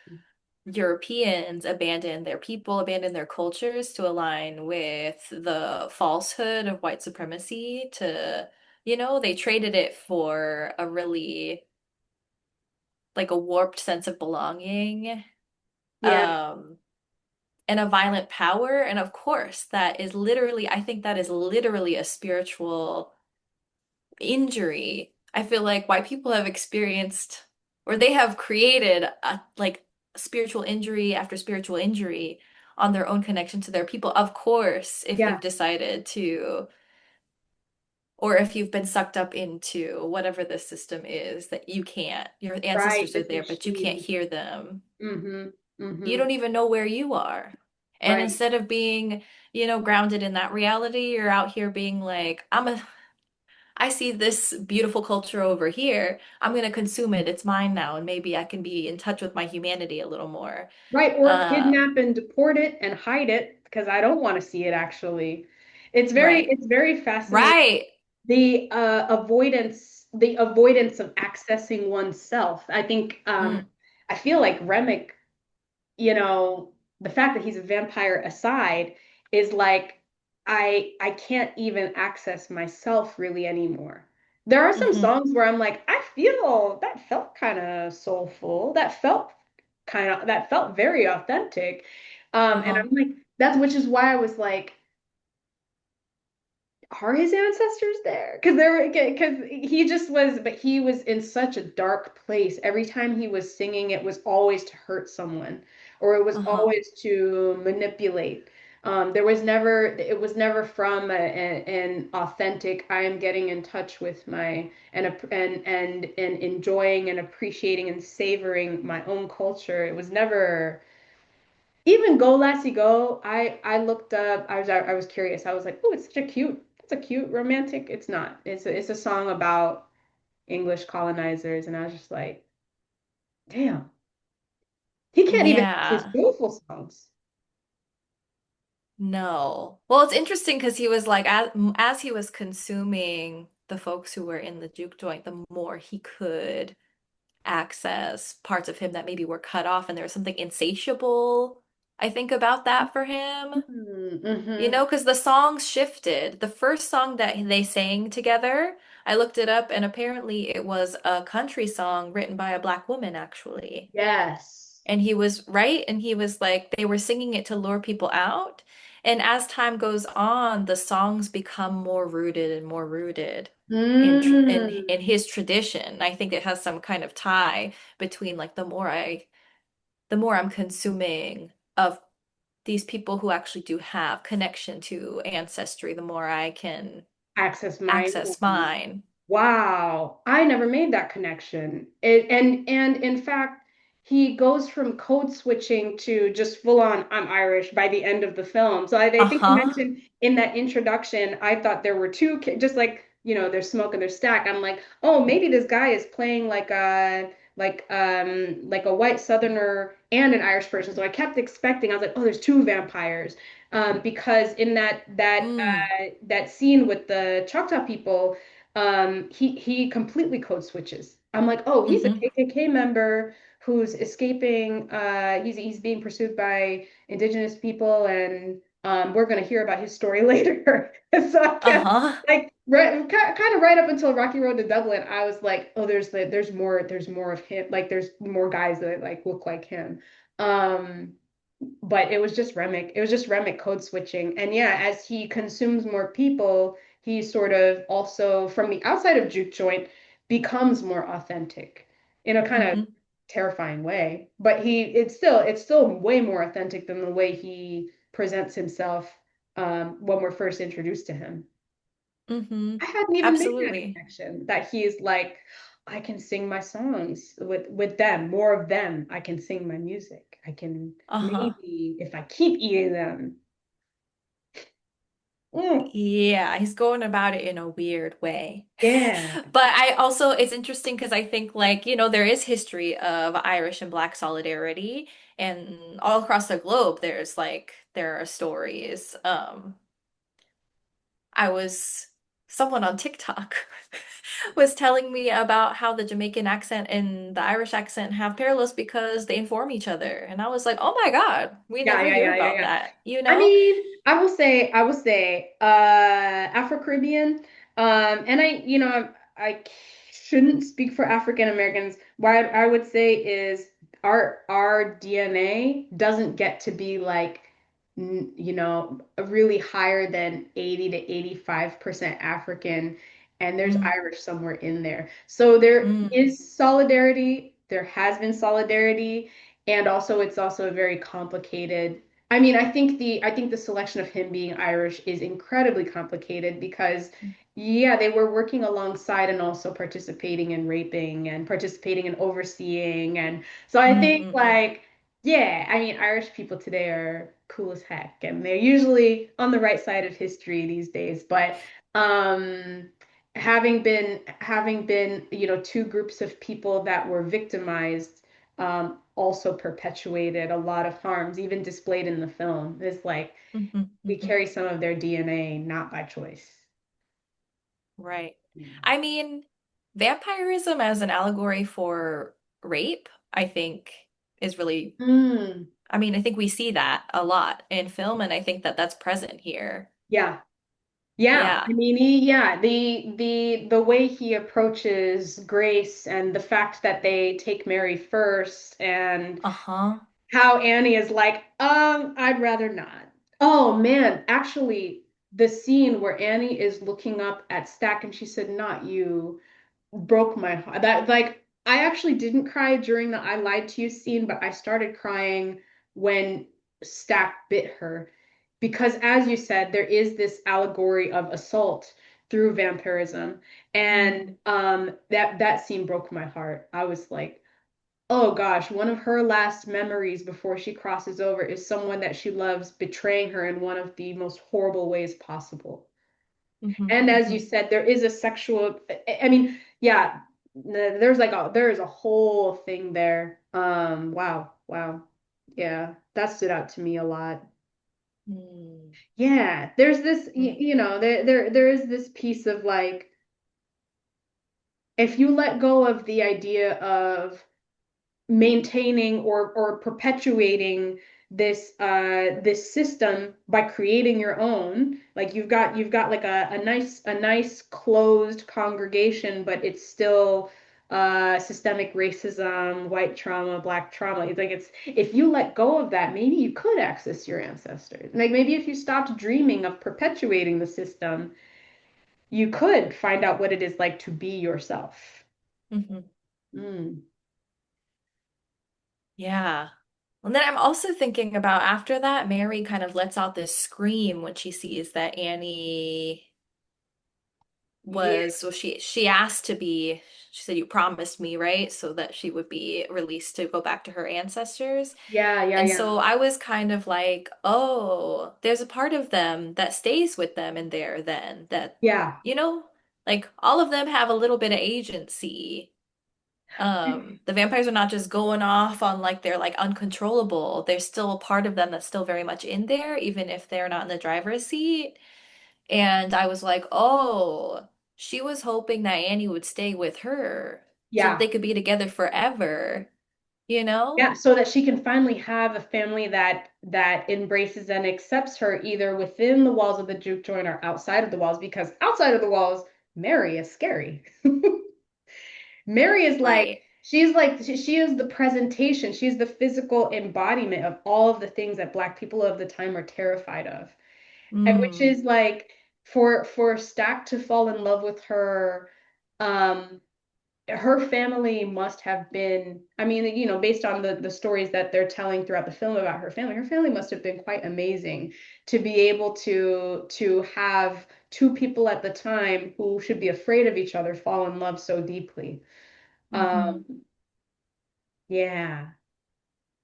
Europeans abandon their people, abandon their cultures to align with the falsehood of white supremacy to, they traded it for a really like a warped sense of belonging, Yeah, um, and a violent power. And of course, I think that is literally a spiritual injury. I feel like white people have experienced or they have created like spiritual injury after spiritual injury on their own connection to their people. Of course, if yeah, you've decided to, or if you've been sucked up into whatever this system is that you can't, your right. ancestors are This there, but you can't machine. hear them. Mm-hmm. You Mm-hmm. don't even know where you are. And Right. instead of being, grounded in that reality, you're out here being like, I see this beautiful culture over here. I'm going to consume it. It's mine now. And maybe I can be in touch with my humanity a little more. Right. Or Um, kidnap and deport it and hide it because I don't want to see it actually. right. It's very fascinating. Right. The avoidance of accessing oneself. Mm, I feel like Remick, the fact that he's a vampire aside, is like I can't even access myself really anymore. There are some hmm songs where I'm like, I feel that felt kind of soulful. That felt very authentic. And Uh-huh. I'm like, that's which is why I was like, are his ancestors there? Because he just was, but he was in such a dark place. Every time he was singing, it was always to hurt someone, or it was Uh-huh. always to manipulate. It was never from an authentic, I am getting in touch with my and enjoying and appreciating and savoring my own culture. It was never even Go Lassie Go. I looked up. I was curious. I was like, oh, it's a cute romantic. It's not. It's a song about English colonizers, and I was just like, damn, he can't even sing his Yeah. beautiful songs. No. Well, it's interesting because he was like, as he was consuming the folks who were in the juke joint, the more he could access parts of him that maybe were cut off, and there was something insatiable, I think, about that for him. Mm-hmm. Because the songs shifted. The first song that they sang together, I looked it up, and apparently it was a country song written by a black woman, actually. Yes. And he was right, and he was like, they were singing it to lure people out. And as time goes on, the songs become more rooted and more rooted in Mm. his tradition. I think it has some kind of tie between like the more I'm consuming of these people who actually do have connection to ancestry, the more I can Access my access own. mine. Wow, I never made that connection. And in fact, he goes from code switching to just full on I'm Irish by the end of the film. So I think you Uh-huh. mentioned in that introduction, I thought there were two, just like, there's smoke and there's stack. I'm like, oh, maybe this guy is playing like a white Southerner and an Irish person. So I kept expecting, I was like, oh, there's two vampires. Because in Mm, that scene with the Choctaw people, he completely code switches. I'm like, oh, he's a hmm KKK member who's escaping. He's being pursued by indigenous people, and we're gonna hear about his story later. So I kept Uh-huh. like kind of right up until Rocky Road to Dublin. I was like, oh, there's more of him. Like there's more guys that like look like him. Um, but it was just Remick code switching. And yeah, as he consumes more people, he sort of also from the outside of Juke Joint becomes more authentic in a kind of Hmm. terrifying way. But it's still way more authentic than the way he presents himself when we're first introduced to him. Hmm. I hadn't even made that Absolutely. connection that he's like, I can sing my songs with them, more of them. I can sing my music. I can Uh-huh. maybe if I keep eating them. Mm, Yeah, he's going about it in a weird way. yeah. But I also, it's interesting because I think, like, there is history of Irish and Black solidarity, and all across the globe, there are stories. I was, someone on TikTok was telling me about how the Jamaican accent and the Irish accent have parallels because they inform each other. And I was like, oh my God, we Yeah, never yeah, hear yeah, yeah, about yeah. that, you I know? mean, I will say, Afro-Caribbean, and I shouldn't speak for African Americans. What I would say is our DNA doesn't get to be like, really higher than 80 to 85% African, and there's Mm, Irish somewhere in there. So there mm, is solidarity, there has been solidarity, and also it's also a very complicated. I mean, I think the selection of him being Irish is incredibly complicated because yeah, they were working alongside and also participating in raping and participating in overseeing. And so I mm, think mm, mm, like yeah, I mean Irish people today are cool as heck and they're usually on the right side of history these days. But um having been, two groups of people that were victimized also perpetuated a lot of harms, even displayed in the film. It's like mhm, we mhm. carry some of their DNA not by choice. Right. Yeah. I mean, vampirism as an allegory for rape, I think is really, Mm, I mean, I think we see that a lot in film, and I think that that's present here. yeah. Yeah. Yeah. I mean, yeah, the way he approaches Grace and the fact that they take Mary first and Uh-huh. how Annie is like, I'd rather not. Oh man, actually, the scene where Annie is looking up at Stack and she said, not you, broke my heart. That like I actually didn't cry during the I lied to you scene, but I started crying when Stack bit her. Because as you said, there is this allegory of assault through vampirism. And Mm, that scene broke my heart. I was like, oh gosh, one of her last memories before she crosses over is someone that she loves betraying her in one of the most horrible ways possible. mhm, And as you mhm, said, there is a sexual, I mean, yeah, there's a whole thing there. Wow, wow. Yeah, that stood out to me a lot. mm, Yeah, there's this, mm, there is this piece of like, if you let go of the idea of maintaining or perpetuating this system by creating your own, like you've got like a nice closed congregation, but it's still systemic racism, white trauma, black trauma. It's like it's if you let go of that, maybe you could access your ancestors. Like maybe if you stopped dreaming of perpetuating the system, you could find out what it is like to be yourself. mhm. Mm. Yeah. And then I'm also thinking about after that, Mary kind of lets out this scream when she sees that Annie Yeah, was, well, she asked to be, she said, you promised me, right? So that she would be released to go back to her ancestors. yeah, yeah, And yeah. so I was kind of like, oh, there's a part of them that stays with them in there then that, Yeah. you know, like all of them have a little bit of agency. The vampires are not just going off on like they're like uncontrollable. There's still a part of them that's still very much in there, even if they're not in the driver's seat. And I was like, oh, she was hoping that Annie would stay with her so that Yeah. they could be together forever, you know? Yeah, so that she can finally have a family that embraces and accepts her either within the walls of the juke joint or outside of the walls, because outside of the walls, Mary is scary. Mary is like Right. she's like she is the presentation. She's the physical embodiment of all of the things that Black people of the time are terrified of. And which Mm. is like for Stack to fall in love with her, um, her family must have been, I mean, based on the stories that they're telling throughout the film about her family must have been quite amazing to be able to have two people at the time who should be afraid of each other fall in love so deeply. Mm-hmm. Um, yeah.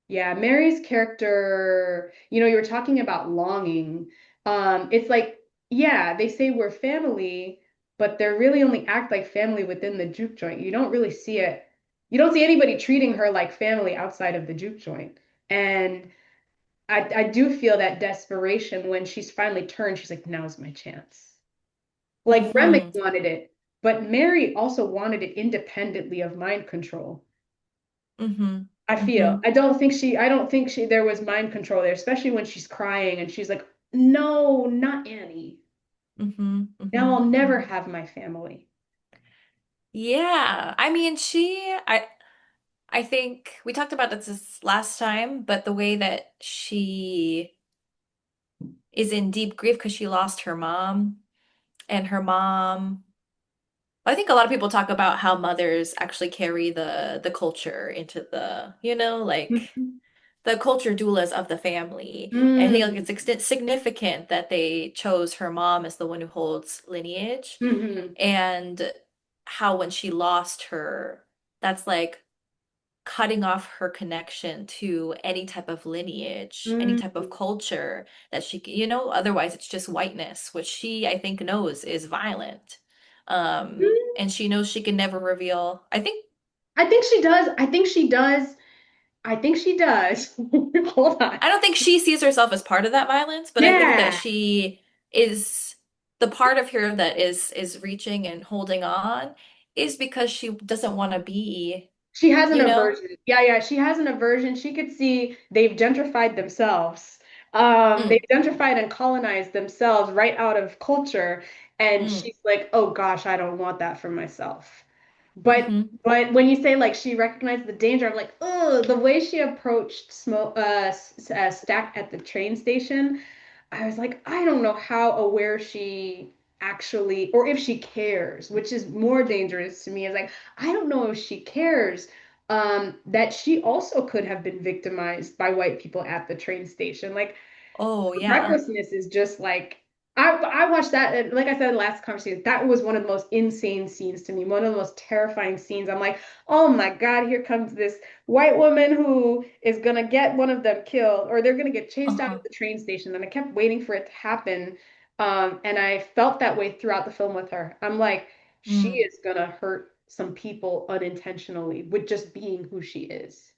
Yeah, Mary's character, you were talking about longing. It's like, yeah, they say we're family, but they really only act like family within the juke joint. You don't really see it. You don't see anybody treating her like family outside of the juke joint. And I do feel that desperation when she's finally turned, she's like, now's my chance. Like Remick Mm-hmm. wanted it, but Mary also wanted it independently of mind control. Mm-hmm. I feel. Mm-hmm. I don't think there was mind control there, especially when she's crying and she's like, "No, not Annie. Mm-hmm. Now Mm-hmm. I'll never Mm-hmm. have my family." Yeah. I mean, I think we talked about this last time, but the way that she is in deep grief because she lost her mom, and her mom, I think a lot of people talk about how mothers actually carry the culture into the, like Mhm. the culture doulas of the family. And I think like Mm. it's significant that they chose her mom as the one who holds lineage, Mhm. and how when she lost her, that's like cutting off her connection to any type of lineage, any type of Mm. culture that otherwise it's just whiteness, which she, I think, knows is violent. Mm. And she knows she can never reveal. I think, I think she does. I think she does. I think she does. Hold on. I don't think she sees herself as part of that violence, but I think that Yeah. she is the part of her that is reaching and holding on is because she doesn't want to be, She has an you know? aversion. Yeah, yeah, she has an aversion. She could see they've gentrified themselves. They've Mm, gentrified and colonized themselves right out of culture. And mm, she's like, oh gosh, I don't want that for myself. But mm-hmm, but when you say like she recognized the danger, I'm like, oh, the way she approached Stack at the train station, I was like, I don't know how aware she actually, or if she cares, which is more dangerous to me. Is like, I don't know if she cares that she also could have been victimized by white people at the train station. Like, oh yeah. recklessness is just like I watched that and like I said in the last conversation, that was one of the most insane scenes to me, one of the most terrifying scenes. I'm like, oh my God, here comes this white woman who is gonna get one of them killed, or they're gonna get chased out of Uh-huh. the train station. And I kept waiting for it to happen. And I felt that way throughout the film with her. I'm like, she Mm. is gonna hurt some people unintentionally with just being who she is.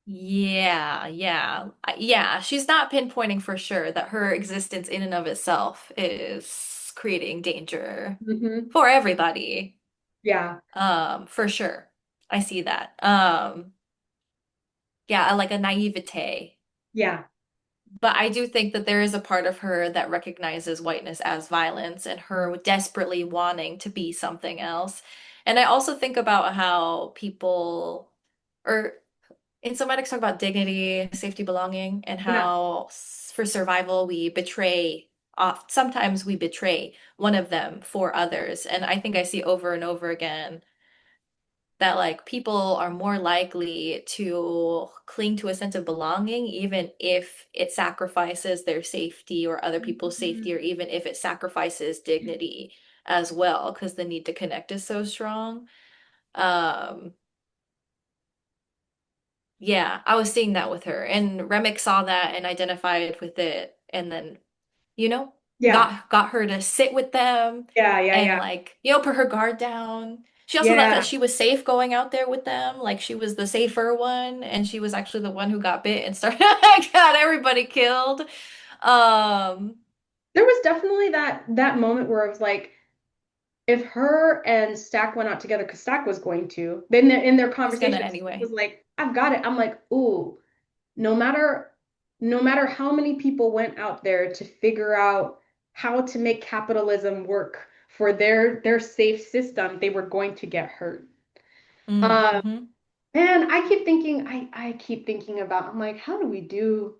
Yeah, yeah. Yeah, she's not pinpointing for sure that her existence in and of itself is creating danger Hmm. for everybody. Yeah, For sure. I see that. Yeah, like a naivete. yeah. But I do think that there is a part of her that recognizes whiteness as violence and her desperately wanting to be something else. And I also think about how people, or in somatics, talk about dignity, safety, belonging, and Yeah. how for survival we betray. Sometimes we betray one of them for others, and I think I see over and over again that like people are more likely to cling to a sense of belonging, even if it sacrifices their safety or other people's safety, or Mhm. even if it sacrifices dignity as well, because the need to connect is so strong. Um, Yeah, I was seeing that with her, and Remick saw that and identified with it, and then, you know, Yeah. got her to sit with them Yeah, yeah, and yeah. like, put her guard down. She also thought that Yeah. she was safe going out there with them, like she was the safer one, and she was actually the one who got bit and started got everybody killed. Um, There was definitely that moment where it was like, if her and Stack went out together, because Stack was going to, then in their he's gonna conversation, Stack was anyway. like, I've got it. I'm like, ooh, no matter no matter how many people went out there to figure out how to make capitalism work for their safe system, they were going to get hurt. Mm, Um, mm-hmm. Man, I keep thinking about, I'm like, how do we do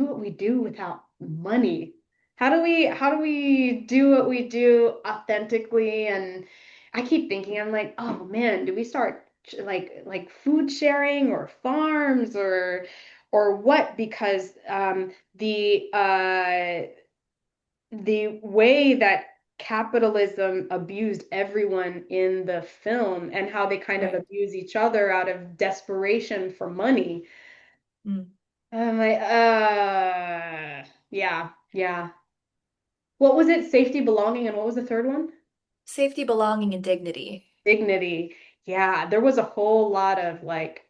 what we do without money? How do we do what we do authentically? And I keep thinking, I'm like, oh man, do we start like food sharing or farms or what? Because the way that capitalism abused everyone in the film and how they kind of Right. abuse each other out of desperation for money. Mm. I'm like, yeah, yeah. What was it? Safety, belonging, and what was the third one? Safety, belonging, and dignity. Dignity. Yeah, there was a whole lot of like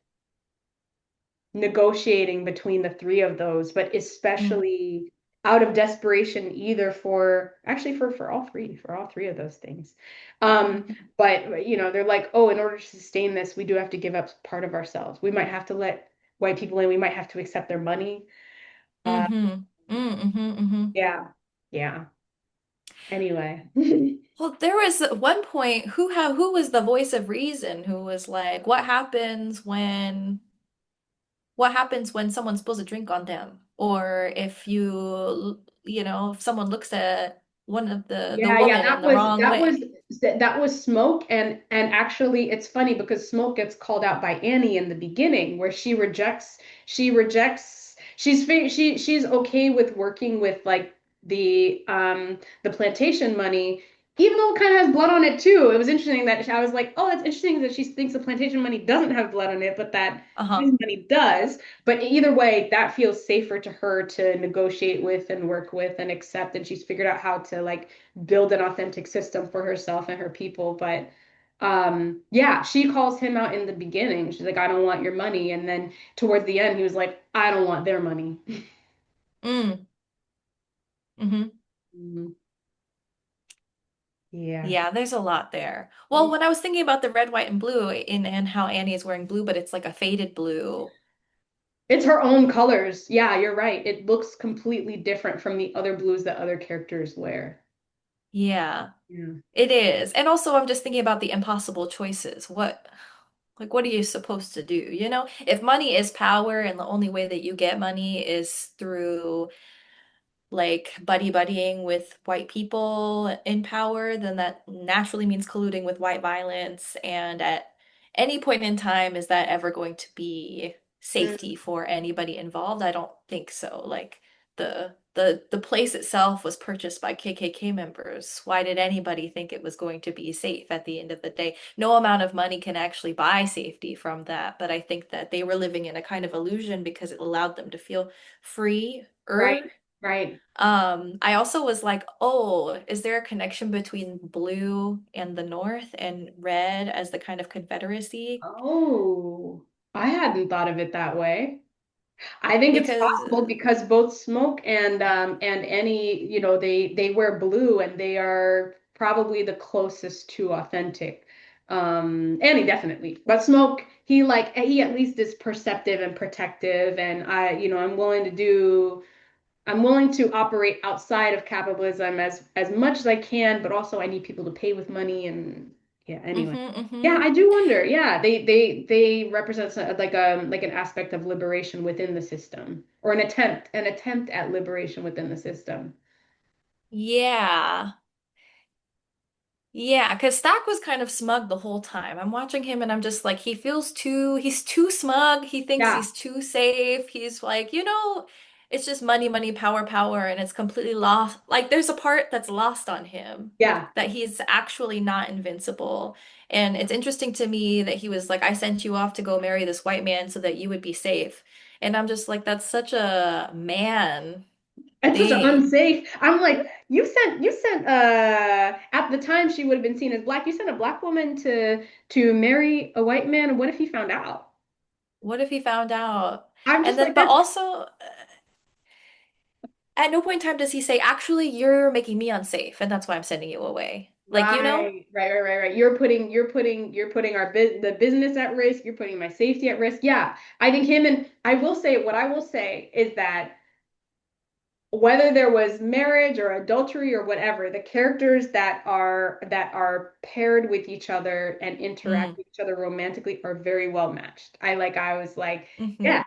negotiating between the three of those, but Mm, especially out of desperation, either for actually for all three of those things. Um, mm-hmm. but you know, they're like, oh, in order to sustain this, we do have to give up part of ourselves. We might have to let white people in, we might have to accept their money. Uh, Mm-hmm. Mm-hmm. Mm-hmm. yeah, yeah. Anyway. Well, there was at one point who was the voice of reason who was like, what happens when someone spills a drink on them? Or if if someone looks at one of the Yeah, yeah, woman in the wrong way. that was Smoke, and actually it's funny because Smoke gets called out by Annie in the beginning where she's okay with working with like the plantation money even though it kind of has blood on it too. It was interesting that I was like, oh, that's interesting that she thinks the plantation money doesn't have blood on it, but that his Uh-huh. money does. But either way, that feels safer to her to negotiate with and work with and accept. And she's figured out how to like build an authentic system for herself and her people. But yeah, she calls him out in the beginning. She's like, I don't want your money. And then towards the end, he was like, I don't want their money. Mm. Mm-hmm. Mhm. Yeah. Yeah, there's a lot there. Well, when I was thinking about the red, white, and blue and how Annie is wearing blue, but it's like a faded blue. It's her own colors. Yeah, you're right. It looks completely different from the other blues that other characters wear. Yeah, Yeah. it is. And also I'm just thinking about the impossible choices. What are you supposed to do? If money is power and the only way that you get money is through like buddying with white people in power, then that naturally means colluding with white violence. And at any point in time, is that ever going to be Mm, safety for anybody involved? I don't think so. Like the place itself was purchased by KKK members. Why did anybody think it was going to be safe at the end of the day? No amount of money can actually buy safety from that, but I think that they were living in a kind of illusion because it allowed them to feel free right, right. I also was like, oh, is there a connection between blue and the North and red as the kind of Confederacy? Oh, I hadn't thought of it that way. I think it's Because, possible because both Smoke and Annie, you know, they wear blue and they are probably the closest to authentic. Annie definitely, but Smoke, he at least is perceptive and protective, and you know, I'm willing to operate outside of capitalism as much as I can, but also I need people to pay with money and yeah, anyway. Yeah, mm-hmm. I do wonder. Yeah, they represent like an aspect of liberation within the system or an attempt at liberation within the system. Yeah. Yeah, because Stack was kind of smug the whole time. I'm watching him and I'm just like, he's too smug. He thinks Yeah, he's too safe. He's like, it's just money, money, power, power, and it's completely lost. Like, there's a part that's lost on him yeah. that he's actually not invincible. And it's interesting to me that he was like, I sent you off to go marry this white man so that you would be safe. And I'm just like, that's such a man It's such an thing. unsafe. I'm like, you sent at the time she would have been seen as black. You sent a black woman to marry a white man. What if he found out? What if he found out? I'm And just then, like but that's also, at no point in time does he say, actually, you're making me unsafe, and that's why I'm sending you away. Like, right. You're putting the business at risk. You're putting my safety at risk. Yeah, I think him and I will say what I will say is that whether there was marriage or adultery or whatever, the characters that are paired with each other and interact Mm, with each other romantically are very well matched. I was like, hmm yeah,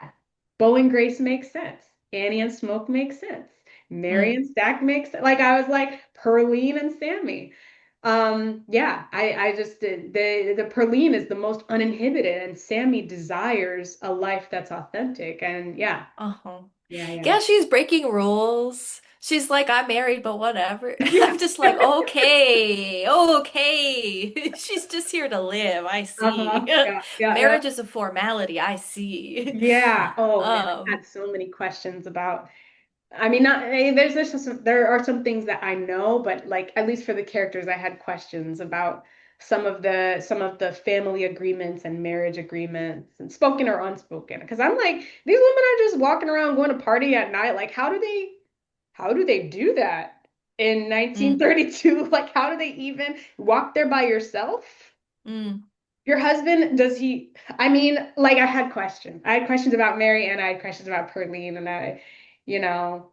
Bo and Grace makes sense. Annie and Smoke makes sense. Mary mm. and Stack makes sense. Like I was like Perline and Sammy. Yeah, I just did the Perline is the most uninhibited and Sammy desires a life that's authentic. And yeah, Uh-huh. yeah, yeah. Yeah, she's breaking rules. She's like, I'm married, but whatever. Yeah. I'm just like, okay, okay. She's just here to live. I see. Uh-huh. Yeah, yeah, yeah. Marriage is a formality. I see. Yeah. Oh man, I Um, had so many questions about. I mean, not there's just there are some things that I know, but like at least for the characters, I had questions about some of the family agreements and marriage agreements, and spoken or unspoken. Because I'm like, these women are just walking around going to party at night. Like, how do they do that in mm, 1932? Like, how do they even walk there by yourself? mm, Your husband, does he? I mean, like I had questions. I had questions about Mary and I had questions about Perlene, and you know,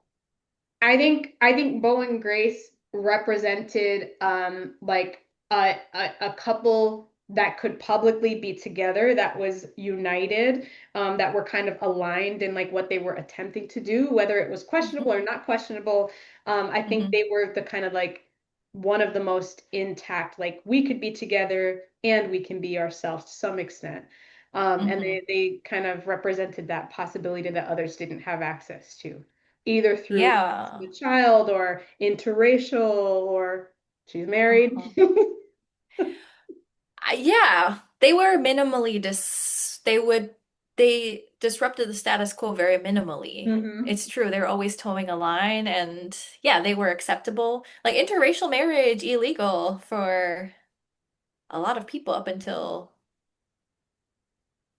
I think Bo and Grace represented like a couple that could publicly be together, that was united, that were kind of aligned in like what they were attempting to do, whether it was questionable mhm, or not questionable. I think mhm, they were the kind of like one of the most intact, like we could be together and we can be ourselves to some extent. And mhm. they kind of represented that possibility that others didn't have access to, either through Yeah. the child or interracial or she's married. Uh-huh. Yeah, they were minimally they disrupted the status quo very minimally. Hmm. It's true, they were always towing a line and yeah, they were acceptable. Like interracial marriage illegal for a lot of people up until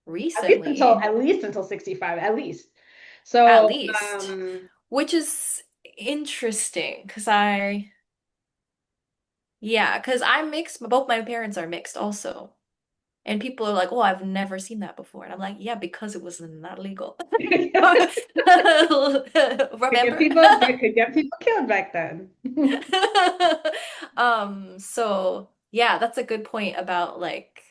recently, At least until 65, at least. at So, least, which is interesting because I'm mixed, but both my parents are mixed also. And people are like, "Oh, I've never seen that before." And I'm like, "Yeah, because it was not legal." Remember? could get people killed back then. So yeah, that's a good point about like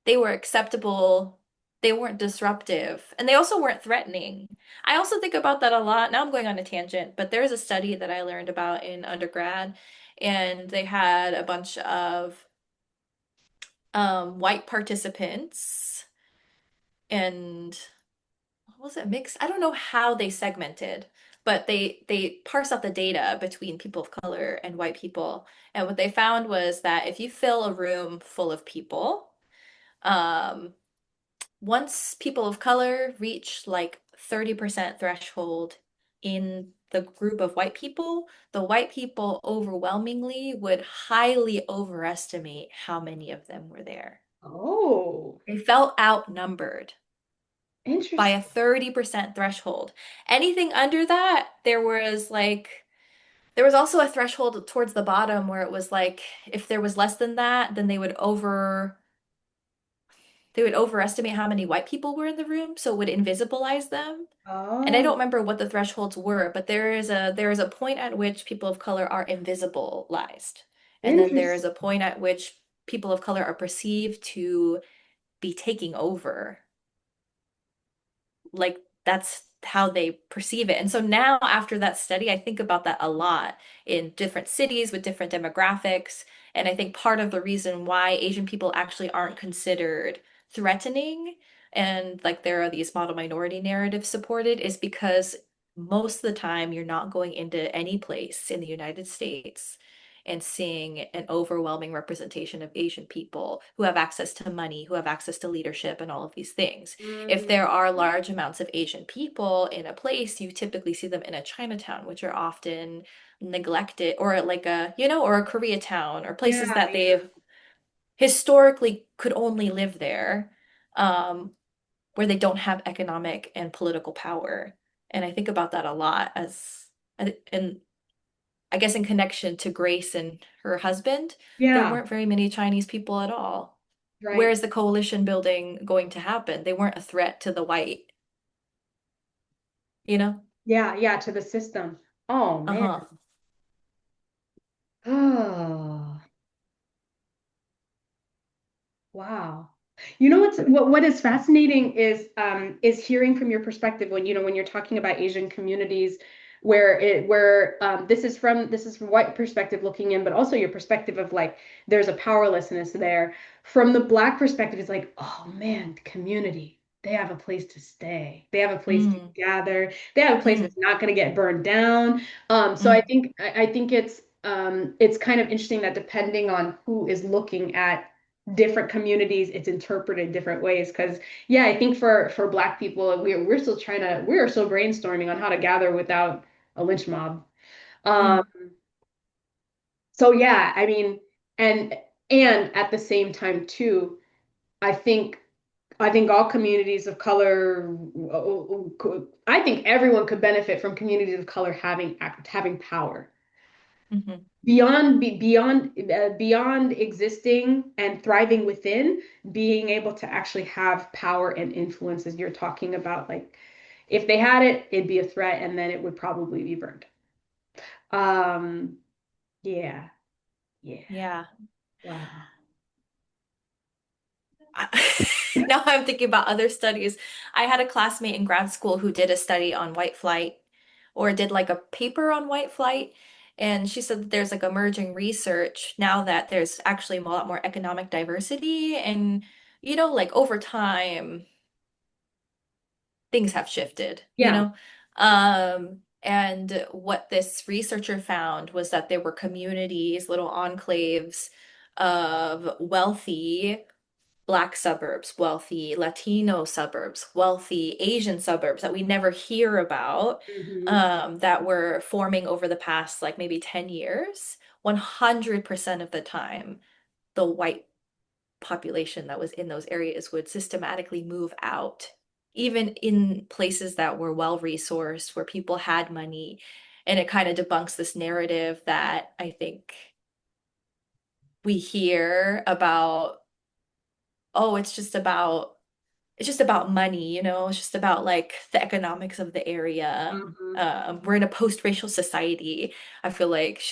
they were acceptable, they weren't disruptive, and they also weren't threatening. I also think about that a lot. Now I'm going on a tangent, but there's a study that I learned about in undergrad, and they had a bunch of white participants and what was it mixed? I don't know how they segmented, but they parse out the data between people of color and white people. And what they found was that if you fill a room full of people, um, once people of color reach like 30% threshold in the group of white people, the white people overwhelmingly would highly overestimate how many of them were there. Oh, They felt outnumbered by a interesting. 30% threshold. Anything under that, there was also a threshold towards the bottom where it was like if there was less than that, then they would overestimate how many white people were in the room, so it would invisibilize them. And I don't Oh, remember what the thresholds were, but there is a point at which people of color are invisibilized. And then there is interesting. a point at which people of color are perceived to be taking over, like that's how they perceive it. And so now after that study, I think about that a lot in different cities with different demographics. And I think part of the reason why Asian people actually aren't considered threatening and like there are these model minority narratives supported is because most of the time you're not going into any place in the United States and seeing an overwhelming representation of Asian people who have access to money, who have access to leadership, and all of these things. If there Mm, are large amounts of Asian people in a place, you typically see them in a Chinatown, which are often neglected, or like or a Koreatown, or places yeah, that yeah. they've historically could only live there, um, where they don't have economic and political power. And I think about that a lot and I guess in connection to Grace and her husband, there Yeah, weren't very many Chinese people at all. Where right. is the coalition building going to happen? They weren't a threat to the white, you know? Yeah, yeah, to the system. Oh man. Uh-huh. Oh, wow. You know what is fascinating is hearing from your perspective when when you're talking about Asian communities where this is from white perspective looking in, but also your perspective of like there's a powerlessness there. From the black perspective, it's like, oh man, community. They have a place to stay. They have a place to Mm, gather. They have a place mm, that's not going to get burned down. So mm, I think it's kind of interesting that depending on who is looking at different communities, it's interpreted different ways. Because yeah, I think for Black people, we're still trying to we are still brainstorming on how to gather without a lynch mob. Um, mm, so yeah, I mean, and and at the same time too, I think I think all communities of color, I think everyone could benefit from communities of color having power mhm, beyond existing and thriving within, being able to actually have power and influence as you're talking about. Like if they had it, it'd be a threat and then it would probably be burned. Um, yeah, yeah. yeah. Wow. Now I'm thinking about other studies. I had a classmate in grad school who did a study on white flight or did like a paper on white flight. And she said that there's like emerging research now that there's actually a lot more economic diversity. And, like over time, things have shifted, you Yeah. know? And what this researcher found was that there were communities, little enclaves of wealthy Black suburbs, wealthy Latino suburbs, wealthy Asian suburbs that we never hear about, Hmm. that were forming over the past like maybe 10 years. 100% of the time, the white population that was in those areas would systematically move out, even in places that were well resourced, where people had money. And it kind of debunks this narrative that I think we hear about, oh, it's just about money, it's just about like the economics of the area. Hmm. We're in a post-racial society. I feel like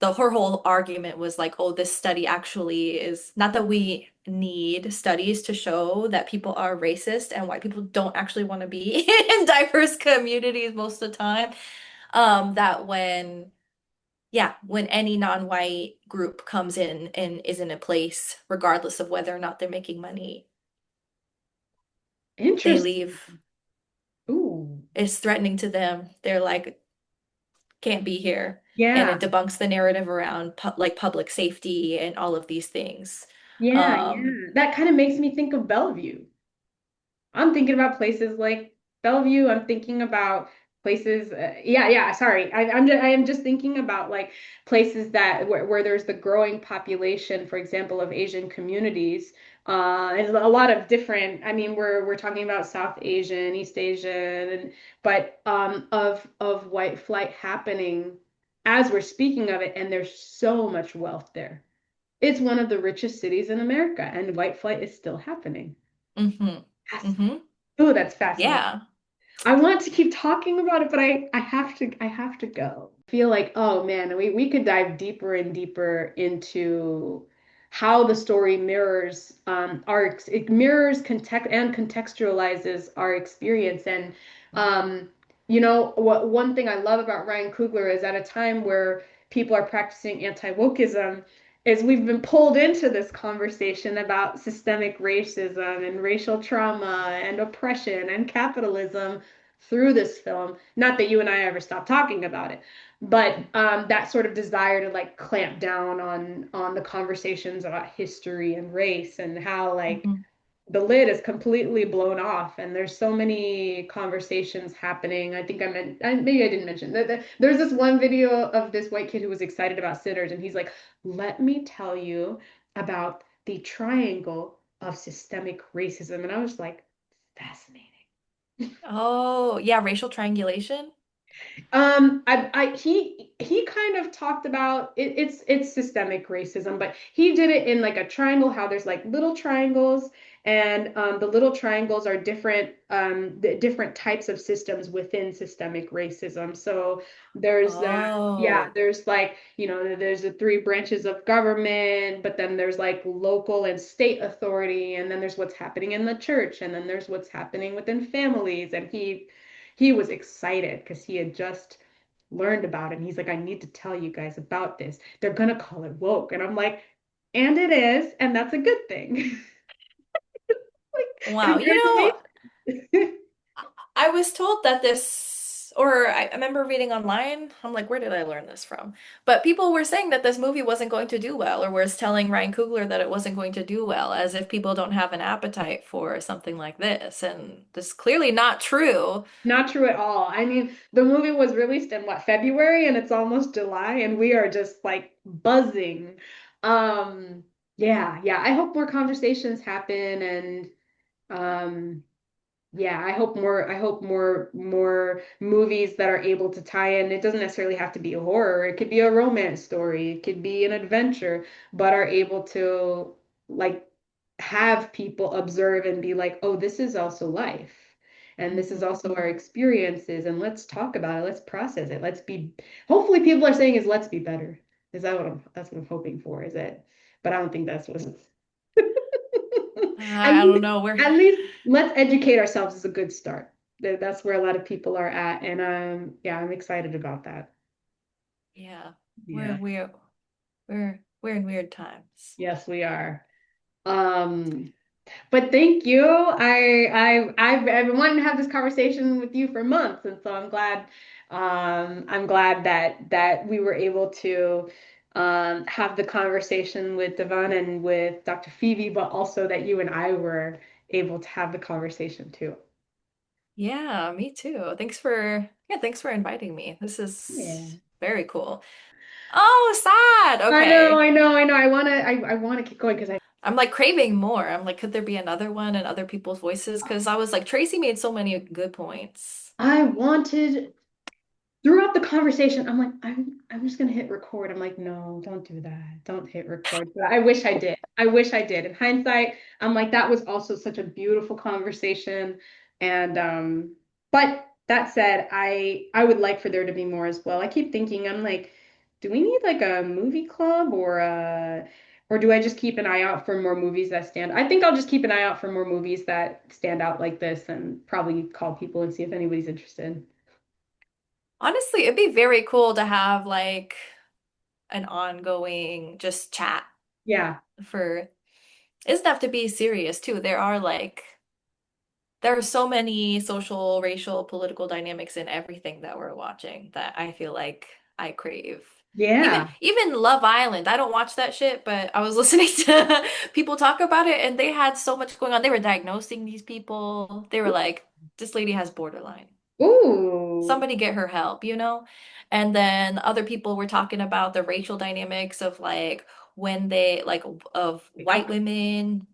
her whole argument was like, oh, this study actually is not that we need studies to show that people are racist and white people don't actually want to be in diverse communities most of the time. That when any non-white group comes in and is in a place, regardless of whether or not they're making money, they Interesting. leave. Ooh. Is threatening to them. They're like, can't be here. And Yeah. it debunks the narrative around like public safety and all of these things. Yeah, Um, yeah. That kind of makes me think of Bellevue. I'm thinking about places like Bellevue. I'm thinking about places. Yeah, yeah. Sorry, I am just thinking about like places that where there's the growing population, for example, of Asian communities. And a lot of different. I mean, we're talking about South Asian, East Asian, and but of white flight happening as we're speaking of it, and there's so much wealth there. It's one of the richest cities in America, and white flight is still happening. mhm, Fascinating. mhm. Oh, that's fascinating. Yeah. I want to keep talking about it, but I have to go. Feel like, oh man, we could dive deeper and deeper into how the story mirrors it mirrors context and contextualizes our experience. And what one thing I love about Ryan Coogler is at a time where people are practicing anti-wokeism, is we've been pulled into this conversation about systemic racism and racial trauma and oppression and capitalism through this film. Not that you and I ever stopped talking about it, but that sort of desire to like clamp down on the conversations about history and race and how like Mhm. the lid is completely blown off and there's so many conversations happening. I think maybe I didn't mention that there's this one video of this white kid who was excited about sinners and he's like, let me tell you about the triangle of systemic racism. And I was like, fascinating. Oh, yeah, racial triangulation. He kind of talked about it, it's systemic racism, but he did it in like a triangle, how there's like little triangles, and the little triangles are different the different types of systems within systemic racism. So there's yeah, Oh. there's like, there's the three branches of government, but then there's like local and state authority, and then there's what's happening in the church, and then there's what's happening within families. And he was excited because he had just learned about it. And he's like, I need to tell you guys about this. They're gonna call it woke. And I'm like, and it is, and that's a good thing. Like, Wow. congratulations. I was told that this, or I remember reading online. I'm like, where did I learn this from? But people were saying that this movie wasn't going to do well, or was telling Ryan Coogler that it wasn't going to do well, as if people don't have an appetite for something like this. And this is clearly not true. Not true at all. I mean, the movie was released in what, February, and it's almost July, and we are just like buzzing. Um, yeah, yeah. I hope more conversations happen, and um yeah, I hope more movies that are able to tie in. It doesn't necessarily have to be a horror. It could be a romance story. It could be an adventure, but are able to like have people observe and be like, "Oh, this is also life. And this is Mhm. also our experiences, and let's talk about it. Let's process it. Let's be Hopefully people are saying is let's be better. Is that what that's what I'm hoping for, is it? But I don't think that's what At I don't least, know. We're at least let's educate ourselves is a good start. That's where a lot of people are at, and yeah, I'm excited about that. yeah, we're Yeah. we're we're in weird times. Yes, we are. Um, but thank you. I've been wanting to have this conversation with you for months, and so I'm glad that we were able to have the conversation with Devon and with Dr. Phoebe, but also that you and I were able to have the conversation too. Yeah, me too. Thanks for inviting me. This Yeah. is very cool. Oh, sad. I know, Okay. I know, I know. I wanna keep going because I'm like craving more. I'm like, could there be another one and other people's voices? Because I was like, Tracy made so many good points. I wanted throughout the conversation, I'm like, I'm just gonna hit record. I'm like, no, don't do that. Don't hit record. But I wish I did. I wish I did. In hindsight, I'm like, that was also such a beautiful conversation. And but that said, I would like for there to be more as well. I keep thinking, I'm like, do we need like a movie club or do I just keep an eye out for more movies that stand? I think I'll just keep an eye out for more movies that stand out like this and probably call people and see if anybody's interested. Honestly, it'd be very cool to have like an ongoing just chat Yeah. for, it doesn't have to be serious too. There are so many social, racial, political dynamics in everything that we're watching that I feel like I crave. Yeah. Even Love Island. I don't watch that shit, but I was listening to people talk about it and they had so much going on. They were diagnosing these people. They were like, this lady has borderline. Ooh. Somebody get her help, you know? And then other people were talking about the racial dynamics of like when they like of white Okay. women